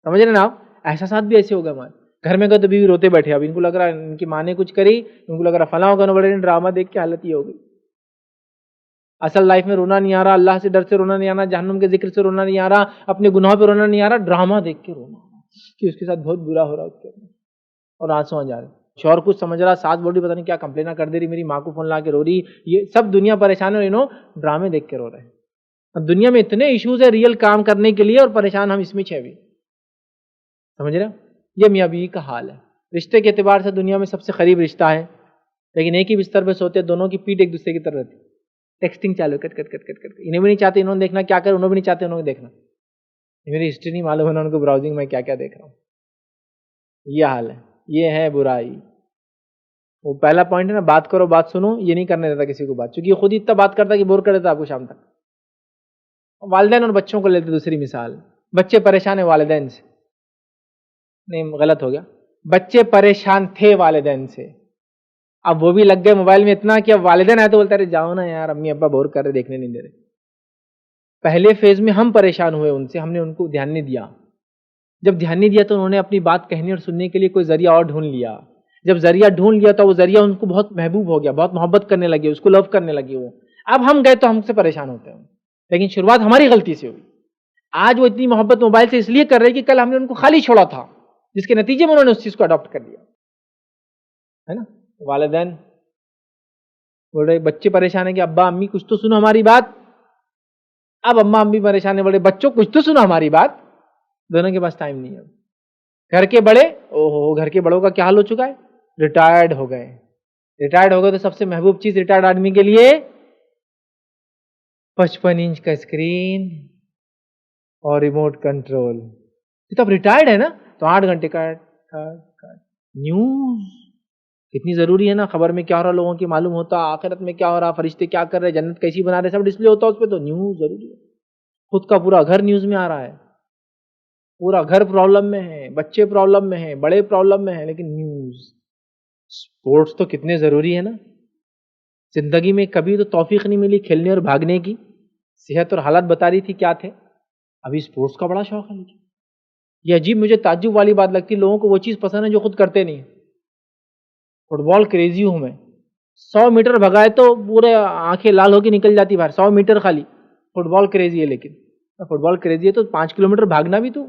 سمجھ رہے نا آپ؟ احساسات بھی ایسے ہو گئے ہمارے گھر میں، گئے تو بیوی روتے بیٹھے، اب ان کو لگ رہا ہے ان کی ماں نے کچھ کری، ان کو لگ رہا فلاں ہوگا، بڑے ڈرامہ دیکھ کے حالت یہ ہو گئی۔ اصل لائف میں رونا نہیں آ رہا، اللہ سے ڈر سے رونا نہیں آ رہا، جہنم کے ذکر سے رونا نہیں آ رہا، اپنے گناہوں پہ رونا نہیں آ رہا، ڈرامہ دیکھ کے رونا کہ اس کے ساتھ بہت برا ہو رہا اس کے، اور آنسو آ جا رہے، شوہر کچھ سمجھ رہا، ساس بولی پتہ نہیں کیا کمپلینا کر دے رہی، میری ماں کو فون لا کے رو رہی، یہ سب دنیا پریشان ہے، اور انہوں ڈرامے دیکھ کے رو رہے ہیں۔ اب دنیا میں اتنے ایشوز ہیں ریئل کام کرنے کے لیے، اور پریشان ہم اس میں بھی، سمجھ رہے ہیں؟ یہ میاں بیوی کا حال ہے۔ رشتے کے اعتبار سے دنیا میں سب سے قریب رشتہ ہے، لیکن ایک ہی بستر پہ سوتے، دونوں کی پیٹھ ایک دوسرے کی طرف رہتی، ٹیکسٹنگ چالو، کٹ کٹ کٹ کٹ کٹ، انہیں بھی نہیں چاہتے انہوں نے دیکھنا کیا کر، انہوں بھی نہیں چاہتے انہوں نے دیکھنا، میری ہسٹری نہیں معلوم ہے نا ان کو براؤزنگ میں کیا کیا دیکھ رہا ہوں، یہ حال ہے، یہ ہے برائی۔ وہ پہلا پوائنٹ ہے نا، بات کرو بات سنو، یہ نہیں کرنے دیتا کسی کو بات، چونکہ یہ خود ہی اتنا بات کرتا ہے کہ بور کر دیتا ہے آپ کو شام تک. والدین اور بچوں کو لیتے دوسری مثال. بچے پریشان ہیں والدین سے. نہیں، غلط ہو گیا. بچے پریشان تھے والدین سے، اب وہ بھی لگ گئے موبائل میں اتنا کہ اب والدین آئے تو بولتے رہے جاؤ نا یار، امی ابا بور کر رہے، دیکھنے نہیں دے رہے. پہلے فیز میں ہم پریشان ہوئے ان سے، ہم نے ان کو دھیان نہیں دیا. جب دھیان نہیں دیا تو انہوں نے اپنی بات کہنے اور سننے کے لیے کوئی ذریعہ اور ڈھونڈ لیا. جب ذریعہ ڈھونڈ لیا تو وہ ذریعہ ان کو بہت محبوب ہو گیا، بہت محبت کرنے لگے، اس کو لو کرنے لگے. وہ اب ہم گئے تو ہم سے پریشان ہوتے ہیں، لیکن شروعات ہماری غلطی سے ہوئی. آج وہ اتنی محبت موبائل سے اس لیے کر رہے کہ کل ہم نے ان کو خالی چھوڑا تھا، جس کے نتیجے میں انہوں نے اس چیز کو اڈاپٹ کر لیا ہے نا. والدین بول رہے بچے پریشان ہیں کہ ابا امی کچھ تو سنو ہماری بات. اب اماں امی پریشان ہیں، بولے بچوں کچھ تو سنو ہماری بات. دونوں کے پاس ٹائم نہیں ہے. گھر کے بڑے، گھر کے بڑوں کا کیا حال ہو چکا ہے؟ ریٹائرڈ ہو گئے. ریٹائرڈ ہو گئے تو سب سے محبوب چیز ریٹائرڈ آدمی کے لیے 55 انچ کا اسکرین اور ریموٹ کنٹرول. تو اب ریٹائرڈ ہے نا، تو 8 گھنٹے کا نیوز کتنی ضروری ہے نا. خبر میں کیا ہو رہا لوگوں کی معلوم ہوتا، آخرت میں کیا ہو رہا، فرشتے کیا کر رہے، جنت کیسی بنا رہے، سب ڈسپلے ہوتا اس پہ. تو نیوز ضروری ہے. خود کا پورا گھر نیوز میں آ رہا ہے، پورا گھر پرابلم میں ہے، بچے پرابلم میں ہیں، بڑے پرابلم میں ہیں، لیکن نیوز. سپورٹس تو کتنے ضروری ہے نا. زندگی میں کبھی تو توفیق نہیں ملی کھیلنے اور بھاگنے کی، صحت اور حالات بتا رہی تھی کیا تھے. ابھی سپورٹس کا بڑا شوق ہے. لیکن یہ عجیب مجھے تعجب والی بات لگتی ہے، لوگوں کو وہ چیز پسند ہے جو خود کرتے نہیں. فٹ بال کریزی ہوں میں. 100 میٹر بھگائے تو پورے آنکھیں لال ہو کے نکل جاتی باہر. 100 میٹر خالی فٹ بال کریزی ہے. لیکن فٹ بال کریزی ہے تو 5 کلومیٹر بھاگنا بھی تو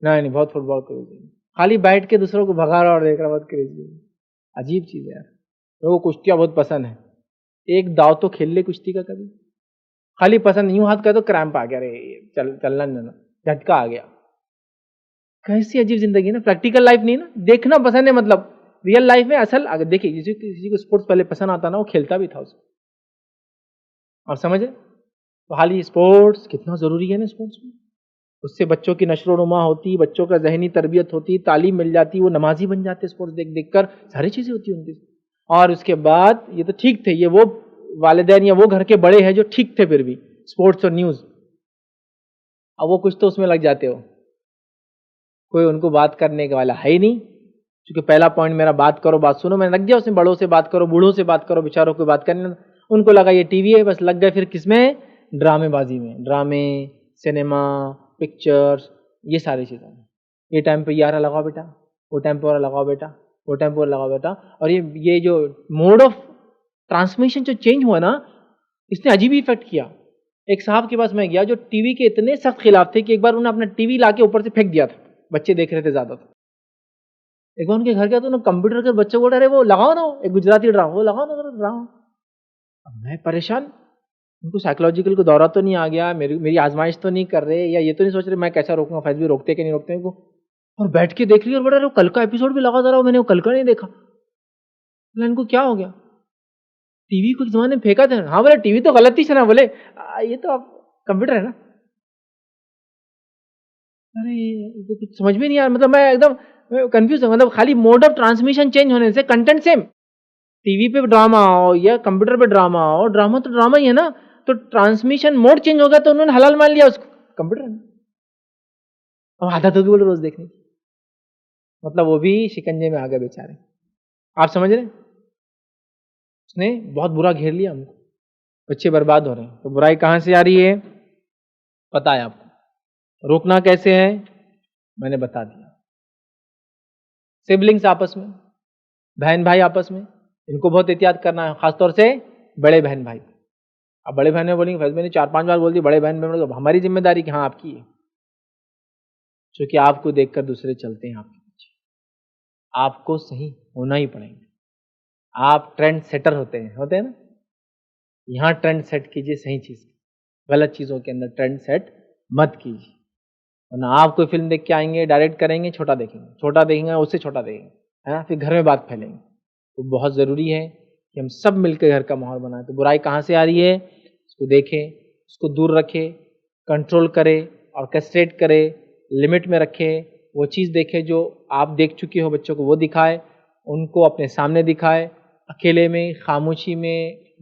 نہیں. بہت فٹ بال کریزی ہے. خالی بیٹھ کے دوسروں کو بھگا رہا اور دیکھ رہا، بہت کریزی ہے. عجیب چیز ہے یار. لوگوں کو کشتیاں بہت پسند ہے. ایک داؤ تو کھیل لے کشتی کا کبھی. خالی پسند یوں ہاتھ کا تو کریمپ آ گیا، رے چلنا نہیں، جھٹکا آ گیا. کیسی عجیب زندگی ہے نا. پریکٹیکل لائف نہیں نا. دیکھنا پسند ہے، مطلب ریئل لائف میں اصل اگر دیکھیے کسی کو اسپورٹس پہلے پسند آتا نا، وہ کھیلتا بھی تھا اس کو. اور سمجھے تو حالی اسپورٹس کتنا ضروری ہے نا. اسپورٹس میں اس سے بچوں کی نشو و نما ہوتی، بچوں کا ذہنی تربیت ہوتی، تعلیم مل جاتی، وہ نمازی بن جاتے اسپورٹس دیکھ دیکھ کر. ساری چیزیں ہوتی ہیں ان کی. اور اس کے بعد یہ تو ٹھیک تھے، یہ وہ والدین یا وہ گھر کے بڑے ہیں جو ٹھیک تھے پھر بھی اسپورٹس اور نیوز. اب وہ کچھ تو اس میں لگ جاتے ہو، کوئی ان کو بات کرنے کے والا ہے ہی نہیں. کیونکہ پہلا پوائنٹ میرا بات کرو بات سنو، میں نے لگ گیا اس میں. بڑوں سے بات کرو، بوڑھوں سے بات کرو، بیچاروں کو بات کرنے. ان کو لگا یہ ٹی وی ہے، بس لگ گئے پھر کس میں؟ ڈرامے بازی میں. ڈرامے، سنیما، پکچرز، یہ ساری چیزیں. یہ ٹائم پہ یہ آ رہا لگاؤ بیٹا، وہ ٹائم پہ لگاؤ بیٹا، وہ ٹائم پہ لگاؤ بیٹا. اور یہ جو موڈ آف ٹرانسمیشن جو چینج ہوا نا، اس نے عجیب افیکٹ کیا. ایک صاحب کے پاس میں گیا جو ٹی وی کے اتنے سخت خلاف تھے کہ ایک بار انہوں نے اپنا ٹی وی لا کے اوپر سے پھینک دیا تھا. بچے دیکھ رہے تھے زیادہ تھا. ایک بار ان کے گھر گیا تو انہوں نے کمپیوٹر کے بچوں کو ڈرے وہ لگاؤ نا، ایک گجراتی ڈرامہ وہ لگاؤ نا ڈرامہ. اب میں پریشان، ان کو سائیکولوجیکل کو دورہ تو نہیں آ گیا، میری آزمائش تو نہیں کر رہے، یا یہ تو نہیں سوچ رہے میں کیسا روکوں گا، فیض بھی روکتے کہ نہیں روکتے کو. اور بیٹھ کے دیکھ رہی اور بڑا رہے کل کا ایپیسوڈ بھی لگا دے رہا، میں نے کل کا نہیں دیکھا. ان کو کیا ہو گیا؟ ٹی وی کو ایک زمانے میں پھینکا تھا. ہاں بولے ٹی وی تو غلطی سے نا، بولے یہ تو اب کمپیوٹر ہے نا. ارے تو کچھ سمجھ میں نہیں آ رہا. مطلب میں ایک دم کنفیوز ہوں. مطلب خالی موڈ آف ٹرانسمیشن چینج ہونے سے کنٹینٹ سیم. ٹی وی پہ ڈرامہ ہو یا کمپیوٹر پہ ڈرامہ ہو، ڈرامہ تو ڈرامہ ہی ہے نا. تو ٹرانسمیشن موڈ چینج ہو گیا تو انہوں نے حلال مان لیا اس کو، کمپیوٹر ہے. اب عادت ہوگی بولے روز دیکھنے کی. مطلب وہ بھی شکنجے میں آ گئے بیچارے. آپ سمجھ رہے؟ اس نے بہت برا گھیر لیا ہم کو. بچے برباد ہو رہے ہیں. تو برائی کہاں سے آ رہی ہے پتا ہے آپ کو. روکنا کیسے ہے میں نے بتا دیا. سبلنگس آپس میں، بہن بھائی آپس میں، ان کو بہت احتیاط کرنا ہے، خاص طور سے بڑے بہن بھائی. اب بڑے بہن میں بولیں گے فیض میں نے 4-5 بار بول دی بڑے بہن میں، ہماری ذمہ داری کہ ہاں آپ کی ہے. چونکہ آپ کو دیکھ کر دوسرے چلتے ہیں آپ کے پیچھے. آپ کو صحیح ہونا ہی پڑے گا. آپ ٹرینڈ سیٹر ہوتے ہیں نا. یہاں ٹرینڈ سیٹ کیجئے صحیح چیز. غلط چیزوں کے اندر ٹرینڈ سیٹ مت کیجیے. ورنہ آپ کوئی فلم دیکھ کے آئیں گے، ڈائریکٹ کریں گے، چھوٹا دیکھیں گے، اس سے چھوٹا دیکھیں گے، پھر گھر میں بات پھیلیں گے. تو بہت ضروری ہے کہ ہم سب مل کے گھر کا ماحول بنائیں. تو برائی کہاں سے آ رہی ہے اس کو دیکھیں، اس کو دور رکھے، کنٹرول کرے اور کسٹریٹ کرے، لمٹ میں رکھے. وہ چیز دیکھے جو آپ دیکھ چکے ہو بچوں کو وہ دکھائے، ان کو اپنے سامنے دکھائے. اکیلے میں خاموشی میں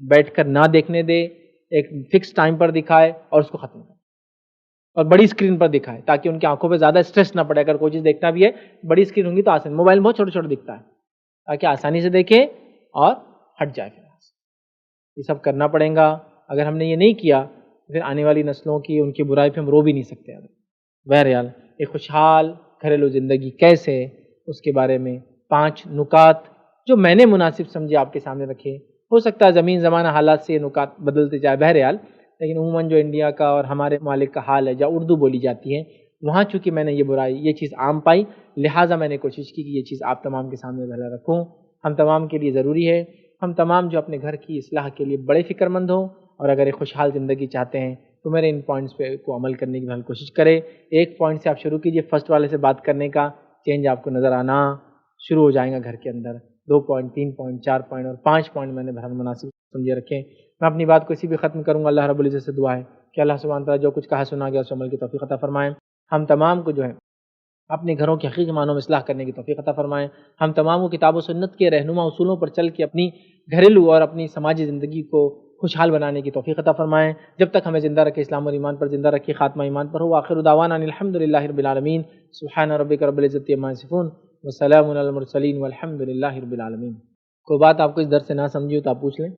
بیٹھ کر نہ دیکھنے دے، ایک فکس ٹائم پر دکھائے اور اس کو ختم کرے، اور بڑی اسکرین پر دکھائے تاکہ ان کی آنکھوں پہ زیادہ اسٹریس نہ پڑے۔ اگر کوئی چیز دیکھنا بھی ہے بڑی اسکرین ہوں گی تو آسان، موبائل بہت چھوٹا چھوٹا دکھتا ہے، تاکہ آسانی سے دیکھیں اور ہٹ جائے۔ پھر یہ سب کرنا پڑے گا۔ اگر ہم نے یہ نہیں کیا پھر آنے والی نسلوں کی ان کی برائی پہ ہم رو بھی نہیں سکتے۔ بہرحال ایک خوشحال گھریلو زندگی کیسے، اس کے بارے میں 5 نکات جو میں نے مناسب سمجھے آپ کے سامنے رکھے۔ ہو سکتا ہے زمین زمانہ حالات سے یہ نکات بدلتے جائے بہرحال، لیکن عموماً جو انڈیا کا اور ہمارے ممالک کا حال ہے جہاں اردو بولی جاتی ہے، وہاں چونکہ میں نے یہ چیز عام پائی، لہٰذا میں نے کوشش کی کہ یہ چیز آپ تمام کے سامنے بھلا رکھوں۔ ہم تمام کے لیے ضروری ہے، ہم تمام جو اپنے گھر کی اصلاح کے لیے بڑے فکر مند ہوں اور اگر ایک خوشحال زندگی چاہتے ہیں تو میرے ان پوائنٹس پہ کو عمل کرنے کی بہرحال کوشش کرے۔ ایک پوائنٹ سے آپ شروع کیجئے، فرسٹ والے سے بات کرنے کا، چینج آپ کو نظر آنا شروع ہو جائے گا گھر کے اندر۔ 2 پوائنٹ، 3 پوائنٹ، 4 پوائنٹ اور 5 پوائنٹ میں نے بہرحال مناسب سمجھے رکھے۔ میں اپنی بات کو اسی بھی ختم کروں گا۔ اللہ رب العزت سے دعا ہے کہ اللہ سبحانہ تعالیٰ جو کچھ کہا سنا گیا اس عمل کی توفیق عطا فرمائیں۔ ہم تمام کو جو ہے اپنے گھروں کے حقیقی معنوں میں اصلاح کرنے کی توفیق عطا فرمائیں۔ ہم تمام کو کتاب و سنت کے رہنما اصولوں پر چل کے اپنی گھریلو اور اپنی سماجی زندگی کو خوشحال بنانے کی توفیق عطا فرمائیں۔ جب تک ہمیں زندہ رکھے اسلام اور ایمان پر، زندہ رکھے خاتمہ ایمان پر ہو۔ آخر دعوانا ان الحمدللہ رب العالمین۔ سبحان ربک رب العزت عما یصفون وسلام علی المرسلین والحمدللہ رب العالمین۔ کوئی بات آپ کو اس درس سے نہ سمجھی ہو تو آپ پوچھ لیں۔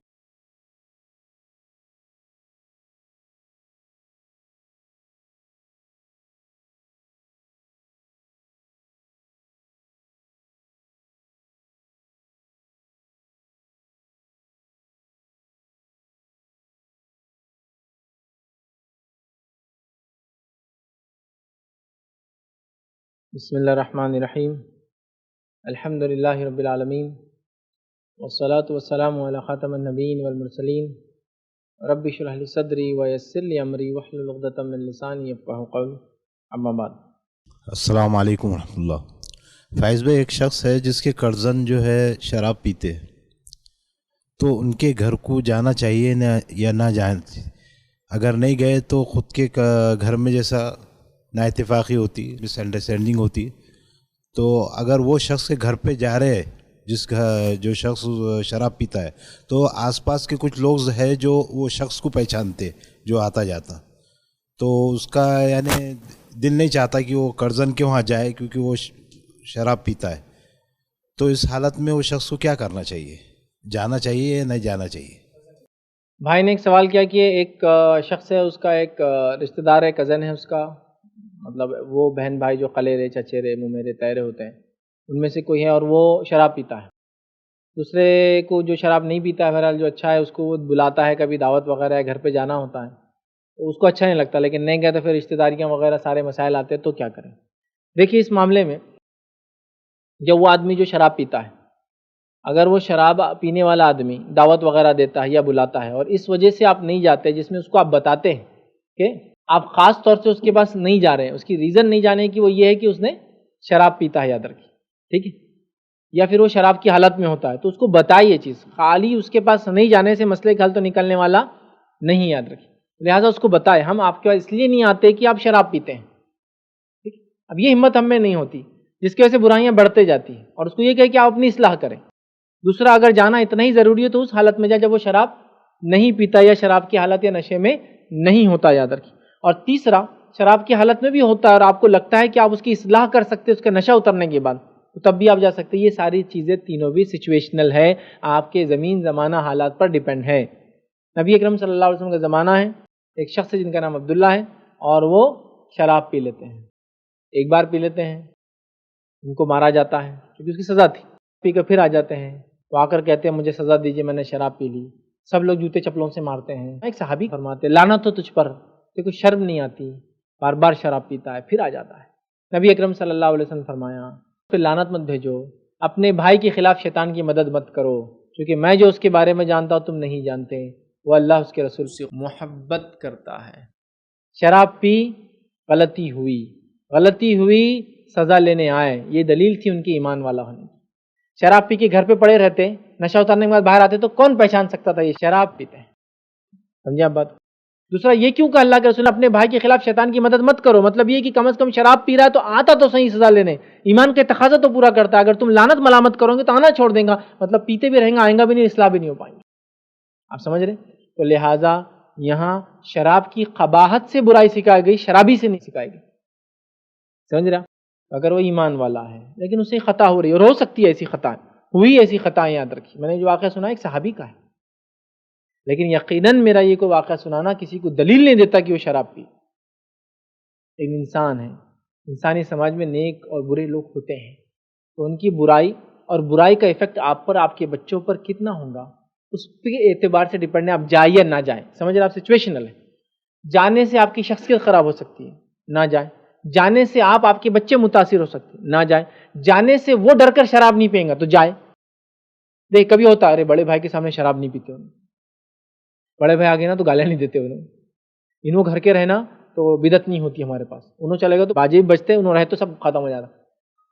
بسم اللہ الرحمن الرحیم۔ الحمدللہ رب العالمین والصلاة والسلام علی خاتم النبیین والمرسلین۔ رب اشرح لی صدری ویسر لی امری واحلل عقدۃ من لسانی یفقہوا قولی، اما بعد۔ السلام علیکم ورحمۃ اللہ۔ فائز بھائی، ایک شخص ہے جس کے قرضن جو ہے شراب پیتے، تو ان کے گھر کو جانا چاہیے یا نہ جانا؟ اگر نہیں گئے تو خود کے گھر میں جیسا نا اتفاقی ہوتی، مس انڈرسٹینڈنگ ہوتی، تو اگر وہ شخص کے گھر پہ جا رہے جو شخص شراب پیتا ہے، تو آس پاس کے کچھ لوگ ہیں جو وہ شخص کو پہچانتے جو آتا جاتا، تو اس کا یعنی دل نہیں چاہتا کہ وہ قرضن کے وہاں جائے کیونکہ وہ شراب پیتا ہے، تو اس حالت میں وہ شخص کو کیا کرنا چاہیے؟ جانا چاہیے یا نہیں جانا چاہیے؟ بھائی نے ایک سوال کیا کہ ایک شخص ہے، اس کا ایک رشتہ دار ہے، کزن ہے اس کا، مطلب وہ بہن بھائی جو خلیرے چچیرے ممیرے تیرے ہوتے ہیں ان میں سے کوئی ہے اور وہ شراب پیتا ہے۔ دوسرے کو جو شراب نہیں پیتا ہے بہرحال جو اچھا ہے اس کو وہ بلاتا ہے، کبھی دعوت وغیرہ ہے، گھر پہ جانا ہوتا ہے تو اس کو اچھا نہیں لگتا، لیکن نہیں گیا تو پھر رشتہ داریاں وغیرہ سارے مسائل آتے ہیں، تو کیا کریں؟ دیکھیے اس معاملے میں جب وہ آدمی جو شراب پیتا ہے، اگر وہ شراب پینے والا آدمی دعوت وغیرہ دیتا ہے یا بلاتا ہے اور اس وجہ سے آپ نہیں جاتے، جس میں اس کو آپ بتاتے ہیں کہ آپ خاص طور سے اس کے پاس نہیں جا رہے ہیں، اس کی ریزن نہیں جانے کی وہ یہ ہے کہ اس نے شراب پیتا ہے، یاد رکھیے، ٹھیک ہے، یا پھر وہ شراب کی حالت میں ہوتا ہے، تو اس کو بتائیے یہ چیز، خالی اس کے پاس نہیں جانے سے مسئلے کا حل تو نکلنے والا نہیں، یاد رکھیے، لہٰذا اس کو بتائے ہم آپ کے پاس اس لیے نہیں آتے کہ آپ شراب پیتے ہیں، ٹھیک۔ اب یہ ہمت ہم میں نہیں ہوتی جس کی وجہ سے برائیاں بڑھتے جاتی ہیں، اور اس کو یہ کہے کہ آپ اپنی اصلاح کریں۔ دوسرا، اگر جانا اتنا ہی ضروری ہے تو اس حالت میں جائے جب وہ شراب نہیں پیتا یا شراب کی حالت یا نشے میں نہیں ہوتا، یاد رکھیے۔ اور تیسرا، شراب کی حالت میں بھی ہوتا ہے اور آپ کو لگتا ہے کہ آپ اس کی اصلاح کر سکتے ہیں اس کا نشہ اترنے کے بعد، تو تب بھی آپ جا سکتے ہیں۔ یہ ساری چیزیں تینوں بھی سچویشنل ہے، آپ کے زمین زمانہ حالات پر ڈیپینڈ ہے۔ نبی اکرم صلی اللہ علیہ وسلم کا زمانہ ہے، ایک شخص جن کا نام عبداللہ ہے اور وہ شراب پی لیتے ہیں، ایک بار پی لیتے ہیں، ان کو مارا جاتا ہے کیونکہ اس کی سزا تھی، پی کر پھر آ جاتے ہیں، وہ آ کر کہتے ہیں مجھے سزا دیجیے، میں نے شراب پی لی، سب لوگ جوتے چپلوں سے مارتے ہیں۔ ایک صحابی فرماتے لعنت ہو تجھ پر، کہ کوئی شرم نہیں آتی، بار بار شراب پیتا ہے پھر آ جاتا ہے۔ نبی اکرم صلی اللہ علیہ وسلم فرمایا پھر لعنت مت بھیجو، اپنے بھائی کے خلاف شیطان کی مدد مت کرو، کیونکہ میں جو اس کے بارے میں جانتا ہوں تم نہیں جانتے، وہ اللہ اس کے رسول سے محبت کرتا ہے۔ شراب پی، غلطی ہوئی، سزا لینے آئے، یہ دلیل تھی ان کی ایمان والا ہونے کی۔ شراب پی کے گھر پہ پڑے رہتے، نشہ اتارنے کے بعد باہر آتے تو کون پہچان سکتا تھا یہ شراب پیتے ہیں؟ سمجھے آپ بات؟ دوسرا یہ کیوں کہ اللہ کے رسول نے اپنے بھائی کے خلاف شیطان کی مدد مت کرو، مطلب یہ کہ کم از کم شراب پی رہا ہے تو آتا تو صحیح سزا لینے، ایمان کے تقاضا تو پورا کرتا ہے، اگر تم لعنت ملامت کرو گے تو آنا چھوڑ دیں گا، مطلب پیتے بھی رہیں گا، آئیں گا بھی نہیں، اصلاح بھی نہیں ہو پائیں گے. آپ سمجھ رہے؟ تو لہٰذا یہاں شراب کی قباحت سے برائی سکھائی گئی، شرابی سے نہیں سکھائی گئی. سمجھ رہا؟ اگر وہ ایمان والا ہے لیکن اسے خطا ہو رہی ہے، اور ہو سکتی ہے ایسی خطا ہوئی، ایسی خطائیں یاد رکھی. میں نے جو واقعہ سنا ایک صحابی کا ہے، لیکن یقیناً میرا یہ کوئی واقعہ سنانا کسی کو دلیل نہیں دیتا کہ وہ شراب پی. ایک انسان ہے، انسانی سماج میں نیک اور برے لوگ ہوتے ہیں، تو ان کی برائی اور برائی کا ایفیکٹ آپ پر، آپ کے بچوں پر کتنا ہوگا اس کے اعتبار سے ڈیپینڈ ہے آپ جائیں یا نہ جائیں. سمجھ رہے؟ آپ سچویشنل ہے. جانے سے آپ کی شخصیت خراب ہو سکتی ہے، نہ جائیں. جانے سے آپ کے بچے متاثر ہو سکتے ہیں، نہ جائیں. جانے سے وہ ڈر کر شراب نہیں پئیں گا تو جائے. دیکھ کبھی ہوتا ہے، ارے بڑے بھائی کے سامنے شراب نہیں پیتے انہوں، بڑے بھائی آگے نا تو گالیاں نہیں دیتے انہوں گھر کے رہنا تو بدعت نہیں ہوتی ہمارے پاس، انہوں چلے گا تو باجے بھی بجتے، انہوں رہے تو سب ختم ہو جاتا.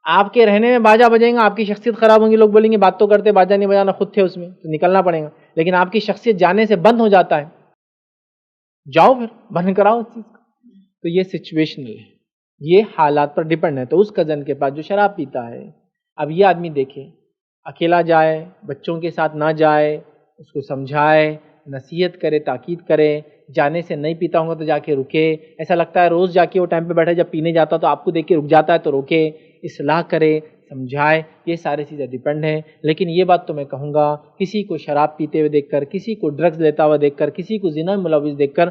آپ کے رہنے میں باجا بجیں گا، آپ کی شخصیت خراب ہوگی، لوگ بولیں گے بات تو کرتے باجا نہیں بجانا، خود تھے اس میں تو نکلنا پڑے گا. لیکن آپ کی شخصیت جانے سے بند ہو جاتا ہے، جاؤ پھر بند کراؤ اس چیز کو. تو یہ سچویشنل ہے، یہ حالات پر ڈیپینڈ ہے. تو اس کزن کے پاس جو شراب پیتا ہے، اب یہ آدمی دیکھے اکیلا جائے، بچوں کے ساتھ نہ جائے، اس کو سمجھائے، نصیحت کرے، تاکید کرے. جانے سے نہیں پیتا ہوں گا تو جا کے رکے. ایسا لگتا ہے روز جا کے وہ ٹائم پہ بیٹھے، جب پینے جاتا تو آپ کو دیکھ کے رک جاتا ہے تو روکے، اصلاح کرے، سمجھائے. یہ ساری چیزیں ڈیپینڈ ہیں. لیکن یہ بات تو میں کہوں گا، کسی کو شراب پیتے ہوئے دیکھ کر، کسی کو ڈرگز لیتا ہوا دیکھ کر، کسی کو زنا میں ملوث دیکھ کر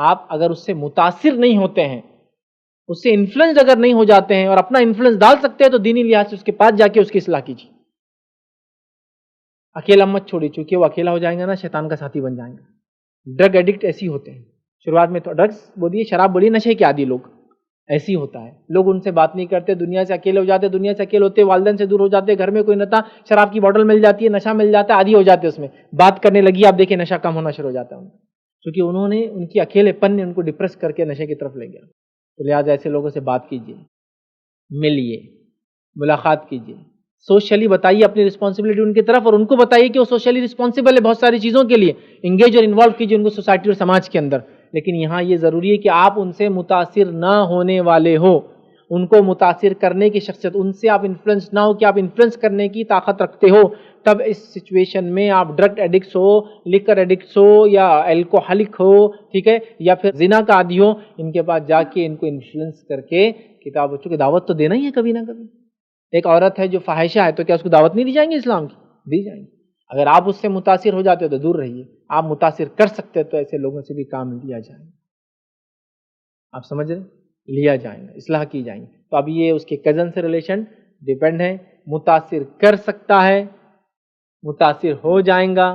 آپ اگر اس سے متاثر نہیں ہوتے ہیں، اس سے انفلوئنس اگر نہیں ہو جاتے ہیں اور اپنا انفلوئنس ڈال سکتے ہیں، تو دینی لحاظ سے اس کے پاس جا کے اس کی اصلاح کیجیے. اکیلا مت چھوڑی، چونکہ وہ اکیلا ہو جائیں گا نا شیطان کا ساتھی بن جائیں گے. ڈرگ ایڈکٹ ایسی ہوتے ہیں، شروعات میں تو ڈرگز بولیے، شراب بولیے، نشے کے عادی لوگ ایسی ہوتا ہے. لوگ ان سے بات نہیں کرتے، دنیا سے اکیلے ہو جاتے، دنیا سے اکیلے ہوتے، والدین سے دور ہو جاتے، گھر میں کوئی نہ تھا، شراب کی بوٹل مل جاتی ہے، نشہ مل جاتا ہے، عادی ہو جاتے اس میں، بات کرنے لگی آپ دیکھیں نشہ کم ہونا شروع ہو جاتا ہے کیونکہ انہوں نے ان کی اکیلے پن نے ان کو ڈپریس کر کے نشے کی طرف لے گیا. تو لہٰذا ایسے لوگوں سے بات کیجیے، ملیے، ملاقات کیجیے، سوشلی بتائیے اپنی رسپانسبلٹی ان کی طرف، اور ان کو بتائیے کہ وہ سوشلی رسپانسبل ہے بہت ساری چیزوں کے لیے. انگیج اور انوالو کیجیے ان کو سوسائٹی اور سماج کے اندر. لیکن یہاں یہ ضروری ہے کہ آپ ان سے متاثر نہ ہونے والے ہو، ان کو متاثر کرنے کی شخصیت، ان سے آپ انفلوئنس نہ ہو کہ آپ انفلوئنس کرنے کی طاقت رکھتے ہو. تب اس سچویشن میں آپ ڈرگ ایڈکٹس ہو، لیکر ایڈکٹس ہو، یا الکوہلک ہو، ٹھیک ہے، یا پھر زنا کا عادی ہو، ان کے پاس جا کے ان کو انفلوئنس کر کے کتاب بچوں کی دعوت تو دینا ہی ہے کبھی نہ کبھی. ایک عورت ہے جو فاحشہ ہے تو کیا اس کو دعوت نہیں دی جائیں گی اسلام کی؟ دی جائیں گی. اگر آپ اس سے متاثر ہو جاتے ہو تو دور رہیے. آپ متاثر کر سکتے تو ایسے لوگوں سے بھی کام لیا جائے. آپ سمجھ رہے؟ لیا جائیں گا، اصلاح کی جائیں گی. تو اب یہ اس کے کزن سے ریلیشن ڈیپینڈ ہے. متاثر کر سکتا ہے، متاثر ہو جائیں گا،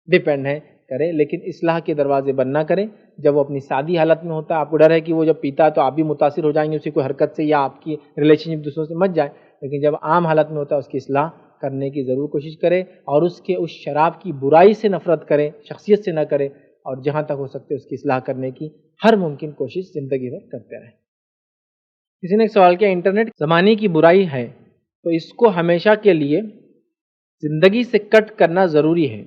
ڈیپینڈ ہے، کرے، لیکن اصلاح کے دروازے بند نہ کریں. جب وہ اپنی سادی حالت میں ہوتا ہے، آپ کو ڈر ہے کہ وہ جب پیتا ہے تو آپ بھی متاثر ہو جائیں گے اسی کو حرکت سے، یا آپ کی ریلیشن شپ دوسروں سے مت جائے. لیکن جب عام حالت میں ہوتا ہے اس کی اصلاح کرنے کی ضرور کوشش کرے، اور اس شراب کی برائی سے نفرت کرے، شخصیت سے نہ کرے، اور جہاں تک ہو سکتے اس کی اصلاح کرنے کی ہر ممکن کوشش زندگی بھر کرتے رہیں. کسی نے ایک سوال کیا، انٹرنیٹ زمانے کی برائی ہے تو اس کو ہمیشہ کے لیے زندگی سے کٹ کرنا ضروری ہے،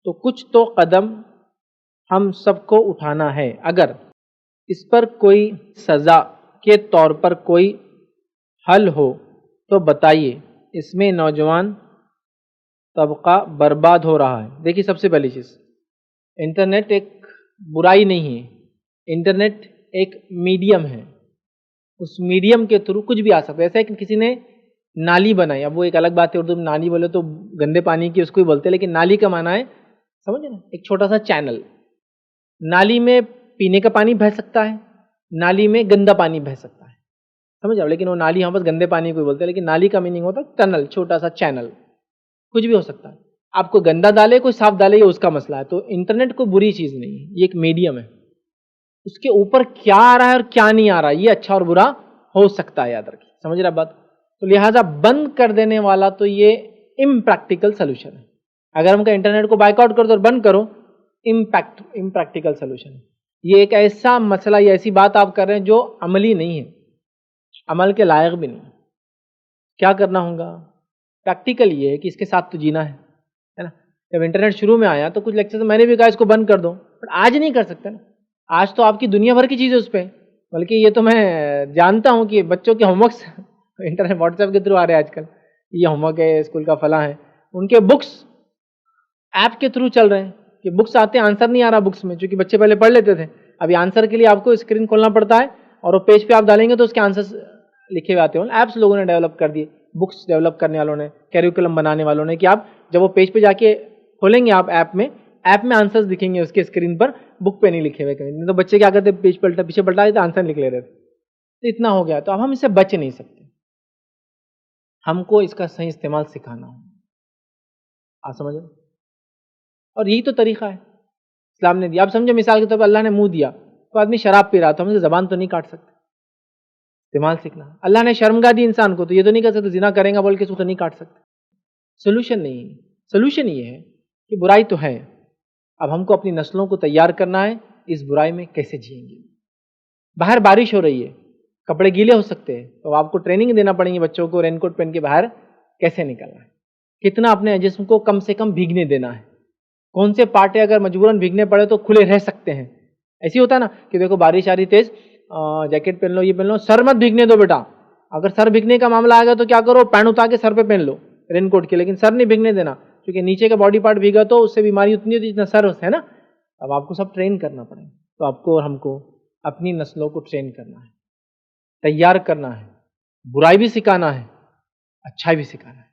تو کچھ تو قدم ہم سب کو اٹھانا ہے. اگر اس پر کوئی سزا کے طور پر کوئی حل ہو تو بتائیے. اس میں نوجوان طبقہ برباد ہو رہا ہے. دیکھیے، سب سے پہلی چیز، انٹرنیٹ ایک برائی نہیں ہے. انٹرنیٹ ایک میڈیم ہے، اس میڈیم کے تھرو کچھ بھی آ سکتا ہے. ایسا ہے کہ کسی نے نالی بنائی، اب وہ ایک الگ بات ہے، اردو میں نالی بولے تو گندے پانی کی اس کو ہی بولتے ہیں، لیکن نالی کا معنی ہے، سمجھے نا، ایک چھوٹا سا چینل. نالی میں پینے کا پانی بہہ سکتا ہے، نالی میں گندا پانی بہہ سکتا ہے، سمجھ آؤ. لیکن وہ نالی یہاں بس گندے پانی کو ہی بولتے ہیں، لیکن نالی کا میننگ ہوتا ہے ٹنل، چھوٹا سا چینل. کچھ بھی ہو سکتا ہے، آپ کو گندا ڈالے کوئی صاف ڈالے، یہ اس کا مسئلہ ہے. تو انٹرنیٹ کوئی بری چیز نہیں ہے، یہ ایک میڈیم ہے. اس کے اوپر کیا آ رہا ہے اور کیا نہیں آ رہا، یہ اچھا اور برا ہو سکتا ہے، یاد رکھیے. سمجھ رہا بات؟ تو لہٰذا بند کر دینے والا تو یہ امپریکٹیکل سلوشن ہے. اگر ہم کہیں انٹرنیٹ کو بائک آؤٹ کر دو اور بند کرو، امپریکٹیکل سلوشن ہے. یہ ایک ایسا مسئلہ یا ایسی بات آپ کر رہے ہیں جو عملی نہیں ہے، عمل کے لائق بھی نہیں. کیا کرنا ہوگا؟ پریکٹیکل یہ ہے کہ اس کے ساتھ تو جینا ہے نا. جب انٹرنیٹ شروع میں آیا تو کچھ لیکچر میں نے بھی کہا اس کو بند کر دو، بٹ آج نہیں کر سکتے نا. آج تو آپ کی دنیا بھر کی چیزیں اس پہ، بلکہ یہ تو میں جانتا ہوں کہ بچوں کے home works internet what's app کے تھرو آ رہے ہیں آج کل، یہ ہوم ورک ہے اسکول کا فلاں ہے، ان کے بکس ایپ کے تھرو چل رہے ہیں کہ بکس آتے ہیں، آنسر نہیں آ رہا بکس میں، چونکہ بچے پہلے پڑھ لیتے تھے، ابھی آنسر کے لیے آپ کو اسکرین کھولنا پڑتا ہے اور وہ پیج پہ آپ ڈالیں گے تو اس کے آنسر لکھے ہوئے آتے ہیں. ایپس لوگوں نے ڈیولپ کر دیے، بکس ڈیولپ کرنے والوں نے، کیریکولم بنانے والوں نے، کہ آپ جب وہ پیج پہ جا کے کھولیں گے آپ ایپ میں آنسرز دکھیں گے اس کے اسکرین پر، بک پہ نہیں لکھے ہوئے. نہیں تو بچے کیا کرتے پیج پلٹا پیچھے پلٹا دیتے آنسر لکھ لے رہے تھے. تو اتنا ہو گیا، تو اب ہم اس سے بچ نہیں سکتے، ہم کو اس کا صحیح استعمال سکھانا ہو. آپ سمجھ رہے؟ اور یہی تو طریقہ ہے اسلام نے دیا. اب سمجھو مثال کے طور پر اللہ نے منہ دیا، تو آدمی شراب پی رہا تھا، ہم سے زبان تو نہیں کاٹ سکتے، استعمال سیکھنا. اللہ نے شرمگاہ دی انسان کو، تو یہ تو نہیں کر سکتے زنا کریں گا بول کے اس کو تو نہیں کاٹ سکتے. سولوشن نہیں ہے، سولوشن یہ ہے کہ برائی تو ہے، اب ہم کو اپنی نسلوں کو تیار کرنا ہے اس برائی میں کیسے جئیں گے. باہر بارش ہو رہی ہے، کپڑے گیلے ہو سکتے ہیں، تو آپ کو ٹریننگ دینا پڑیں گے بچوں کو رین کوٹ پہن کے باہر کیسے نکلنا ہے، کتنا اپنے جسم کو کم سے کم بھیگنے دینا ہے، کون سے پارٹیں اگر مجبوراً بھیگنے پڑے تو کھلے رہ سکتے ہیں. ایسی ہوتا ہے نا کہ دیکھو بارش آ رہی تیز، جیکٹ پہن لو، یہ پہن لو، سر مت بھیگنے دو بیٹا. اگر سر بھیگنے کا معاملہ آ گیا تو کیا کرو، پینٹ اتار کے سر پہ پہن لو رین کوٹ کے، لیکن سر نہیں بھیگنے دینا، کیونکہ نیچے کا باڈی پارٹ بھیگا تو اس سے بیماری اتنی ہوتی جتنا سر ہے نا. اب آپ کو سب ٹرین کرنا پڑے گا، تو آپ کو اور ہم کو اپنی نسلوں کو ٹرین کرنا ہے، تیار کرنا ہے، برائی بھی سکھانا ہے، اچھائی بھی سکھانا ہے.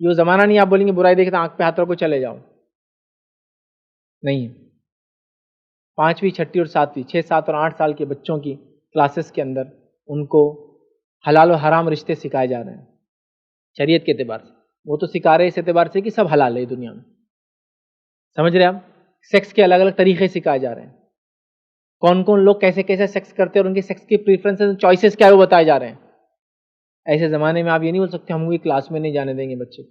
یہ وہ زمانہ نہیں آپ بولیں گے برائی دیکھتے آنکھ پہ ہاتھ رکھو چلے جاؤ، نہیں. 5ویں 6ٹھی اور 7ویں 6 7 اور 8 سال کے بچوں کی کلاسز کے اندر ان کو حلال و حرام رشتے سکھائے جا رہے ہیں شریعت کے اعتبار سے. وہ تو سکھا رہے اس اعتبار سے کہ سب حلال ہے دنیا میں، سمجھ رہے آپ. سیکس کے الگ الگ طریقے سکھائے جا رہے ہیں، کون کون لوگ کیسے کیسے سیکس کرتے ہیں اور ان کے سیکس کی پریفرنسز چوائسیز کیا ہے وہ بتائے جا رہے ہیں. ایسے زمانے میں آپ یہ نہیں بول سکتے ہم وہی کلاس میں نہیں جانے دیں گے بچے کو.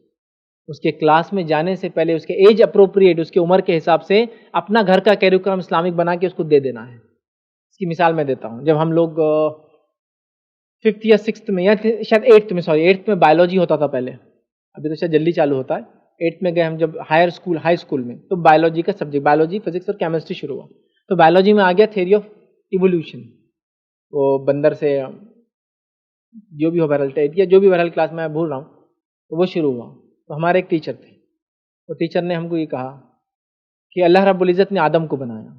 اس کے کلاس میں جانے سے پہلے اس کے ایج اپروپریٹ، اس کے عمر کے حساب سے اپنا گھر کا کیریکولم اسلامک بنا کے اس کو دے دینا ہے. اس کی مثال میں دیتا ہوں. جب ہم لوگ 5th یا 6th میں یا شاید 8th میں بایولوجی ہوتا تھا پہلے، ابھی تو شاید جلدی چالو ہوتا ہے. 8th میں گئے ہم جب ہائی اسکول میں، تو بایولوجی کا سبجیکٹ، بایولوجی فزکس اور کیمسٹری شروع ہوا. تو بایولوجی میں آ گیا تھیوری آف ایوولوشن، وہ بندر سے جو بھی ہو بہرحال یا جو بھی بہرحال کلاس میں بھول رہا ہوں، تو وہ شروع ہوا. تو ہمارے ایک ٹیچر تھے، وہ ٹیچر نے ہم کو یہ کہا کہ اللہ رب العزت نے آدم کو بنایا،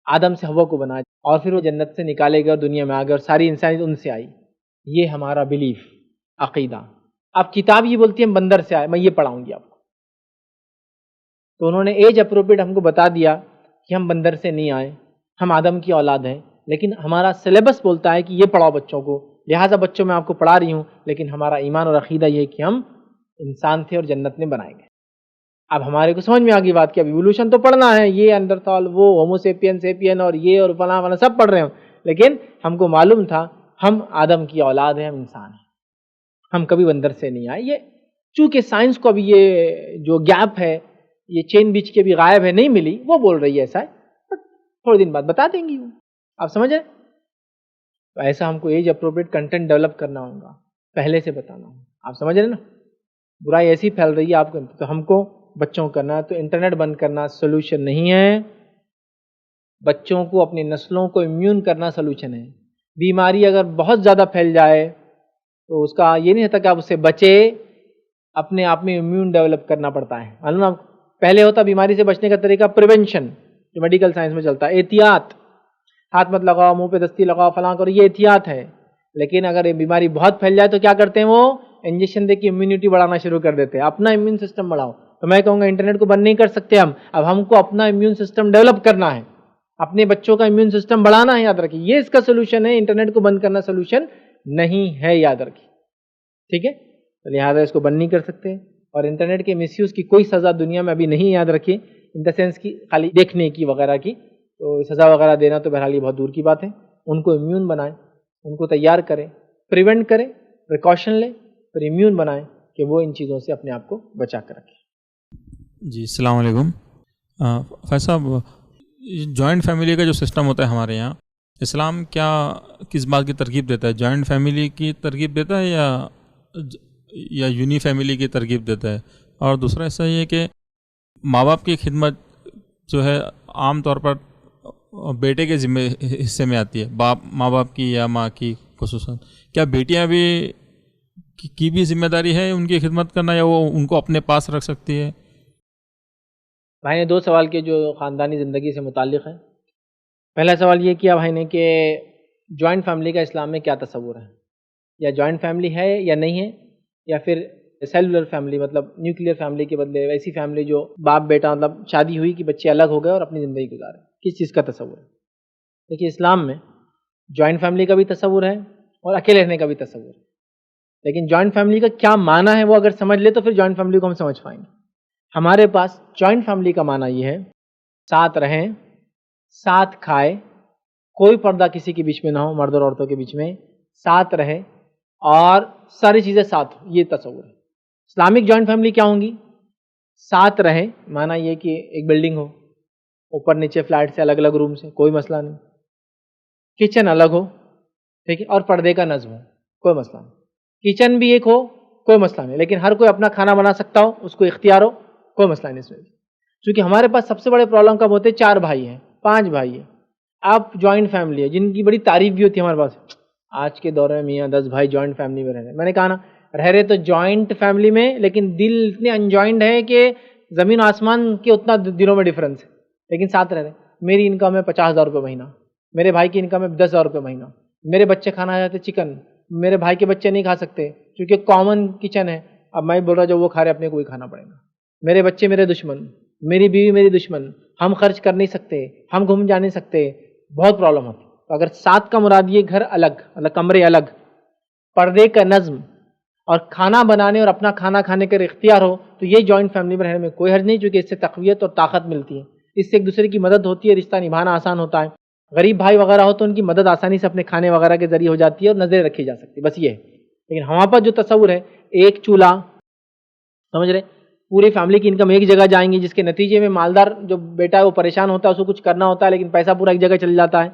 آدم سے حوا کو بنایا، اور پھر وہ جنت سے نکالے گئے اور دنیا میں آ گئے اور ساری انسانیت ان سے آئی. یہ ہمارا بلیف، عقیدہ. اب کتاب یہ بولتی ہے ہم بندر سے آئے، میں یہ پڑھاؤں گی آپ کو. تو انہوں نے ایج اپروپریٹ ہم کو بتا دیا کہ ہم بندر سے نہیں آئے، ہم آدم کی اولاد ہیں، لیکن ہمارا سلیبس بولتا ہے کہ یہ پڑھاؤ بچوں کو، لہٰذا بچوں میں آپ کو پڑھا رہی ہوں، لیکن ہمارا ایمان اور عقیدہ یہ ہے کہ ہم انسان تھے اور جنت میں بنائے گئے. اب ہمارے کو سمجھ میں آ گئی بات کہ اب ایوولوشن تو پڑھنا ہے، یہ انڈرتھال، وہ ہوموسیپین اور یہ اور فلاں فلاں سب پڑھ رہے ہیں، لیکن ہم کو معلوم تھا ہم آدم کی اولاد ہیں، ہم انسان ہیں، ہم کبھی بندر سے نہیں آئے. یہ چونکہ سائنس کو ابھی یہ جو گیپ ہے، یہ چین بیچ کے بھی غائب ہے، نہیں ملی، وہ بول رہی ہے ایسا ہے، بٹ تھوڑے دن بعد بتا دیں گی وہ. آپ سمجھ رہے؟ تو ایسا ہم کو ایج اپروپریٹ کنٹینٹ ڈیولپ کرنا ہوگا، پہلے سے بتانا ہوگا. آپ سمجھ رہے نا؟ برائی ایسی پھیل رہی ہے آپ کو، تو ہم کو بچوں کو کرنا ہے. تو انٹرنیٹ بند کرنا سولوشن نہیں ہے، بچوں کو اپنی نسلوں کو امیون کرنا سولوشن ہے. بیماری اگر بہت زیادہ پھیل جائے تو اس کا یہ نہیں ہوتا کہ آپ اس سے بچے، اپنے آپ میں امیون ڈیولپ کرنا پڑتا ہے. معلوم آپ پہلے ہوتا بیماری سے بچنے کا طریقہ پریونشن، جو میڈیکل سائنس میں چلتا ہے، احتیاط، ہاتھ مت لگاؤ، منہ پہ دستی لگاؤ، فلاں کرو، یہ احتیاط ہے. لیکن اگر یہ بیماری بہت پھیل جائے تو کیا کرتے ہیں، وہ انجیکشن دے کے امیونٹی بڑھانا شروع کر دیتے ہیں. اپنا امیون سسٹم بڑھاؤ. تو میں کہوں گا انٹرنیٹ کو بند نہیں کر سکتے ہم، اب ہم کو اپنا امیون سسٹم ڈیولپ کرنا ہے، اپنے بچوں کا امیون سسٹم بڑھانا ہے. یاد رکھیے یہ اس کا سولوشن ہے، انٹرنیٹ کو بند کرنا سولوشن نہیں ہے، یاد رکھیے. ٹھیک ہے؟ تو لہٰذا اس کو بند نہیں کر سکتے. اور انٹرنیٹ کے مس یوز کی کوئی سزا دنیا میں ابھی نہیں، یاد رکھیے، ان دا سینس کی خالی دیکھنے کی وغیرہ کی. تو سزا وغیرہ دینا تو بہرحال یہ بہت دور کی بات ہے. ان کو امیون بنائیں، ان کو تیار کریں، پریونٹ کریں، پریکاشن لیں، پھر امیون بنائیں کہ وہ ان چیزوں سے اپنے آپ کو بچا کر رکھیں. جی السلام علیکم. فیض صاحب، جوائنٹ فیملی کا جو سسٹم ہوتا ہے ہمارے یہاں، اسلام کیا کس بات کی ترغیب دیتا ہے؟ جوائنٹ فیملی کی ترغیب دیتا ہے یا یونی فیملی کی ترغیب دیتا ہے؟ اور دوسرا حصہ یہ ہے کہ ماں باپ کی خدمت جو ہے عام طور پر بیٹے کے ذمے حصے میں آتی ہے، ماں باپ کی یا ماں کی خصوصاً. کیا بیٹیاں بھی کی بھی ذمہ داری ہے ان کی خدمت کرنا، یا وہ ان کو اپنے پاس رکھ سکتی ہے؟ بھائی نے 2 سوال کیے جو خاندانی زندگی سے متعلق ہیں. پہلا سوال یہ کیا بھائی نے کہ جوائنٹ فیملی کا اسلام میں کیا تصور ہے، یا جوائنٹ فیملی ہے یا نہیں ہے، یا پھر سیلولر فیملی مطلب نیوکلیئر فیملی کے بدلے ویسی فیملی جو باپ بیٹا مطلب شادی ہوئی کہ بچے الگ ہو گئے اور اپنی زندگی گزارے، کس چیز کا تصور ہے؟ دیکھیے اسلام میں جوائنٹ فیملی کا بھی تصور ہے اور اکیلے رہنے کا بھی تصور ہے. لیکن جوائنٹ فیملی کا کیا معنی ہے وہ اگر سمجھ لے تو پھر جوائنٹ فیملی کو ہم سمجھ پائیں گے. ہمارے پاس جوائنٹ فیملی کا معنی یہ ہے ساتھ رہیں، ساتھ کھائے، کوئی پردہ کسی کے بیچ میں نہ ہو، مرد اور عورتوں کے بیچ میں، ساتھ رہے اور ساری چیزیں ساتھ ہو، یہ تصور ہے. اسلامک جوائنٹ فیملی کیا ہوں گی؟ ساتھ رہے معنی یہ کہ ایک بلڈنگ ہو، اوپر نیچے فلیٹ سے الگ الگ روم سے، کوئی مسئلہ نہیں، کچن الگ ہو، ٹھیک ہے، اور پردے کا نظم ہو، کوئی مسئلہ نہیں. کچن بھی ایک ہو، کوئی مسئلہ نہیں، لیکن ہر کوئی اپنا کھانا بنا سکتا ہو، اس کو اختیار ہو، کوئی مسئلہ نہیں اس میں. چونکہ ہمارے پاس سب سے بڑے پرابلم کب ہوتے ہیں؟ 4 بھائی ہیں، 5 بھائی ہیں، آپ جوائنٹ فیملی ہے جن کی بڑی تعریف بھی ہوتی ہے ہمارے پاس. آج کے دور میں میاں 10 بھائی جوائنٹ فیملی میں رہ رہے ہیں. میں نے کہا نا رہ رہے تو جوائنٹ فیملی میں، لیکن دل اتنے انجوائنٹ ہے کہ زمین آسمان کے اتنا دلوں میں ڈفرنس ہے، لیکن ساتھ رہ رہے ہیں. میری انکم ہے 50,000 روپے مہینہ، میرے بھائی کی انکم ہے 10,000 روپے مہینہ. میرے بچے کھانا کھاتے چکن، میرے بھائی کے بچے نہیں کھا سکتے کیونکہ کامن کچن ہے. اب میں بول رہا جو وہ کھا رہے اپنے کو ہی کھانا پڑے گا. میرے بچے میرے دشمن، میری بیوی میری دشمن، ہم خرچ کر نہیں سکتے، ہم گھوم جا نہیں سکتے، بہت پرابلم ہوتی. اگر ساتھ کا مراد یہ گھر الگ الگ، کمرے الگ، پردے کا نظم اور کھانا بنانے اور اپنا کھانا کھانے کا اختیار ہو تو یہ جوائنٹ فیملی میں رہنے میں کوئی حرج نہیں، چونکہ اس سے تقویت اور طاقت ملتی ہے، اس سے ایک دوسرے کی مدد ہوتی ہے، رشتہ نبھانا آسان ہوتا ہے. غریب بھائی وغیرہ ہو تو ان کی مدد آسانی سے اپنے کھانے وغیرہ کے ذریعے ہو جاتی ہے اور نظریں رکھی جا سکتی ہے، بس یہ ہے. لیکن ہمارے پاس جو تصور ہے ایک چولہا، سمجھ رہے، پوری فیملی کی انکم ایک جگہ جائیں گی، جس کے نتیجے میں مالدار جو بیٹا ہے وہ پریشان ہوتا ہے، اس کو کچھ کرنا ہوتا ہے لیکن پیسہ پورا ایک جگہ چل جاتا ہے،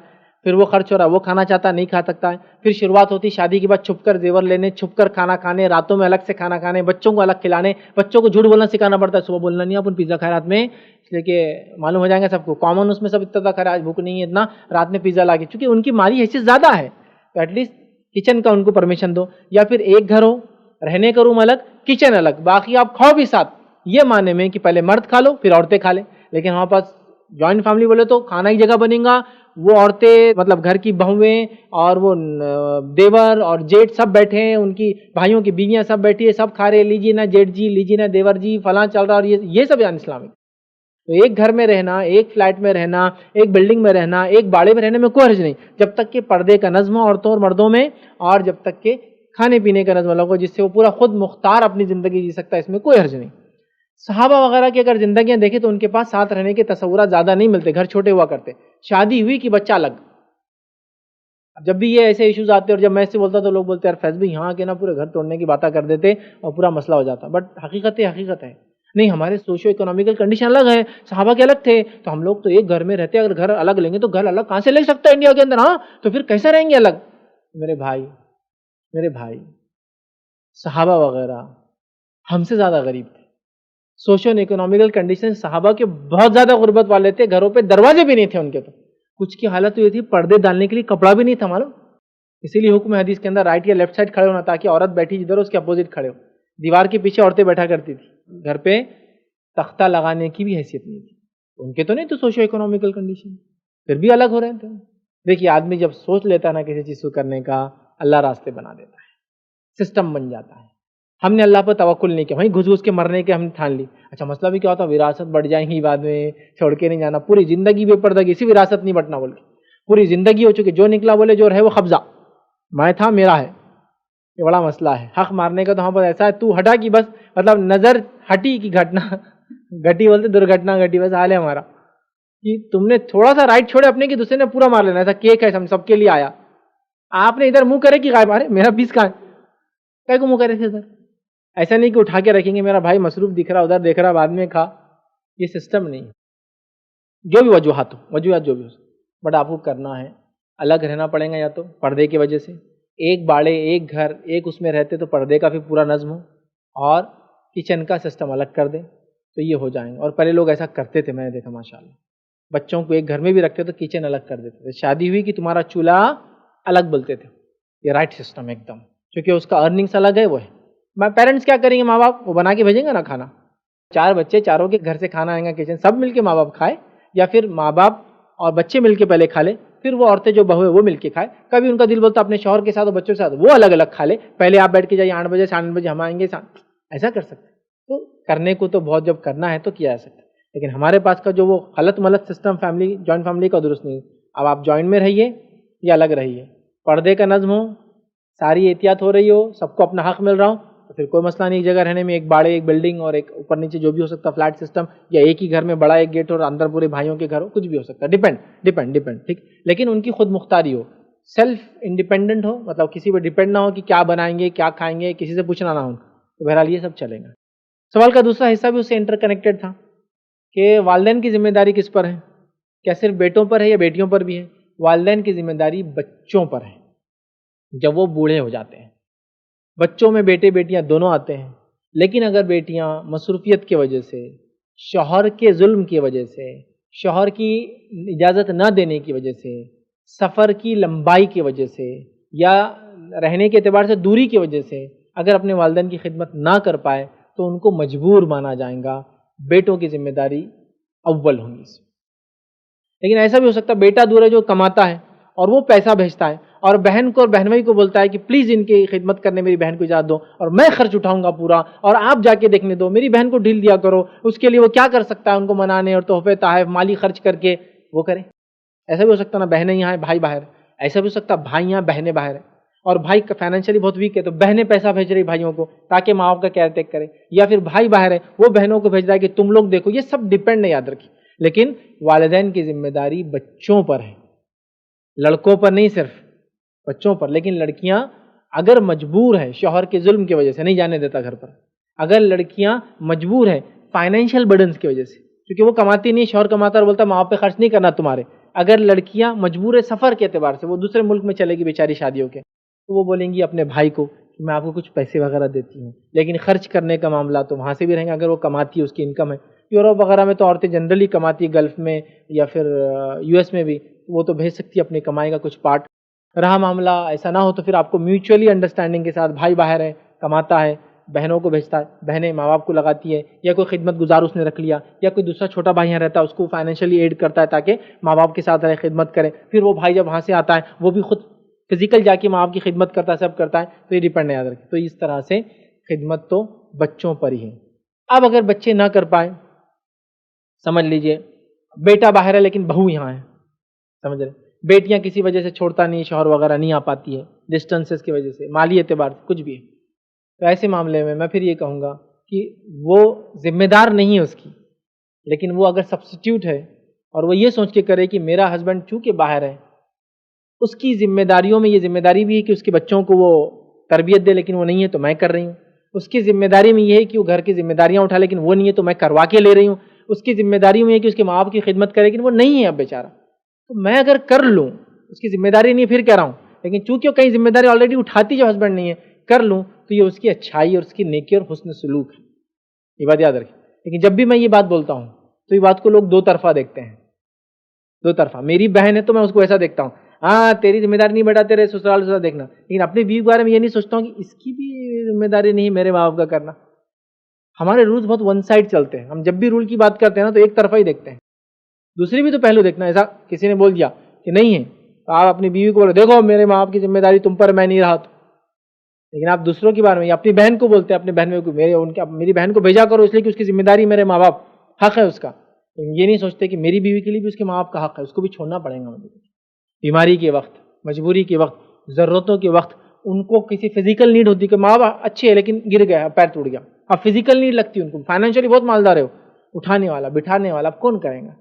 پھر وہ خرچ ہو رہا ہے، وہ کھانا چاہتا ہے نہیں کھا سکتا ہے. پھر شروعات ہوتی شادی کے بعد چھپ کر زیور لینے، چھپ کر کھانا کھانے، راتوں میں الگ سے کھانا کھانے، بچوں کو الگ کھلانے، بچوں کو جھوٹ بولنا سکھانا پڑتا ہے. صبح بولنا نہیں اپن پیزا کھائے رات میں، اس لیے کہ معلوم ہو جائیں گے سب کو، کامن اس میں سب اتنا کھا رہا ہے، آج بھوک نہیں ہے اتنا، رات میں پیزا لا کے، چونکہ ان کی مالی حیثیت زیادہ ہے تو ایٹ لیسٹ کچن کا ان کو پرمیشن دو. یا پھر ایک گھر ہو، رہنے کا روم الگ، کچن الگ، باقی آپ کھاؤ بھی ساتھ، یہ معنی میں کہ پہلے مرد کھا لو پھر عورتیں کھا لیں. لیکن ہمارے پاس جوائنٹ فیملی بولے تو کھانا ایک جگہ بنے گا، وہ عورتیں مطلب گھر کی بہویں اور وہ دیور اور جیٹ سب بیٹھے ہیں، ان کی بھائیوں کی بیویاں سب بیٹھی ہیں، سب کھا رہے، لیجیے نا جیٹ جی، لیجیے نا دیور جی، فلاں چل رہا، اور یہ سب ان اسلامک. تو ایک گھر میں رہنا، ایک فلیٹ میں رہنا، ایک بلڈنگ میں رہنا، ایک باڑے میں رہنے میں کوئی حرج نہیں، جب تک کہ پردے کا نظم ہو عورتوں اور مردوں میں، اور جب تک کہ کھانے پینے کا نظم الگ ہو جس سے وہ پورا خود مختار اپنی زندگی جی سکتا ہے، اس میں کوئی حرج نہیں. صحابہ وغیرہ کی اگر زندگیاں دیکھیں تو ان کے پاس ساتھ رہنے کے تصورات زیادہ نہیں ملتے، گھر چھوٹے ہوا کرتے، شادی ہوئی کہ بچہ الگ. اب جب بھی یہ ایسے ایشوز آتے اور جب میں اس سے بولتا تو لوگ بولتے یار فیض بھائی یہاں کے نا پورے گھر توڑنے کی باتیں کر دیتے اور پورا مسئلہ ہو جاتا. بٹ حقیقت ہے نہیں، ہمارے سوشو اکنامیکل کنڈیشن الگ ہے، صحابہ کے الگ تھے، تو ہم لوگ تو ایک گھر میں رہتے، اگر گھر الگ لیں گے تو گھر الگ کہاں سے لے سکتا ہے انڈیا کے اندر؟ ہاں تو پھر کیسے رہیں گے الگ؟ میرے بھائی صحابہ وغیرہ ہم سے زیادہ غریب تھے، سوشو اکنامیکل کنڈیشن صحابہ کے بہت زیادہ غربت والے تھے، گھروں پہ دروازے بھی نہیں تھے ان کے، تو کچھ کی حالت یہ تھی پردے ڈالنے کے لیے کپڑا بھی نہیں تھا معلوم. اسی لیے حکم حدیث کے اندر رائٹ یا لیفٹ سائڈ کھڑے ہونا، تاکہ عورت بیٹھی جدھر اس کے اپوزٹ کھڑے ہو. دیوار کے پیچھے عورتیں بیٹھا کرتی تھی، گھر پہ تختہ لگانے کی بھی حیثیت نہیں تھی. ان کے تو نہیں تو سوشو اکنامیکل کنڈیشن، پھر بھی الگ ہو رہے تھے. دیکھیے آدمی جب سوچ لیتا ہے نا کسی چیز کو کرنے کا، اللہ راستے بنا دیتا ہے، سسٹم بن جاتا ہے. ہم نے اللہ پر توکل نہیں کیا، وہیں گھس گھس کے مرنے کے ہم نے ٹھان لی. اچھا مسئلہ بھی کیا ہوتا، وراثت بڑھ جائیں گی بعد میں، چھوڑ کے نہیں جانا، پوری زندگی بے پردگی، اسی وراثت نہیں بٹنا بول کے پوری زندگی ہو چکی، جو نکلا بولے جو رہے وہ قبضہ، میں تھا میرا ہے. یہ بڑا مسئلہ ہے. حق مارنے کا تو ہم پر ایسا ہے، تو ہٹا کی بس، مطلب نظر ہٹی کی گھٹنا گھٹی بولتے، درگھٹنا گھٹی، بس حال ہے ہمارا کہ تم نے تھوڑا سا رائٹ چھوڑے اپنے کی، دوسرے نے پورا مار لینا. ایسا کیک ہے ہم سب کے لیے آیا، آپ نے ادھر منہ کرے کہ غائب، ارے میرا پیس کہاں ہے، کیا کو منہ کرے تھے ادھر. ایسا نہیں کہ اٹھا کے رکھیں گے، میرا بھائی مصروف دکھ رہا ادھر دیکھ رہا بعد میں کھا، یہ سسٹم نہیں. جو بھی وجوہات جو بھی ہو، بٹ آپ کو کرنا ہے، الگ رہنا پڑے گا، یا تو پردے کی وجہ سے ایک باڑے ایک گھر ایک اس میں رہتے تو پردے کا بھی پورا نظم ہو، اور کچن کا سسٹم الگ کر دیں تو یہ ہو جائیں گے. اور پہلے لوگ ایسا کرتے تھے، میں نے دیکھا ماشاءاللہ. بچوں کو ایک گھر میں بھی رکھتے تو کچن الگ کر دیتے تھے. شادی ہوئی کہ تمہارا چولہا الگ بولتے تھے. یہ رائٹ سسٹم ایک دم, کیونکہ اس کا ارننگس الگ ہے. وہ ہے پیرنٹس کیا کریں گے, ماں باپ وہ بنا کے بھیجیں گے نا کھانا. 4 بچے, چاروں کے گھر سے کھانا آئے گا کچن, سب مل کے ماں باپ کھائے, یا پھر ماں باپ اور بچے مل کے پہلے کھا لے, پھر وہ عورتیں جو بہو ہے وہ مل کے کھائے. کبھی ان کا دل بولتا اپنے شوہر کے ساتھ اور بچوں کے ساتھ وہ الگ الگ کھا لے, پہلے آپ بیٹھ کے جائیے 8 بجے 8:30 بجے ہم آئیں گے, ایسا کر سکتے. تو کرنے کو تو بہت جب کرنا ہے تو کیا جا سکتا ہے, لیکن ہمارے پاس کا جو وہ غلط ملت سسٹم فیملی جوائنٹ فیملی کا درست نہیں. اب آپ جوائنٹ میں رہیے یا الگ رہیے, پردے کا نظم ہو, ساری احتیاط ہو رہی ہو, سب کو اپنا حق مل رہا ہو, تو پھر کوئی مسئلہ نہیں. ایک جگہ رہنے میں, ایک باڑے, ایک بلڈنگ اور ایک اوپر نیچے جو بھی ہو سکتا, فلیٹ سسٹم, یا ایک ہی گھر میں بڑا ایک گیٹ اور اندر پورے بھائیوں کے گھر ہو, کچھ بھی ہو سکتا ہے. ڈیپینڈ ٹھیک, لیکن ان کی خود مختاری ہو, سیلف انڈیپینڈنٹ ہو, مطلب کسی پہ ڈیپینڈ نہ ہو کہ کیا بنائیں گے کیا کھائیں گے, کسی سے پوچھنا نہ ہو. تو بہرحال یہ سب چلے گا. سوال کا دوسرا حصہ بھی اس سے انٹر کنیکٹڈ تھا کہ والدین کی ذمہ داری کس پر ہے, کیا صرف بیٹوں پر ہے یا بیٹیوں پر بھی ہے؟ والدین کی ذمہ داری بچوں پر ہے جب وہ بوڑھے ہو جاتے ہیں. بچوں میں بیٹے بیٹیاں دونوں آتے ہیں, لیکن اگر بیٹیاں مصروفیت کی وجہ سے, شوہر کے ظلم کی وجہ سے, شوہر کی اجازت نہ دینے کی وجہ سے, سفر کی لمبائی کی وجہ سے, یا رہنے کے اعتبار سے دوری کی وجہ سے اگر اپنے والدین کی خدمت نہ کر پائے تو ان کو مجبور مانا جائے گا. بیٹوں کی ذمہ داری اول ہوں گی. لیکن ایسا بھی ہو سکتا ہے بیٹا دور ہے جو کماتا ہے اور وہ پیسہ بھیجتا ہے, اور بہن کو اور بہنوئی کو بولتا ہے کہ پلیز ان کی خدمت کرنے میری بہن کو اجازت دو, اور میں خرچ اٹھاؤں گا پورا, اور آپ جا کے دیکھنے دو, میری بہن کو ڈھیل دیا کرو. اس کے لیے وہ کیا کر سکتا ہے, ان کو منانے اور تحفے تحائف مالی خرچ کر کے وہ کرے. ایسا بھی ہو سکتا نا بہنیں یہاں ہیں بھائی باہر, ایسا بھی ہو سکتا بھائی یہاں بہنیں باہر ہیں, اور بھائی فائنینشلی بہت ویک ہے تو بہنیں پیسہ بھیج رہی بھائیوں کو تاکہ ماں باپ کا کیئر ٹیک کرے, یا پھر بھائی باہر ہے وہ بہنوں کو بھیج رہا ہے کہ تم لوگ دیکھو. یہ سب ڈیپینڈ ہے, یاد رکھیے. لیکن والدین کی ذمہ داری بچوں پر ہے, لڑکوں پر نہیں, صرف بچوں پر. لیکن لڑکیاں اگر مجبور ہیں شوہر کے ظلم کی وجہ سے, نہیں جانے دیتا گھر پر, اگر لڑکیاں مجبور ہیں فائنینشیل برڈنس کی وجہ سے, کیونکہ وہ کماتی نہیں, شوہر کماتا اور بولتا ماں باپ پہ خرچ نہیں کرنا تمہارے, اگر لڑکیاں مجبور ہے سفر کے اعتبار سے, وہ دوسرے ملک میں چلے گی بیچاری شادیوں کے, تو وہ بولیں گی اپنے بھائی کو کہ میں آپ کو کچھ پیسے وغیرہ دیتی ہوں, لیکن خرچ کرنے کا معاملہ تو وہاں سے بھی رہیں گا اگر وہ کماتی ہے, اس کی انکم ہے. یورپ وغیرہ میں تو عورتیں جنرلی کماتی ہے, گلف میں یا پھر US میں بھی, وہ تو بھیج سکتی ہے اپنی کمائی کا کچھ پارٹ. رہا معاملہ ایسا نہ ہو تو پھر آپ کو میوچولی انڈرسٹینڈنگ کے ساتھ, بھائی باہر ہے کماتا ہے, بہنوں کو بھیجتا ہے, بہنیں ماں باپ کو لگاتی ہے, یا کوئی خدمت گزار اس نے رکھ لیا, یا کوئی دوسرا چھوٹا بھائی یہاں رہتا ہے اس کو فائنینشلی ایڈ کرتا ہے تاکہ ماں باپ کے ساتھ رہے, خدمت کرے. پھر وہ بھائی جب وہاں سے آتا ہے وہ بھی خود فزیکل جا کے ماں باپ کی خدمت کرتا ہے, سب کرتا ہے. تو یہ ڈیپینڈ ہے, یاد رکھیں. تو اس طرح سے خدمت تو بچوں پر ہی ہے. اب اگر بچے نہ کر پائے, سمجھ لیجئے بیٹا باہر ہے لیکن بہو یہاں ہے, سمجھ رہے, بیٹیاں کسی وجہ سے چھوڑتا نہیں, شوہر وغیرہ نہیں آ پاتی ہے, ڈسٹنسز کی وجہ سے, مالی اعتبار سے, کچھ بھی ہے, تو ایسے معاملے میں پھر یہ کہوں گا کہ وہ ذمہ دار نہیں ہے اس کی, لیکن وہ اگر سبسٹیوٹ ہے اور وہ یہ سوچ کے کرے کہ میرا ہسبینڈ چونکہ باہر ہے, اس کی ذمہ داریوں میں یہ ذمہ داری بھی ہے کہ اس کے بچوں کو وہ تربیت دے, لیکن وہ نہیں ہے تو میں کر رہی ہوں. اس کی ذمہ داری میں یہ ہے کہ وہ گھر کی ذمہ داریاں اٹھا, لیکن وہ نہیں ہے تو میں کروا کے لے رہی ہوں. اس کی ذمہ داری میں یہ کہ اس کے ماں باپ کی خدمت کرے, لیکن وہ نہیں ہے اب بیچارہ, تو میں اگر کر لوں, اس کی ذمہ داری نہیں, پھر کہہ رہا ہوں, لیکن چونکہ وہ کئی ذمہ داری آلریڈی اٹھاتی جو ہسبینڈ نہیں ہے, کر لوں تو یہ اس کی اچھائی اور اس کی نیکی اور حسن سلوک ہے. یہ بات یاد رکھیں. لیکن جب بھی میں یہ بات بولتا ہوں تو یہ بات کو لوگ دو طرفہ دیکھتے ہیں, دو طرفہ. میری بہن ہے تو میں اس کو ایسا دیکھتا ہوں, ہاں تیری ذمہ داری نہیں بیٹا, تیرے سسرال سے دیکھنا, لیکن اپنی بیوی کے بارے میں یہ نہیں سوچتا ہوں کہ اس کی بھی ذمہ داری نہیں میرے ماں باپ کا کرنا. ہمارے رولز بہت ون سائڈ چلتے ہیں. ہم جب بھی رول کی بات کرتے ہیں نا تو ایک طرفہ ہی دیکھتے ہیں, دوسری بھی تو پہلو دیکھنا. ایسا کسی نے بول دیا کہ نہیں ہے تو آپ اپنی بیوی کو بولے دیکھو میرے ماں باپ کی ذمہ داری تم پر, میں نہیں رہا تو. لیکن آپ دوسروں کے بارے میں یا اپنی بہن کو بولتے ہیں, اپنے بہن کو میری بہن کو بھیجا کرو اس لیے کہ اس کی ذمہ داری میرے ماں باپ, حق ہے اس کا. لیکن یہ نہیں سوچتے کہ میری بیوی کے لیے بھی اس کے ماں باپ کا حق ہے, اس کو بھی چھوڑنا پڑے گا مجھے. بیماری کے وقت, مجبوری کے وقت, ضرورتوں کے وقت, ان کو کسی فزیکل نیڈ ہوتی کہ ماں باپ اچھے ہے لیکن گر گیا, پیر ٹوٹ گیا, اب فزیکل نیڈ لگتی ہے ان کو, فائنینشلی بہت مالدار ہے, اٹھانے والا بٹھانے والا, اب کون کرے گا.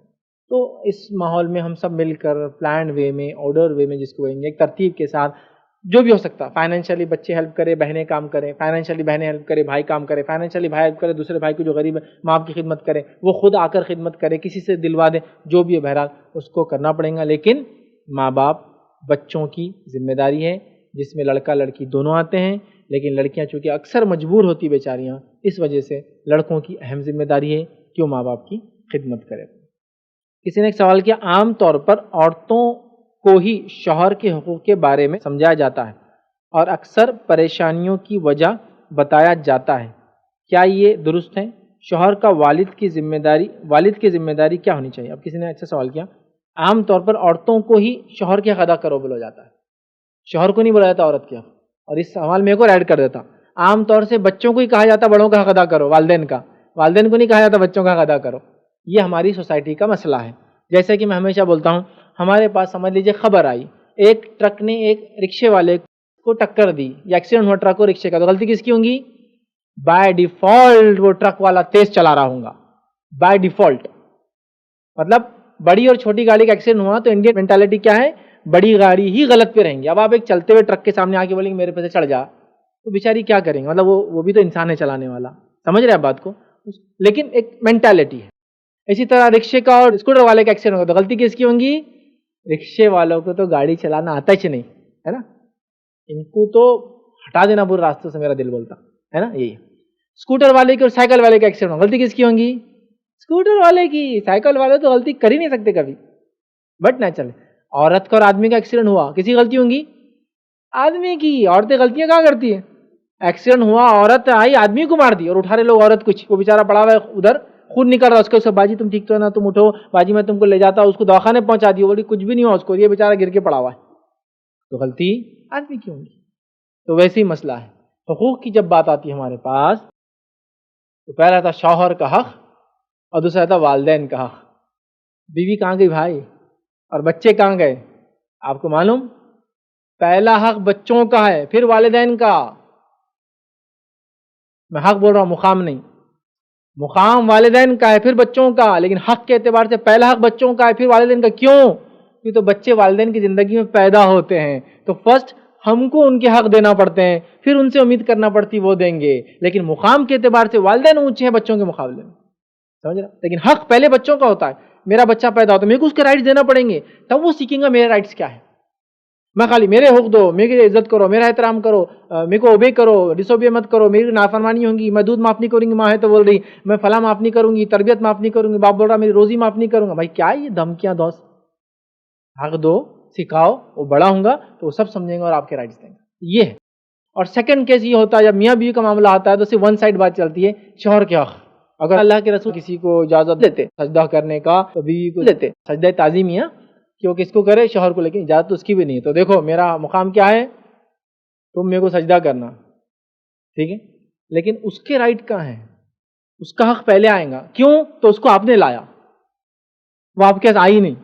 تو اس ماحول میں ہم سب مل کر پلانڈ وے میں, آرڈر وے میں, جس کو کہیں گے ایک ترتیب کے ساتھ, جو بھی ہو سکتا, فائنینشلی بچے ہیلپ کرے, بہنیں کام کریں, فائنینشلی بہنیں ہیلپ کرے, بھائی کام کرے, فائنینشلی بھائی ہیلپ کرے دوسرے بھائی کو جو غریب ہے, ماں باپ کی خدمت کرے, وہ خود آ کر خدمت کرے, کسی سے دلوا دے, جو بھی ہے بہرحال اس کو کرنا پڑے گا. لیکن ماں باپ بچوں کی ذمہ داری ہے, جس میں لڑکا لڑکی دونوں آتے ہیں. لیکن لڑکیاں چونکہ اکثر مجبور ہوتی بیچاریاں, اس وجہ سے لڑکوں کی اہم ذمہ داری ہے کہ وہ ماں باپ کی خدمت کرے. کسی نے ایک سوال کیا، عام طور پر عورتوں کو ہی شوہر کے حقوق کے بارے میں سمجھایا جاتا ہے اور اکثر پریشانیوں کی وجہ بتایا جاتا ہے، کیا یہ درست ہے؟ شوہر کا والد کی ذمہ داری کیا ہونی چاہیے؟ اب کسی نے اچھا سوال کیا، عام طور پر عورتوں کو ہی شوہر کے حق ادا کرو بولا جاتا ہے، شوہر کو نہیں بولا جاتا عورت کے حق. اور اس سوال میں ایک اور ایڈ کر دیتا، عام طور سے بچوں کو ہی کہا جاتا بڑوں کا حق ادا کرو، والدین کو نہیں کہا جاتا بچوں کا حق ادا کرو. یہ ہماری سوسائٹی کا مسئلہ ہے. جیسے کہ میں ہمیشہ بولتا ہوں، ہمارے پاس سمجھ لیجیے خبر آئی، ایک ٹرک نے ایک رکشے والے کو ٹکر دی یا ایکسیڈنٹ ہوا ٹرک اور رکشے کا، تو غلطی کس کی ہوگی؟ بائی ڈیفالٹ وہ ٹرک والا تیز چلا رہا ہوگا، بائی ڈیفالٹ. مطلب بڑی اور چھوٹی گاڑی کا ایکسیڈنٹ ہوا تو انڈین مینٹالٹی کیا ہے؟ بڑی گاڑی ہی غلط پہ رہیں گی. اب آپ ایک چلتے ہوئے ٹرک کے سامنے آ کے بولیں گے میرے پہ سے چڑھ جا، تو بیچاری کیا کریں گے؟ مطلب وہ بھی تو انسان ہے چلانے والا. سمجھ رہے آپ بات کو؟ لیکن ایک مینٹالٹی ہے. اسی طرح رکشے کا اور اسکوٹر والے کا ایکسیڈنٹ ہوگا تو غلطی کس کی ہوگی؟ رکشے والوں کو تو گاڑی چلانا آتا ہی نہیں ہے نا، ان کو تو ہٹا دینا برے راستوں سے، میرا دل بولتا ہے نا. یہی اسکوٹر والے کی اور سائیکل والے کا ایکسیڈنٹ ہوگا، غلطی کس کی ہوگی؟ اسکوٹر والے کی. سائیکل والے تو غلطی کر ہی نہیں سکتے کبھی. بٹ نیچرل عورت کا اور آدمی کا ایکسیڈنٹ ہوا، کسی غلطی ہوگی؟ آدمی کی. عورتیں غلطیاں کہاں کرتی ہیں؟ ایکسیڈنٹ ہوا، عورت آئی آدمی کو مار دی اور اٹھا رہے لوگ عورت کچھ، وہ بیچارہ پڑا ہوا ہے ادھر خون نکل رہا اس کو، باجی تم ٹھیک تو ہے نا، تم اٹھو باجی میں تم کو لے جاتا، اس کو دواخانے پہنچا دی، بولی کچھ بھی نہیں ہوا اس کو، یہ بیچارہ گر کے پڑا ہوا ہے. تو غلطی آدمی کی ہوگی. تو ویسے ہی مسئلہ ہے. حقوق کی جب بات آتی ہے ہمارے پاس تو پہلا تھا شوہر کا حق اور دوسرا تھا والدین کا حق. بیوی کہاں گئی بھائی؟ اور بچے کہاں گئے؟ آپ کو معلوم؟ پہلا حق بچوں کا ہے، پھر والدین کا. میں حق بول رہا ہوں، مقام نہیں. مقام والدین کا ہے پھر بچوں کا، لیکن حق کے اعتبار سے پہلا حق بچوں کا ہے پھر والدین کا. کیوں؟ کیوں تو بچے والدین کی زندگی میں پیدا ہوتے ہیں تو فرسٹ ہم کو ان کے حق دینا پڑتے ہیں، پھر ان سے امید کرنا پڑتی وہ دیں گے. لیکن مقام کے اعتبار سے والدین اونچے ہیں بچوں کے مقابلے میں، سمجھ رہا؟ لیکن حق پہلے بچوں کا ہوتا ہے. میرا بچہ پیدا ہوتا ہے، میرے کو اس کے رائٹس دینا پڑیں گے، تب وہ سیکھیں گا میرے رائٹس کیا ہے. میں خالی میرے حق دو، میری عزت کرو، میرا احترام کرو، میرے کو اوبے کرو، ڈس اوبے مت کرو، میری نافرمانی ہوگی، میں دودھ معاف نہیں کروں گی، ماں ہے تو بول رہی میں فلاں معاف نہیں کروں گی، تربیت معاف نہیں کروں گی، باپ بول رہا میری روزی معاف نہیں کروں گا. بھائی کیا یہ دھمکیاں دوست؟ حق دو، سکھاؤ، وہ بڑا ہوں گا تو وہ سب سمجھیں گا اور آپ کے رائٹس دیں گے. یہ ہے. اور سیکنڈ کیس یہ ہوتا ہے جب میاں بیوی کا معاملہ آتا ہے تو صرف ون سائڈ بات چلتی ہے، شوہر کے حق. اگر اللہ کے رسول کسی کو اجازت دیتے سجدہ کرنے کا تو بیوی کو دیتے، سجدہ تعظیمیہ کہ وہ کس کو کرے؟ شوہر کو. لیکن اجازت تو اس کی بھی نہیں ہے. تو دیکھو میرا مقام کیا ہے، تم میرے کو سجدہ کرنا، ٹھیک ہے. لیکن اس کے رائٹ کہاں ہے؟ اس کا حق پہلے آئے گا. کیوں؟ تو اس کو آپ نے لایا، وہ آپ کے پاس آئی نہیں.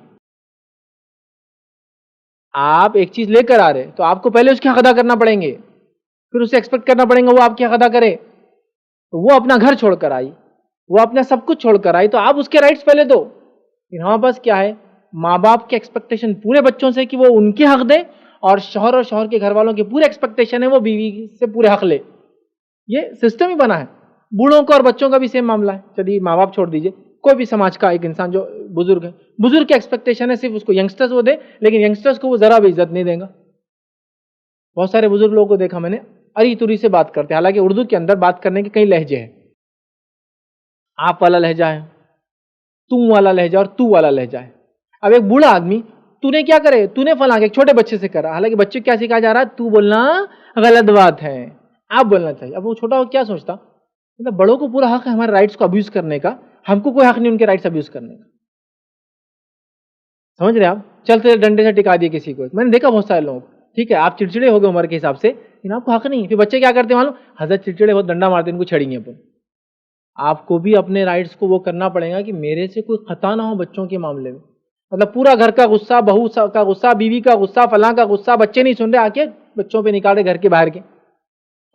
آپ ایک چیز لے کر آ رہے تو آپ کو پہلے اس کے حق ادا کرنا پڑیں گے، پھر اسے ایکسپیکٹ کرنا پڑیں گا وہ آپ کے حق ادا کرے. تو وہ اپنا گھر چھوڑ کر آئی، وہ اپنا سب کچھ چھوڑ کر آئی، تو آپ اس کے رائٹس پہلے دو. ہمارے پاس کیا ہے؟ ماں باپ کے ایکسپیکٹیشن پورے بچوں سے کہ وہ ان کے حق دے، اور شوہر کے گھر والوں کے پورے ایکسپیکٹیشن ہے وہ بیوی سے پورے حق لے. یہ سسٹم ہی بنا ہے. بوڑھوں کا اور بچوں کا بھی سیم معاملہ ہے. چلیے ماں باپ چھوڑ دیجئے، کوئی بھی سماج کا ایک انسان جو بزرگ ہے، بزرگ کی ایکسپیکٹیشن ہے صرف اس کو ینگسٹرز وہ دے، لیکن ینگسٹرز کو وہ ذرا بھی عزت نہیں دے گا. بہت سارے بزرگ لوگوں کو دیکھا میں نے، اری تری سے بات کرتے ہیں، حالانکہ اردو کے اندر بات کرنے کے کئی لہجے ہیں. آپ والا لہجہ ہے، تم والا لہجہ اور تو والا لہجہ ہے. اب ایک بوڑھا آدمی تو نے کیا کرے، تو نے فلاں ایک چھوٹے بچے سے کرا، حالانکہ بچے کیا سکھایا جا رہا ہے؟ تو بولنا غلط بات ہے، آپ بولنا چاہیے. اب وہ چھوٹا کیا سوچتا؟ مطلب بڑوں کو پورا حق ہے ہمارے رائٹس کو ابیوز کرنے کا، ہم کو کوئی حق نہیں ان کے رائٹس ابیوز کرنے کا. سمجھ رہے آپ؟ چلتے ڈنڈے سے ٹکا دیے کسی کو. میں نے دیکھا بہت سارے لوگ، ٹھیک ہے آپ چڑچڑے ہو گئے عمر کے حساب سے، لیکن آپ کو حق نہیں. پھر بچے کیا کرتے ہیں معلوم؟ حضرت چڑچڑے ہو ڈنڈا مارتے، ان کو چھڑیں گے اپن. آپ کو بھی اپنے رائٹس کو وہ کرنا پڑے گا کہ میرے سے کوئی خطا نہ ہو بچوں کے معاملے میں. مطلب پورا گھر کا غصہ، بہو کا غصہ، بیوی کا غصہ، فلاں کا غصہ، بچے نہیں سن رہے، آ کے بچوں پہ نکال رہے گھر کے باہر کے.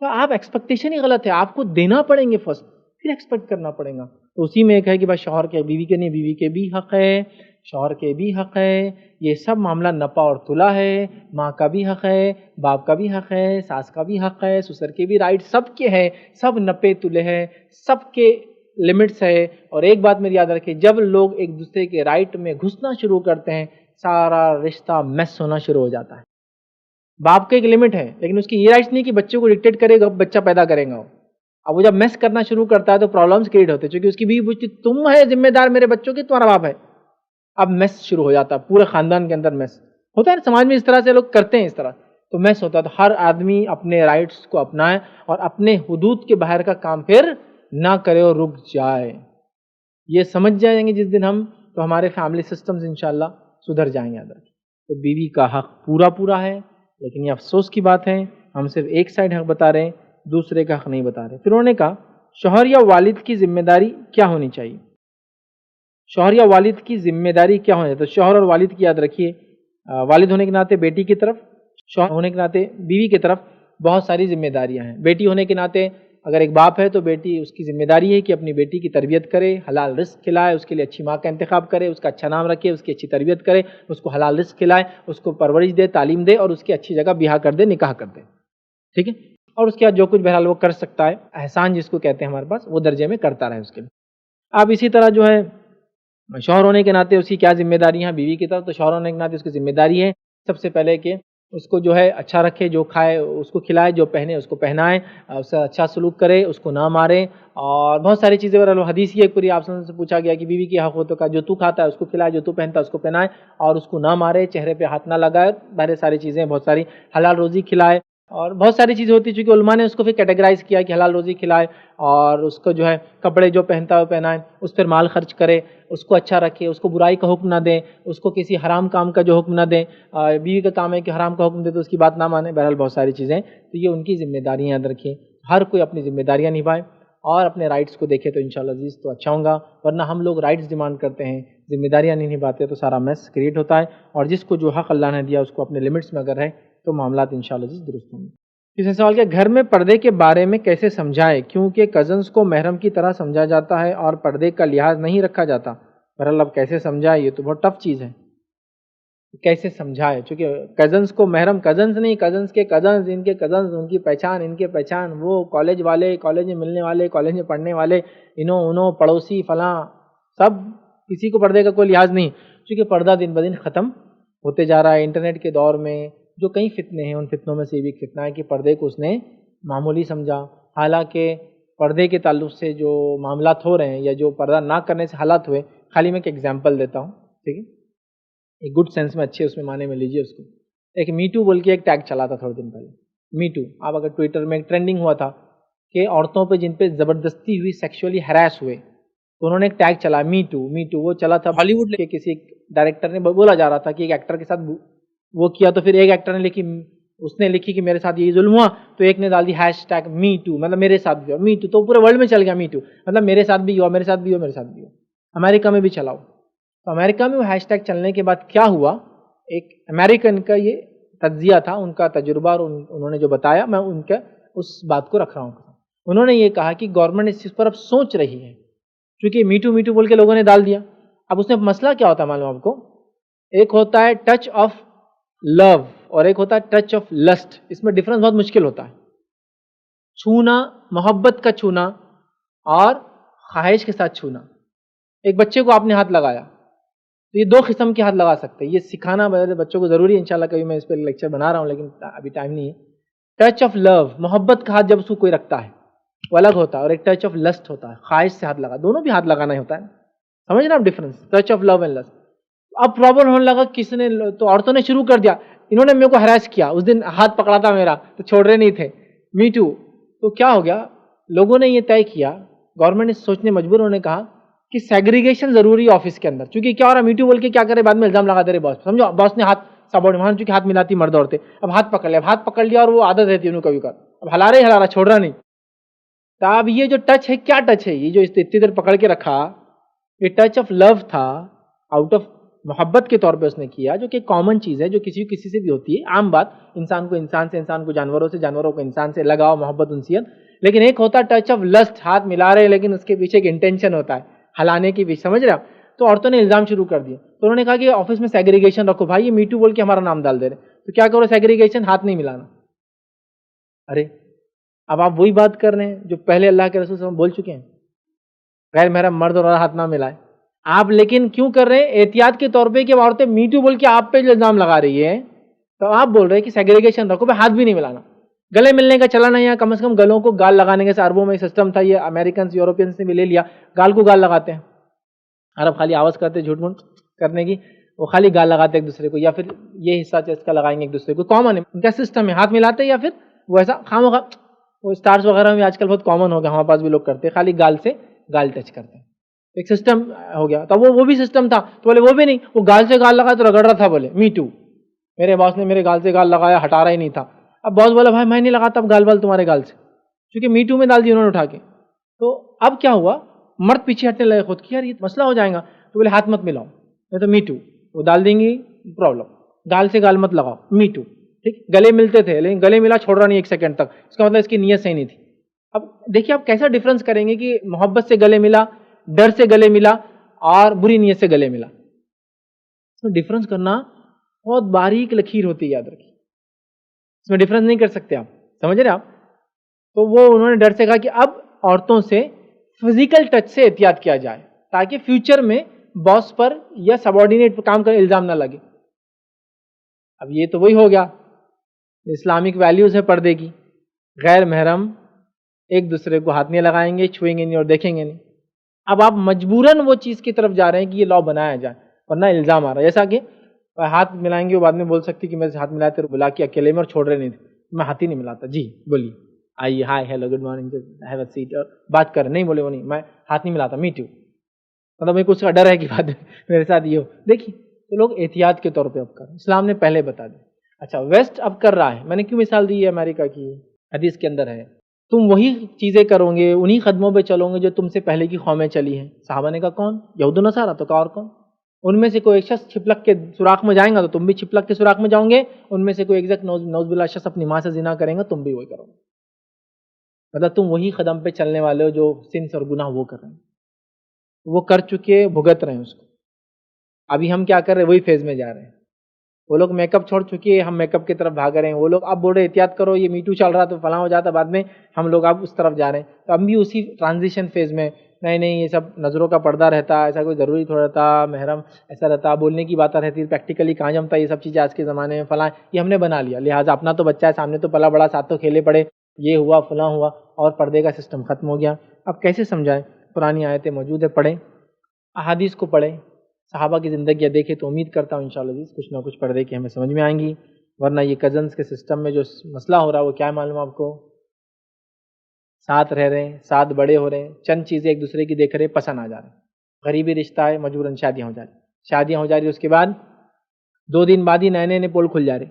تو آپ ایکسپیکٹیشن ہی غلط ہے. آپ کو دینا پڑیں گے فرسٹ، پھر ایکسپیکٹ کرنا پڑے گا. تو اسی میں ایک ہے کہ بھائی شوہر کے بیوی کے نہیں، بیوی کے بھی حق ہے، شوہر کے بھی حق ہے. یہ سب معاملہ نپا اور تلا ہے. ماں کا بھی حق ہے، باپ کا بھی حق ہے، ساس کا بھی حق ہے، سسر کے بھی رائٹ سب کے ہیں. سب نپے تلے ہیں، سب کے لمٹس ہے. اور ایک بات میری یاد رکھیں، جب لوگ ایک دوسرے کے رائٹ میں گھسنا شروع کرتے ہیں سارا رشتہ میس ہونا شروع ہو جاتا ہے. باپ کا ایک لمٹ ہے، لیکن اس کی یہ رائٹس نہیں کہ بچے کو ڈکٹیٹ کرے گا بچہ پیدا کرے گا. اب وہ جب میس کرنا شروع کرتا ہے تو پرابلمس کریٹ ہوتے ہیں، چونکہ اس کی بیوی پوچھتی تم ہے ذمہ دار میرے بچوں کی، تمہارا باپ ہے. اب میس شروع ہو جاتا ہے پورے خاندان کے اندر. میس ہوتا ہے نا سماج میں, اس طرح سے لوگ کرتے ہیں اس طرح, تو میس ہوتا ہے. تو ہر آدمی اپنے رائٹس کو اپنائے اور اپنے حدود کے باہر کا کام پھر نہ کرے اور رک جائے. یہ سمجھ جائیں گے جس دن ہم, تو ہمارے فیملی سسٹمز انشاءاللہ سدھر جائیں گے. ادھر تو بیوی کا حق پورا ہے, لیکن یہ افسوس کی بات ہے ہم صرف ایک سائڈ حق بتا رہے ہیں, دوسرے کا حق نہیں بتا رہے. پھر انہوں نے کہا شوہر یا والد کی ذمہ داری کیا ہونی چاہیے. شوہر یا والد کی ذمہ داری کیا ہونی چاہیے؟ تو شوہر اور والد کی یاد رکھیے, والد ہونے کے ناطے بیٹی کی طرف, شوہر ہونے کے ناطے بیوی کی طرف بہت ساری ذمہ داریاں ہیں. بیٹی ہونے کے ناطے اگر ایک باپ ہے تو بیٹی, اس کی ذمہ داری ہے کہ اپنی بیٹی کی تربیت کرے, حلال رزق کھلائے, اس کے لیے اچھی ماں کا انتخاب کرے, اس کا اچھا نام رکھے, اس کی اچھی تربیت کرے, اس کو حلال رزق کھلائے, اس کو پرورش دے, تعلیم دے, اور اس کی اچھی جگہ بیاہ کر دے, نکاح کر دے. ٹھیک ہے, اور اس کے بعد جو کچھ بہرحال وہ کر سکتا ہے, احسان جس کو کہتے ہیں ہمارے پاس, وہ درجے میں کرتا رہے اس کے لیے. اب اسی طرح جو ہے شوہر ہونے کے ناطے اس کی کیا ذمہ داری ہیں بیوی کی طرف. تو شوہر ہونے کے ناطے اس کی ذمہ داری ہے سب سے پہلے کہ اس کو جو ہے اچھا رکھے, جو کھائے اس کو کھلائے, جو پہنے اس کو پہنائے, اس سے اچھا سلوک کرے, اس کو نہ مارے, اور بہت ساری چیزیں. حدیث یہ پوری آپ سے پوچھا گیا کہ بیوی کی حق ہو تو کا جو تو کھاتا ہے اس کو کھلائے, جو تو پہنتا ہے اس کو پہنائے, اور اس کو نہ مارے, چہرے پہ ہاتھ نہ لگائے, بہت ساری چیزیں, بہت ساری حلال روزی کھلائے, اور بہت ساری چیزیں ہوتی ہیں. چونکہ علماء نے اس کو پھر کیٹیگرائز کیا کہ حلال روزی کھلائے, اور اس کو جو ہے کپڑے جو پہنتا ہے پہنائے, اس پر مال خرچ کرے, اس کو اچھا رکھے, اس کو برائی کا حکم نہ دیں, اس کو کسی حرام کام کا جو حکم نہ دیں. بیوی کا کام ہے کہ حرام کا حکم دے تو اس کی بات نہ مانے. بہرحال بہت ساری چیزیں, تو یہ ان کی ذمہ داریاں یاد رکھیں. ہر کوئی اپنی ذمہ داریاں نبھائے اور اپنے رائٹس کو دیکھے تو انشاءاللہ عزیز تو اچھا ہوگا. ورنہ ہم لوگ رائٹس ڈیمانڈ کرتے ہیں, ذمہ داریاں نہیں نبھاتے, تو سارا میس کریٹ ہوتا ہے. اور جس کو جو حق اللہ نے دیا اس کو اپنے لمٹس میں اگر ہے تو معاملات انشاءاللہ عزیز درست ہوں گے. اس نے سوال کیا گھر میں پردے کے بارے میں کیسے سمجھائے, کیونکہ کزنس کو محرم کی طرح سمجھا جاتا ہے اور پردے کا لحاظ نہیں رکھا جاتا. بہرحال اب کیسے سمجھائے, یہ تو بہت ٹف چیز ہے. کیسے سمجھائے, چونکہ کزنس کو محرم, کزنس نہیں, کزنس کے کزنس, ان کے کزنس, ان کی پہچان, ان کے پہچان, وہ کالج والے, کالج میں ملنے والے, کالج میں پڑھنے والے, انہوں پڑوسی فلاں, سب کسی کو پردے کا کوئی لحاظ نہیں. چونکہ پردہ دن بدن ختم ہوتے جا رہا ہے. انٹرنیٹ کے دور میں جو کئی فتنے ہیں, ان فتنوں میں سے بھی ایک فتنہ ہے کہ پردے کو اس نے معمولی سمجھا. حالانکہ پردے کے تعلق سے جو معاملات ہو رہے ہیں یا جو پردہ نہ کرنے سے حالات ہوئے, خالی میں ایک ایگزامپل دیتا ہوں, ٹھیک ہے, ایک گڈ سینس میں, اچھے اس میں معنی میں لیجیے اس کو. ایک می ٹو بول کے ایک ٹیگ چلا تھا تھوڑے دن پہلے, می ٹو. آپ اگر ٹویٹر میں ایک ٹرینڈنگ ہوا تھا کہ عورتوں پہ جن پہ زبردستی ہوئی, سیکشولی ہراس ہوئے, تو انہوں نے ایک ٹیگ چلا می ٹو, می ٹو. وہ چلا تھا ہالی ووڈ کے کسی ڈائریکٹر نے, بولا جا رہا تھا کہ ایک ایکٹر کے ساتھ وہ کیا, تو پھر ایک ایکٹر نے اس نے لکھی کہ میرے ساتھ یہی ظلم ہوا, تو ایک نے ڈال دی ہیش ٹیگ می ٹو, مطلب میرے ساتھ بھی ہوا, می ٹو. تو پورے ورلڈ میں چل گیا می ٹو, مطلب میرے ساتھ بھی ہوا, میرے ساتھ بھی ہوا, میرے ساتھ بھی ہوا. امریکہ میں بھی چلاؤ. تو امریکہ میں وہ ہیش ٹیگ چلنے کے بعد کیا ہوا, ایک امریکن کا یہ تجزیہ تھا, ان کا تجربہ, اور انہوں نے جو بتایا, میں ان کا اس بات کو رکھ رہا ہوں. انہوں نے یہ کہا کہ گورنمنٹ اس چیز پر اب سوچ رہی ہے, چونکہ می ٹو بول کے لوگوں نے ڈال دیا. اب اس میں مسئلہ کیا ہوتا ہے معلوم آپ کو, ایک ہوتا ہے ٹچ آف لو اور ایک ہوتا ہے ٹچ آف لسٹ. اس میں ڈفرنس بہت مشکل ہوتا ہے. چھونا, محبت کا چھونا, اور خواہش کے ساتھ چھونا. ایک بچے کو آپ نے ہاتھ لگایا, تو یہ دو قسم کے ہاتھ لگا سکتے ہیں. یہ سکھانا بچوں کو ضروری ہے, انشاءاللہ کبھی میں اس پہ لیکچر بنا رہا ہوں, لیکن ابھی ٹائم نہیں ہے. ٹچ آف لو, محبت کا ہاتھ جب اس کو کوئی رکھتا ہے وہ الگ ہوتا ہے, اور ایک ٹچ آف لسٹ ہوتا ہے, خواہش سے ہاتھ لگا. دونوں بھی ہاتھ لگانا ہی ہوتا ہے, سمجھ رہے آپ difference, touch of love and lust. اب پرابلم ہونے لگا, کس نے, تو عورتوں نے شروع کر دیا, انہوں نے میرے کو ہراس کیا, اس دن ہاتھ پکڑا تھا میرا تو چھوڑ رہے نہیں تھے, می ٹو. تو کیا ہو گیا, لوگوں نے یہ طے کیا, گورنمنٹ نے سوچنے مجبور, انہوں نے کہا کہ سیگریگیشن ضروری ہے آفس کے اندر. چونکہ کیا ہو رہا, می ٹو بول کے کیا کرے, بعد میں الزام لگا دے رہے باس. سمجھو, باس نے ہاتھ سبورڈ مان, چونکہ ہاتھ ملاتی مرد عورتیں, اب ہاتھ پکڑ لیا, ہاتھ پکڑ لیا, اور وہ عادت رہتی ہے انہوں کبھی کبھی, اب ہلا رہا چھوڑ رہا نہیں. تو اب یہ جو ٹچ ہے, کیا ٹچ ہے, یہ جو اتنی دیر پکڑ کے رکھا, یہ ٹچ آف لو تھا, آؤٹ آف محبت کے طور پہ اس نے کیا, جو کہ کامن چیز ہے, جو کسی سے بھی ہوتی ہے, عام بات, انسان کو انسان سے, انسان کو جانوروں سے, جانوروں کو انسان سے, لگاؤ, محبت, انسیت. لیکن ایک ہوتا ہے ٹچ آف لسٹ, ہاتھ ملا رہے لیکن اس کے پیچھے ایک انٹینشن ہوتا ہے, ہلانے کی بھی, سمجھ رہے آپ. تو عورتوں نے الزام شروع کر دیا, تو انہوں نے کہا کہ آفس میں سیگریگیشن رکھو. بھائی یہ می ٹو بول کے ہمارا نام ڈال دے رہے, تو کیا کرو, سیگریگیشن, ہاتھ نہیں ملانا. ارے اب آپ وہی بات کر رہے ہیں جو پہلے اللہ کے رسول صلی اللہ علیہ وسلم بول چکے ہیں, غیر محرم مرد اور ہاتھ نہ ملائے. آپ لیکن کیوں کر رہے ہیں, احتیاط کے طور پہ, کہ عورتیں می ٹو بول کے آپ پہ جو الزام لگا رہی ہے, تو آپ بول رہے ہیں کہ سیگریگیشن رکھو, ہاتھ بھی نہیں ملانا. گلے ملنے کا چلنا ہے, یا کم از کم گلوں کو گال لگانے کے, عربوں میں سسٹم تھا, یہ امریکنس یورپینس نے بھی لے لیا, گال کو گال لگاتے ہیں. عرب خالی آواز کرتے, جھوٹ موٹ, کرنے کی, وہ خالی گال لگاتے ایک دوسرے کو, یا پھر یہ حصہ چیسٹ کا لگائیں گے ایک دوسرے کو, کامن ہے ان کا سسٹم ہے, ہاتھ ملاتے یا پھر وہ ایسا خواہ وہ اسٹارس وغیرہ میں آج کل بہت کامن ہو گیا, ہمارے پاس بھی لوگ کرتے ہیں, خالی گال سے گال ٹچ کرتے ہیں, ایک سسٹم ہو گیا. تو وہ بھی سسٹم تھا, تو بولے وہ بھی نہیں, وہ گال سے گال لگا تو رگڑ رہا تھا, بولے می ٹو, میرے باس نے میرے گال سے گال لگایا, ہٹا رہا ہی نہیں تھا. اب باس بولا بھائی میں نہیں لگاتا اب گال بال تمہارے گال سے, کیونکہ می ٹو میں ڈال دی انہوں نے اٹھا کے. تو اب کیا ہوا, مرد پیچھے ہٹنے لگے خود کی, یار یہ مسئلہ ہو جائے گا. تو بولے ہاتھ مت ملاؤ, نہیں تو می ٹو, وہ ڈال دیں گی پرابلم, گال سے گال مت لگاؤ, می ٹو. ٹھیک, گلے ملتے تھے لیکن گلے ملا چھوڑ رہا نہیں ایک سیکنڈ تک, اس کا مطلب اس کی نیت صحیح نہیں تھی. اب دیکھیے آپ کیسا ڈفرنس کریں گے کہ محبت سے گلے ملا, ڈر سے گلے ملا, اور بری نیت سے گلے ملا. اس میں ڈفرنس کرنا بہت باریک لکیر ہوتی ہے, یاد رکھیے, اس میں ڈفرنس نہیں کر سکتے آپ, سمجھ رہے آپ. تو وہ انہوں نے ڈر سے کہا کہ اب عورتوں سے فزیکل ٹچ سے احتیاط کیا جائے تاکہ فیوچر میں باس پر یا سب آرڈینیٹ پر کام کا الزام نہ لگے. اب یہ تو وہی ہو گیا, اسلامک ویلیوز ہے پردے کی, غیر محرم ایک دوسرے کو ہاتھ نہیں لگائیں گے, چھوئیں گے نہیں اور دیکھیں گے نہیں. اب آپ مجبوراً وہ چیز کی طرف جا رہے ہیں کہ یہ لا بنایا جائے, ورنہ الزام آ رہا ہے. جیسا کہ ہاتھ ملائیں گے, وہ بعد میں بول سکتی کہ میں ہاتھ ملائے تھے بلا کے اکیلے میں اور چھوڑ رہے نہیں تھے, میں ہاتھ ہی نہیں ملاتا. جی بولیے, آئیے, hi hello good morning, have a seat, اور بات کر, نہیں بولے وہ نہیں, میں ہاتھ نہیں ملاتا, می ٹو, مطلب میرے کو اس کا ڈر ہے کہ بعد میرے ساتھ یہ ہو. دیکھیے تو لوگ احتیاط کے طور پہ اب کر, اسلام نے پہلے بتا دیا. اچھا ویسٹ اب کر رہا ہے, میں نے کیوں مثال دی ہے امریکہ کی, حدیث کے اندر ہے, تم وہی چیزیں کرو گے, انہی قدموں پہ چلو گے جو تم سے پہلے کی قومیں چلی ہیں. صحابہ نے کہا کون, یہود و نصارہ, تو کہا اور کون. ان میں سے کوئی ایک شخص چھپلک کے سوراخ میں جائیں گا تو تم بھی چھپلک کے سوراخ میں جاؤ گے, ان میں سے کوئی ایک نوز باللہ شخص اپنی ماں سے زنا کریں گا, تم بھی وہی کرو گے. مطلب تم وہی قدم پہ چلنے والے ہو جو سنس اور گناہ وہ کر رہے ہیں, وہ کر چکے, بھگت رہے ہیں اس کو. ابھی ہم کیا کر رہے ہیں, وہی فیز میں جا رہے ہیں. وہ لوگ میک اپ چھوڑ چکے, ہم میک اپ کی طرف بھاگ رہے ہیں. وہ لوگ اب بول رہے احتیاط کرو, یہ می ٹو چل رہا تو فلاں ہو جاتا, بعد میں ہم لوگ اب اس طرف جا رہے ہیں. تو ہم بھی اسی ٹرانزیشن فیز میں, نہیں یہ سب نظروں کا پردہ رہتا, ایسا کوئی ضروری تھوڑا رہتا, محرم ایسا رہتا, بولنے کی باتیں رہتی, پریکٹیکلی کہاں جمتا یہ سب چیزیں آج کے زمانے میں, فلاں یہ ہم نے بنا لیا. لہٰذا اپنا تو بچہ ہے سامنے, تو پلا بڑا, ساتھ تو کھیلے پڑے, یہ ہوا فلاں ہوا, اور پردے کا سسٹم ختم ہو گیا. اب کیسے سمجھائیں, پرانی آیتیں موجود ہے, پڑھیں, احادیث کو پڑھیں, صحابہ کی زندگیاں دیکھیں, تو امید کرتا ہوں انشاءاللہ جی کچھ نہ کچھ پردے کی ہمیں سمجھ میں آئیں گی. ورنہ یہ کزنس کے سسٹم میں جو مسئلہ ہو رہا ہے وہ کیا معلوم آپ کو, ساتھ رہ رہے ہیں, ساتھ بڑے ہو رہے ہیں, چند چیزیں ایک دوسرے کی دیکھ رہے, پسند آ جا رہے ہیں, غریبی رشتہ ہے, مجبوراً شادیاں ہو جا رہی, اس کے بعد 2 دن بعد ہی نئے نئے پول کھل جا رہے.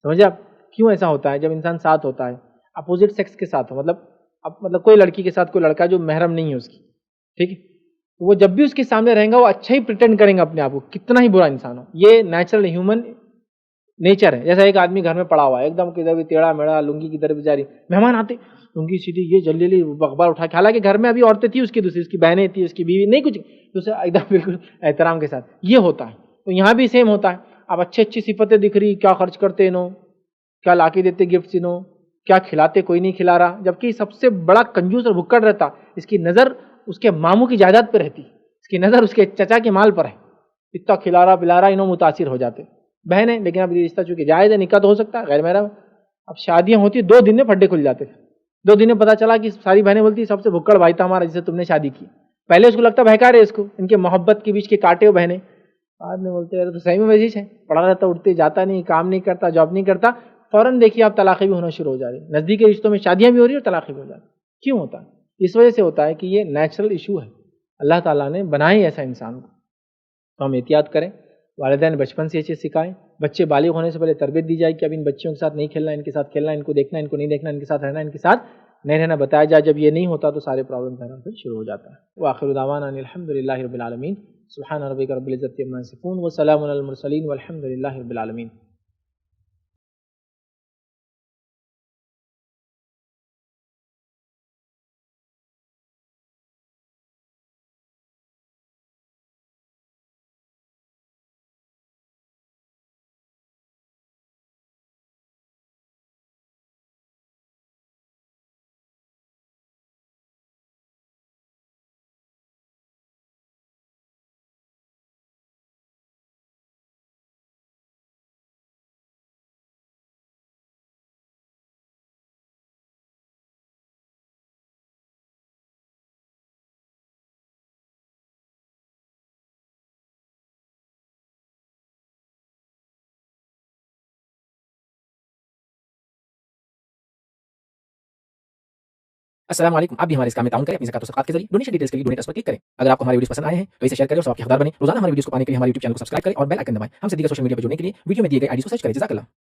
سمجھے آپ کیوں ایسا ہوتا ہے؟ جب انسان ساتھ ہوتا ہے, اپوزٹ سیکس کے ساتھ ہو, مطلب کوئی لڑکی کے ساتھ کوئی لڑکا جو محرم نہیں ہے اس کی, ٹھیک ہے, وہ جب بھی اس کے سامنے رہیں گا وہ اچھا ہی پریٹینڈ کریں گا اپنے آپ کو, کتنا ہی برا انسان ہو. یہ نیچرل ہیومن نیچر ہے. جیسا ایک آدمی گھر میں پڑا ہوا ہے, ایک دم کدھر بھی ٹیڑھا میڑا, لنگی کی طرف بھی جاری, مہمان آتے لنگی سیدھی, یہ جلدی اخبار اٹھا کے, حالانکہ گھر میں ابھی عورتیں تھیں, اس کی دوسری, اس کی بہنیں تھیں, اس کی بیوی, نہیں کچھ دوسرے, ایک دم بالکل احترام کے ساتھ. یہ ہوتا ہے. تو یہاں بھی سیم ہوتا ہے. اب اچھی صفتیں دکھ رہی, کیا خرچ کرتے انہوں, کیا لا کے دیتے گفٹس انہوں, کیا کھلاتے, کوئی نہیں کھلا رہا, جبکہ سب سے بڑا کنجوس اور بھکڑ رہتا, اس کی نظر اس کے ماموں کی جائیداد پہ رہتی, اس کی نظر اس کے چچا کے مال پر ہے, اتنا کھلا رہا پلا رہا, انہوں متاثر ہو جاتے. بہنیں, لیکن اب یہ رشتہ چونکہ جائز ہے, نکاح تو ہو سکتا ہے غیر محرم. اب شادیاں ہوتی 2 دن میں پھڈے کھل جاتے. 2 دن میں پتا چلا کہ ساری بہنیں بولتی سب سے بھکڑ بھائی تھا ہمارا جس سے تم نے شادی کی. پہلے اس کو لگتا بہکا رہے اس کو, ان کے محبت کے بیچ کے کاٹے ہو بہنیں, بعد میں بولتے ہیں تو صحیح میں وزیش ہے, پڑھا رہتا, اٹھتے جاتا نہیں, کام نہیں کرتا, جاب نہیں کرتا, فوراً دیکھیے آپ طلاقیں بھی ہونا شروع ہو جا رہی. نزدیکی رشتوں میں شادیاں بھی ہو رہی اور طلاقیں بھی ہو جا رہی. کیوں ہوتا ہے؟ اس وجہ سے ہوتا ہے کہ یہ نیچرل ایشو ہے, اللہ تعالیٰ نے بنایا ایسا انسان کو. تو ہم احتیاط کریں, والدین بچپن سے یہ چیز سکھائیں, بچے بالغ ہونے سے پہلے تربیت دی جائے کہ اب ان بچیوں کے ساتھ نہیں کھیلنا, ان کے ساتھ کھیلنا, ان کو دیکھنا, ان کو نہیں دیکھنا, ان کے ساتھ رہنا, ان کے ساتھ نہیں رہنا بتایا جائے. جب یہ نہیں ہوتا تو سارے پرابلم پیدا پھر شروع ہو جاتا ہے. وآخر دعوانا ان الحمد للہ رب العالمین. سبحان ربک رب العزت عما یصفون وسلام علی المرسلین والحمد للہ رب العالمین. السلام علیکم. آپ بھی ہمارے اس کام میں تعاون کریں اپنی زکات و صدقات کے ذریعے. ڈونیشن ڈیٹیلز کے لیے ڈونیٹ اس پر کلک کریں. اگر آپ کو ہمارے ویڈیوز پسند آئے ہیں تو اسے شیئر کریں اور ثواب کے حقدار بنیں. روزانہ ہمارے ویڈیوز کو پانے کے لیے ہمارے یوٹیوب چینل کو سبسکرائب کریں اور بیل آئکن دبائیں. ہم سے دیگر سوشل میڈیا پر جڑنے کے لیے ویڈیو میں دیے گئے آئی ڈی کو سرچ کریں. جزاک اللہ.